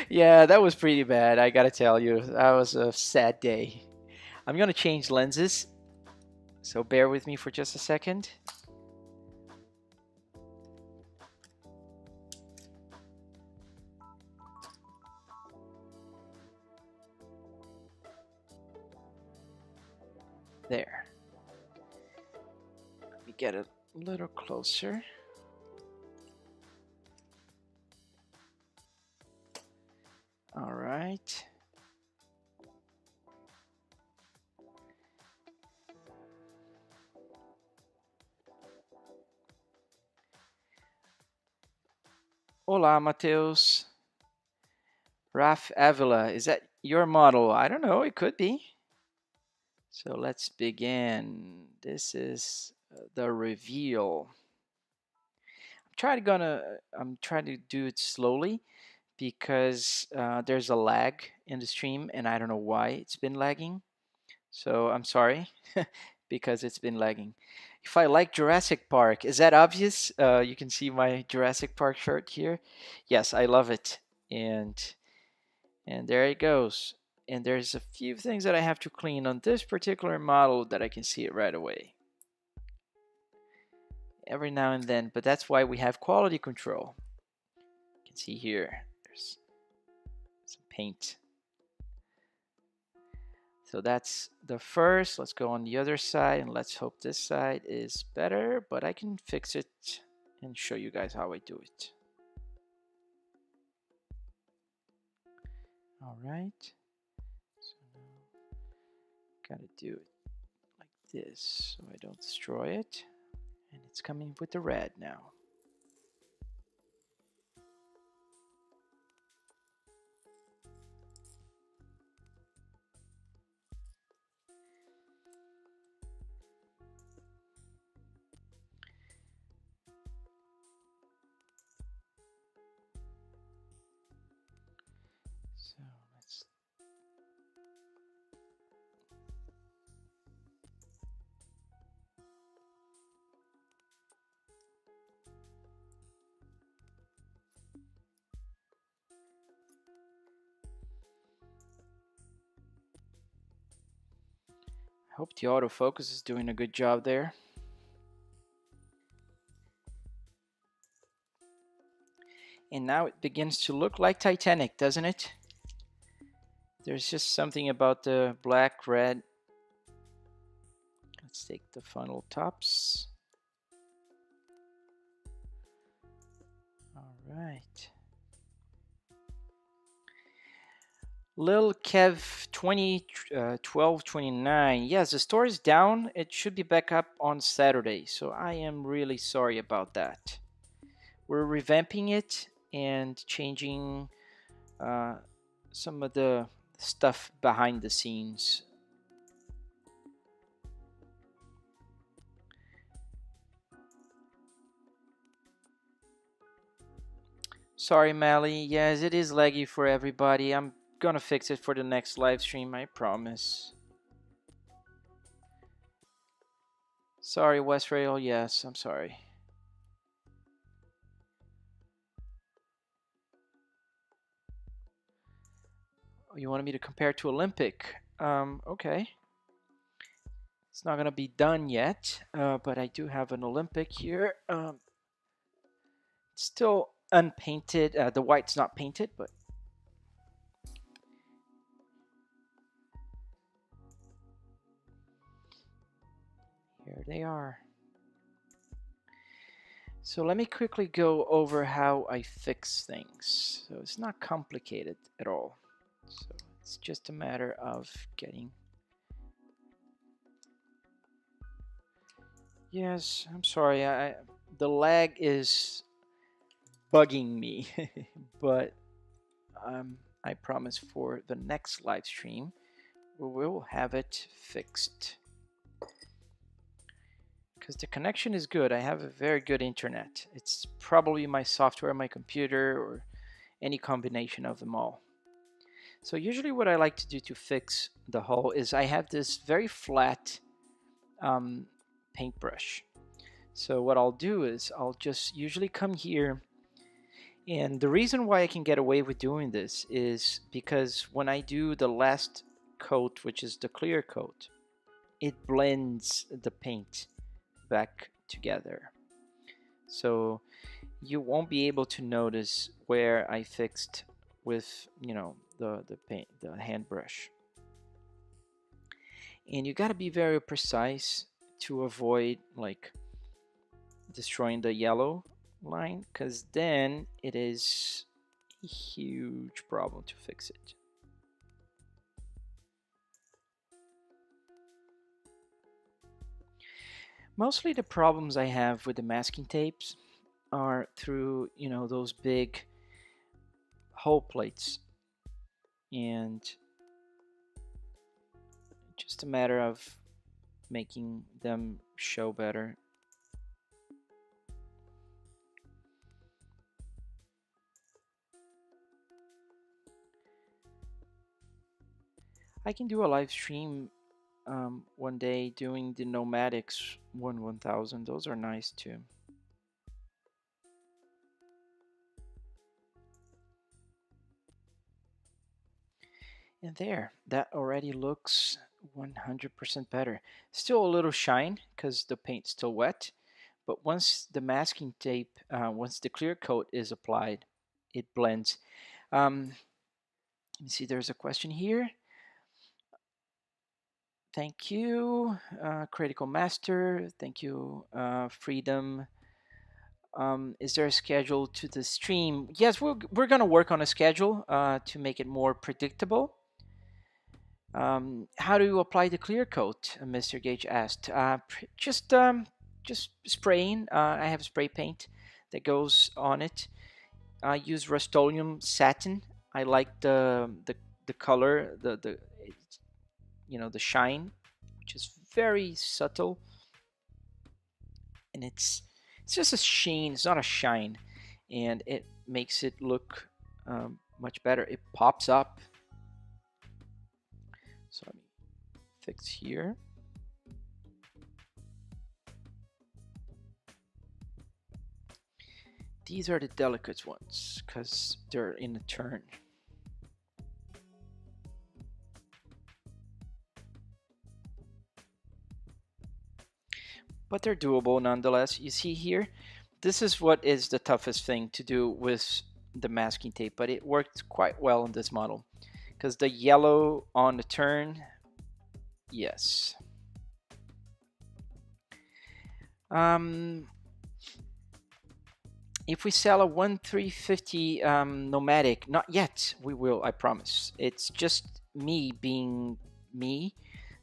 Yeah, that was pretty bad, I gotta tell you. That was a sad day. I'm going to change lenses, so bear with me for just a second. There. Let me get a little closer. All right. Olá, Matheus. Raf Avila, is that your model? I don't know, it could be. So let's begin. This is the reveal. I'm trying to do it slowly because there's a lag in the stream and I don't know why it's been lagging. So I'm sorry because it's been lagging. If I like Jurassic Park, is that obvious? You can see my Jurassic Park shirt here. Yes, I love it. And there it goes. And there's a few things that I have to clean on this particular model that I can see it right away. Every now and then, but that's why we have quality control. You can see here, there's some paint. So that's the first. Let's go on the other side and let's hope this side is better, but I can fix it and show you guys how I do it. All right. So now gotta do it like this so I don't destroy it. And it's coming with the red now. So let's I hope the autofocus is doing a good job there. And now it begins to look like Titanic, doesn't it? There's just something about the black, red. Let's take the funnel tops. All right. Lil Kev 1229. Yes, the store is down. It should be back up on Saturday. So I am really sorry about that. We're revamping it and changing some of the stuff behind the scenes. Sorry, Mally. Yes, it is laggy for everybody. I'm gonna fix it for the next live stream, I promise. Sorry, Westrail. Yes, I'm sorry. Oh, you wanted me to compare to Olympic? Okay. It's not gonna be done yet, but I do have an Olympic here. Still unpainted. The white's not painted, but here they are. So let me quickly go over how I fix things. So it's not complicated at all. So it's just a matter of getting... Yes, I'm sorry. The lag is bugging me, but I promise for the next live stream, we will have it fixed. Because the connection is good. I have a very good internet. It's probably my software, my computer, or any combination of them all. So usually what I like to do to fix the hull is I have this very flat paintbrush. So what I'll do is I'll just usually come here, and the reason why I can get away with doing this is because when I do the last coat, which is the clear coat, it blends the paint back together. So you won't be able to notice where I fixed with, you know, the paint, the hand brush. And you got to be very precise to avoid like destroying the yellow line, because then it is a huge problem to fix it. Mostly the problems I have with the masking tapes are through, you know, those big hull plates, and just a matter of making them show better. I can do a live stream one day doing the Nomadics 1000. Those are nice too. And there, that already looks 100% better. Still a little shine because the paint's still wet, but once the masking tape, once the clear coat is applied, it blends. Let me see, there's a question here. Thank you, Critical Master. Thank you, Freedom. Is there a schedule to the stream? Yes, we're going to work on a schedule to make it more predictable. How do you apply the clear coat? Mr. Gage asked. Just spraying. I have spray paint that goes on it. I use Rust-Oleum satin. I like the color, the you know, the shine, which is very subtle, and it's just a sheen. It's not a shine, and it makes it look much better. It pops up. So let me fix here. These are the delicate ones because they're in a turn. But they're doable nonetheless. You see here, this is what is the toughest thing to do with the masking tape, but it worked quite well in this model because the yellow on the turn, yes. If we sell a 1350 Nomadic, not yet, we will, I promise. It's just me being me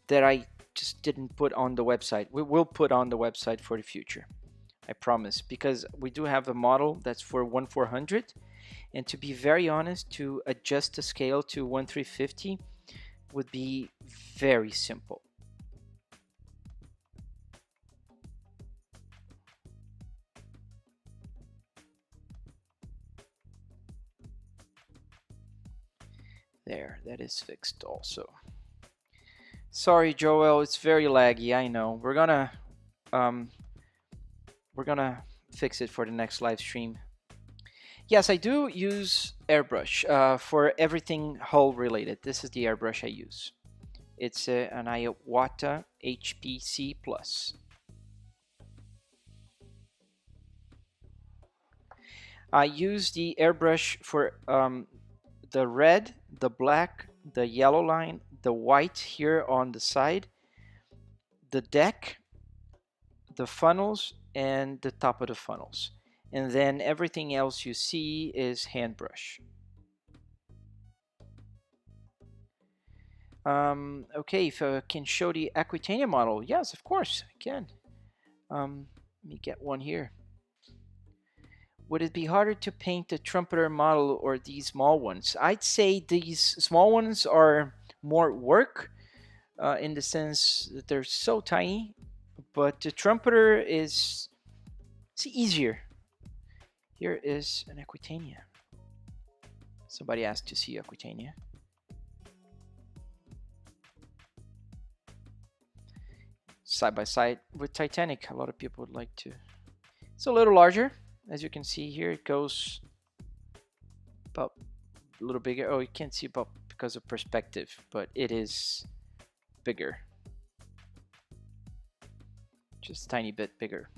that I just didn't put on the website. We will put on the website for the future, I promise, because we do have a model that's for 1400, and to be very honest, to adjust the scale to 1350 would be very simple. There, that is fixed also. Sorry, Joel, it's very laggy. I know. We're gonna fix it for the next live stream. Yes, I do use airbrush for everything hull related. This is the airbrush I use. It's an Iwata HPC Plus. I use the airbrush for the red, the black, the yellow line, the white here on the side, the deck, the funnels, and the top of the funnels. And then everything else you see is hand brush. Okay, if I can show the Aquitania model. Yes, of course, I can. Let me get one here. Would it be harder to paint the trumpeter model or these small ones? I'd say these small ones are more work in the sense that they're so tiny, but the trumpeter is easier. Here is an Aquitania. Somebody asked to see Aquitania. Side by side with Titanic, a lot of people would like to. It's a little larger. As you can see here, it goes about a little bigger. Oh, you can't see about because of perspective, but it is bigger. Just a tiny bit bigger.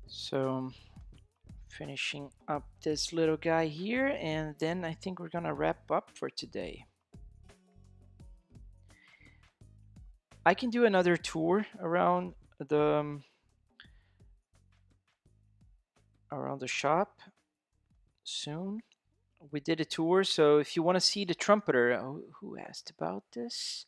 So finishing up this little guy here, and then I think we're gonna wrap up for today. I can do another tour around the shop soon. We did a tour, so if you want to see the trumpeter, who asked about this?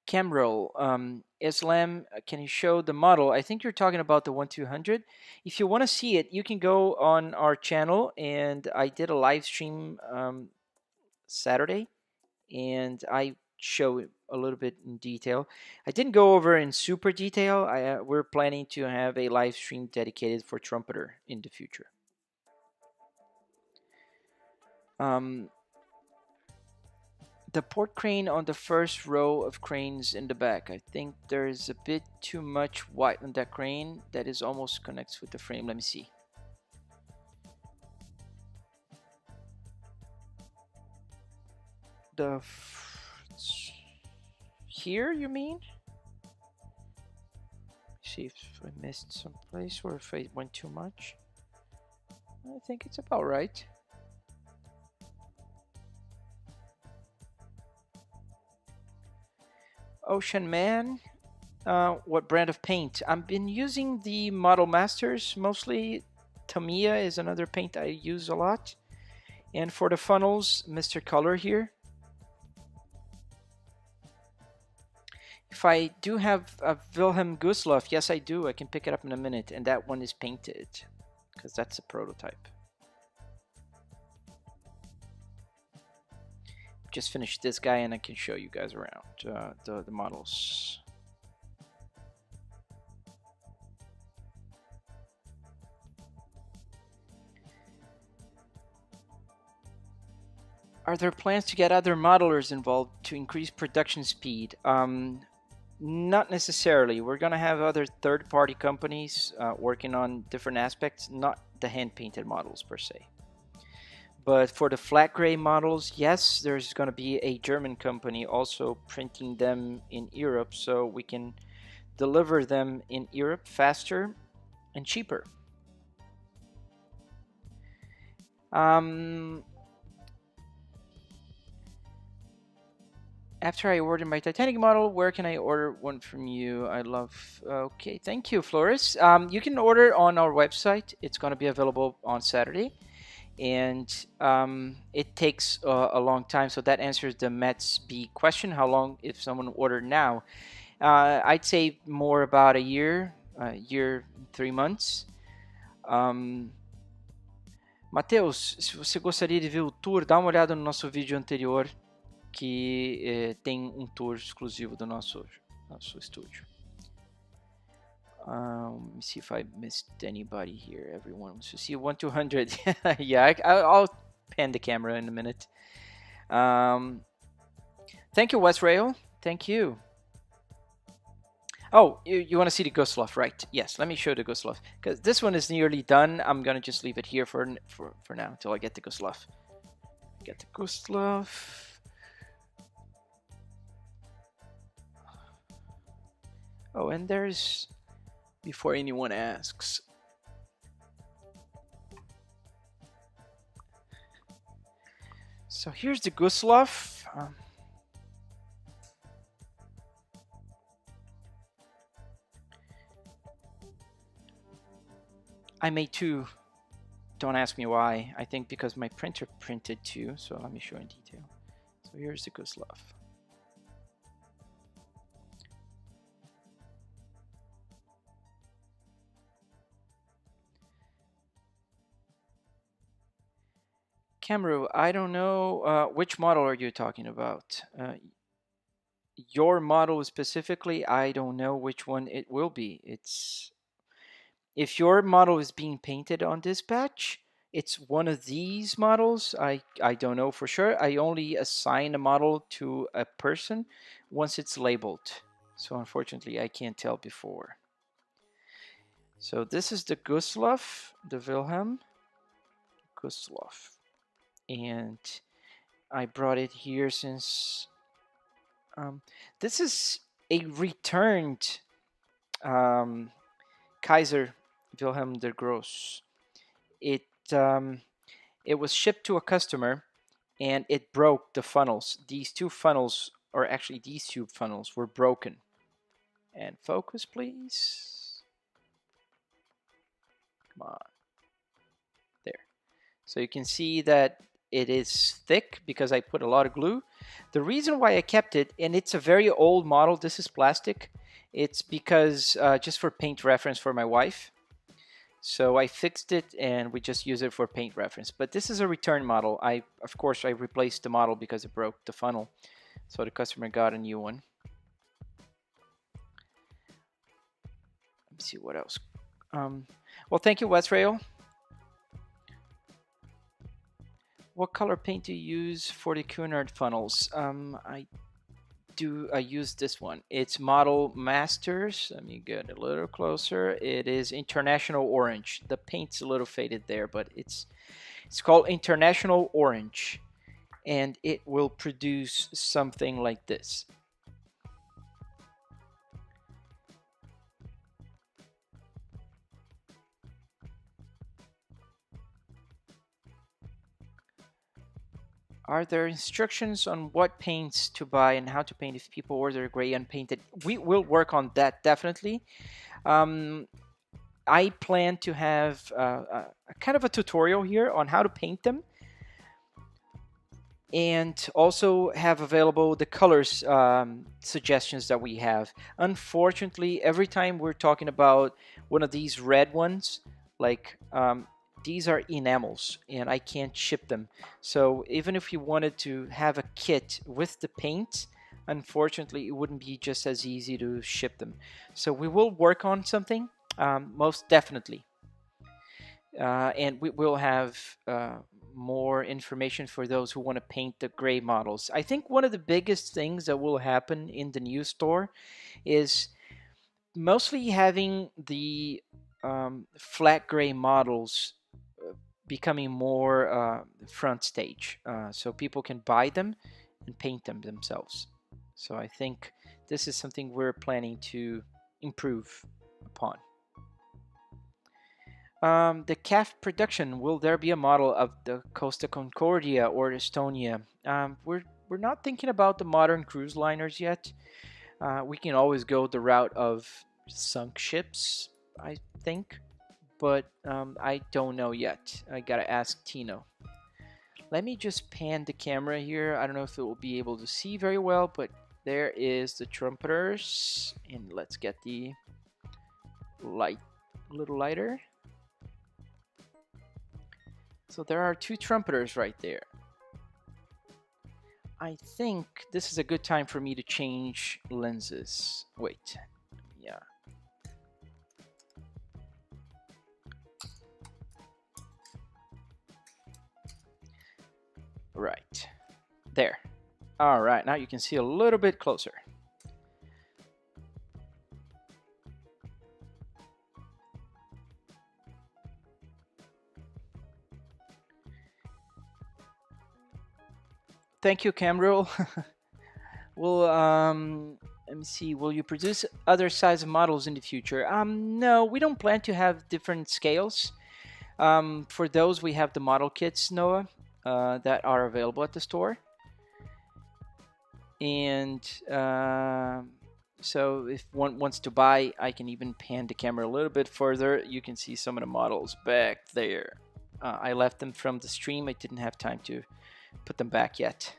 Camroll, Islam, can you show the model? I think you're talking about the 1200. If you want to see it, you can go on our channel, and I did a live stream Saturday, and I show it a little bit in detail. I didn't go over in super detail. We're planning to have a live stream dedicated for trumpeter in the future. The port crane on the first row of cranes in the back. I think there's a bit too much white on that crane that is almost connects with the frame. Let me see. Here, you mean? See if I missed some place or if I went too much. I think it's about right. Ocean Man. What brand of paint? I've been using the Model Masters mostly. Tamiya is another paint I use a lot. And for the funnels, Mr. Color here. If I do have a Wilhelm Gustloff, yes I do. I can pick it up in a minute. And that one is painted because that's a prototype. Just finished this guy and I can show you guys around the models. Are there plans to get other modelers involved to increase production speed? Not necessarily. We're going to have other third-party companies working on different aspects, not the hand-painted models per se. But for the flat gray models, yes, there's going to be a German company also printing them in Europe, so we can deliver them in Europe faster and cheaper. After I order my Titanic model, where can I order one from you? I love... Okay, thank you, Floris. You can order on our website. It's going to be available on Saturday. And it takes a long time. So that answers the Mets B question. How long if someone ordered now? I'd say more about a year, 3 months. Matheus, se você gostaria de ver o tour, dá uma olhada no nosso vídeo anterior, que tem um tour exclusivo do nosso estúdio. Let me see if I missed anybody here. Everyone wants to see 1200. Yeah, I'll pan the camera in a minute. Thank you, West Rail. Thank you. Oh, you want to see the Gustloff, right? Yes, let me show the Gustloff. Because this one is nearly done. I'm going to just leave it here for now until I get the Gustloff. Get the Gustloff. Oh, and there's... Before anyone asks. So here's the Gustloff. I made two. Don't ask me why. I think because my printer printed two. So let me show in detail. So here's the Gustloff. Camru, I don't know which model are you talking about. Your model specifically, I don't know which one it will be. It's if your model is being painted on this batch, it's one of these models. I don't know for sure. I only assign a model to a person once it's labeled. So unfortunately, I can't tell before. So this is the Gustloff, the Wilhelm Gustloff. And I brought it here since this is a returned um, Kaiser Wilhelm der Gross. It um, it was shipped to a customer, and it broke the funnels. These two funnels, or actually these two funnels, were broken. And focus, please. Come on, there. So you can see that it is thick because I put a lot of glue. The reason why I kept it, and it's a very old model, this is plastic, it's because just for paint reference for my wife. So I fixed it and we just use it for paint reference. But this is a return model. Of course, I replaced the model because it broke the funnel. So the customer got a new one. Let me see what else. Well, thank you, Wesrail. What color paint do you use for the Cunard funnels? I use this one. It's Model Masters. Let me get a little closer. It is International Orange. The paint's a little faded there, but it's called International Orange, and it will produce something like this. Are there instructions on what paints to buy and how to paint if people order gray unpainted? We will work on that definitely. I plan to have a kind of a tutorial here on how to paint them, and also have available the colors suggestions that we have. Unfortunately, every time we're talking about one of these red ones, like these are enamels and I can't ship them. So even if you wanted to have a kit with the paint, unfortunately, it wouldn't be just as easy to ship them. So we will work on something, most definitely. And we will have more information for those who want to paint the gray models. I think one of the biggest things that will happen in the new store is mostly having the flat gray models becoming more front stage, so people can buy them and paint them themselves. So I think this is something we're planning to improve upon. The CAF production, will there be a model of the Costa Concordia or Estonia? We're not thinking about the modern cruise liners yet. We can always go the route of sunk ships, I think, but I don't know yet. I gotta ask Tino. Let me just pan the camera here. I don't know if it will be able to see very well, but there is the trumpeters, and let's get the light a little lighter. So there are two trumpeters right there. I think this is a good time for me to change lenses. Wait, yeah. Right, there. All right, now you can see a little bit closer. Thank you, Camrule. Well, let me see. Will you produce other size models in the future? No, we don't plan to have different scales. For those, we have the model kits, Noah, that are available at the store. And so if one wants to buy, I can even pan the camera a little bit further. You can see some of the models back there. I left them from the stream. I didn't have time to put them back yet.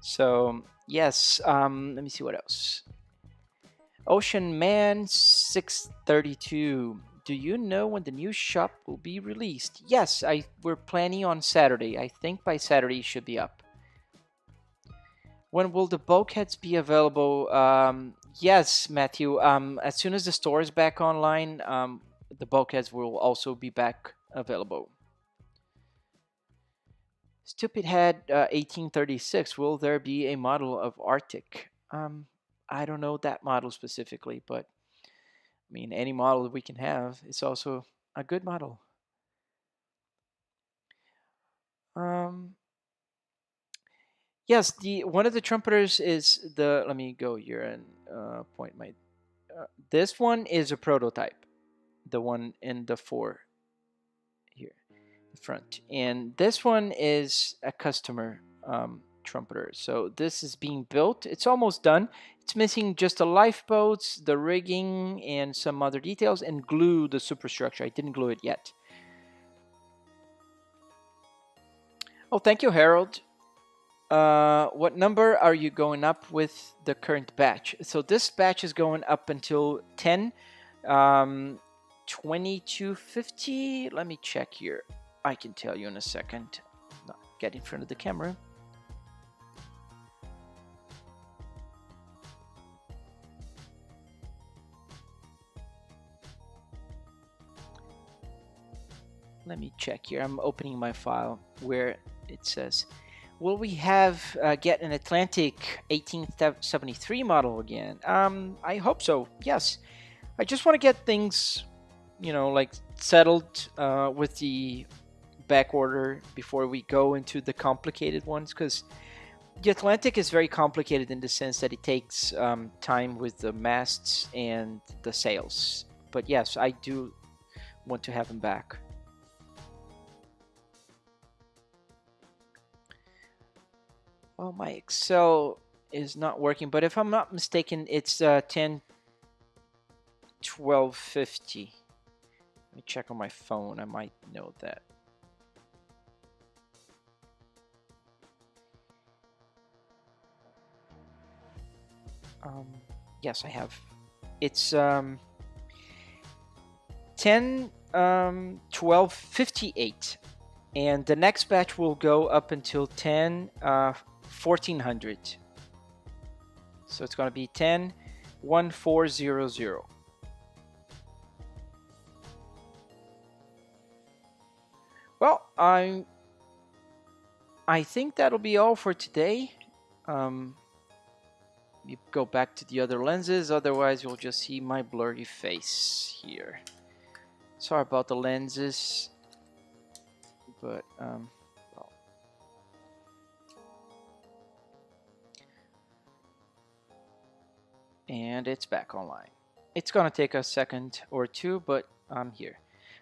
So yes, let me see what else. Ocean Man 632. Do you know when the new shop will be released? Yes, we're planning on Saturday. I think by Saturday it should be up. When will the Bulkheads be available? Yes, Matthew. As soon as the store is back online, the Bulkheads will also be back available. Stupid Head 1836. Will there be a model of Arctic? I don't know that model specifically, but I mean, any model that we can have is also a good model. Yes, the one of the trumpeters is the. Let me go here and point my. This one is a prototype, the one in the four here, the front, and this one is a customer trumpeter. So this is being built. It's almost done. It's missing just the lifeboats, the rigging, and some other details, and glue the superstructure. I didn't glue it yet. Oh, thank you, Harold. What number are you going up with the current batch? So this batch is going up until 10, 2250. Let me check here. I can tell you in a second. Not get in front of the camera. Let me check here. I'm opening my file where it says, will we have get an Atlantic 1873 model again? I hope so. Yes. I just want to get things, like settled with the back order before we go into the complicated ones, because the Atlantic is very complicated in the sense that it takes time with the masts and the sails. But yes, I do want to have them back. Oh, my Excel is not working, but if I'm not mistaken, it's 10 1250. Let me check on my phone. I might know that. Yes, I have. It's 10 1258, and the next batch will go up until 10 1400. So it's going to be 10 1400. Well, I think that'll be all for today. You go back to the other lenses, otherwise you'll just see my blurry face here. Sorry about the lenses, but well. And it's back online. It's gonna take a second or two, but I'm here.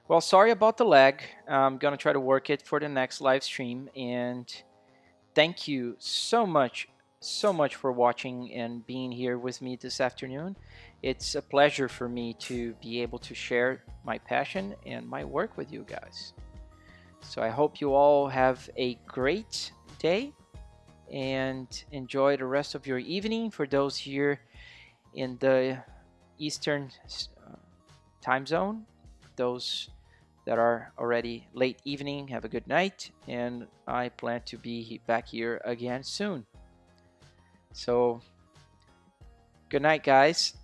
Well, sorry about the lag. I'm gonna try to work it for the next live stream, and thank you so much for watching and being here with me this afternoon. It's a pleasure for me to be able to share my passion and my work with you guys. So I hope you all have a great day and enjoy the rest of your evening. For those here in the Eastern time zone, those that are already late evening, have a good night, and I plan to be back here again soon. So good night, guys.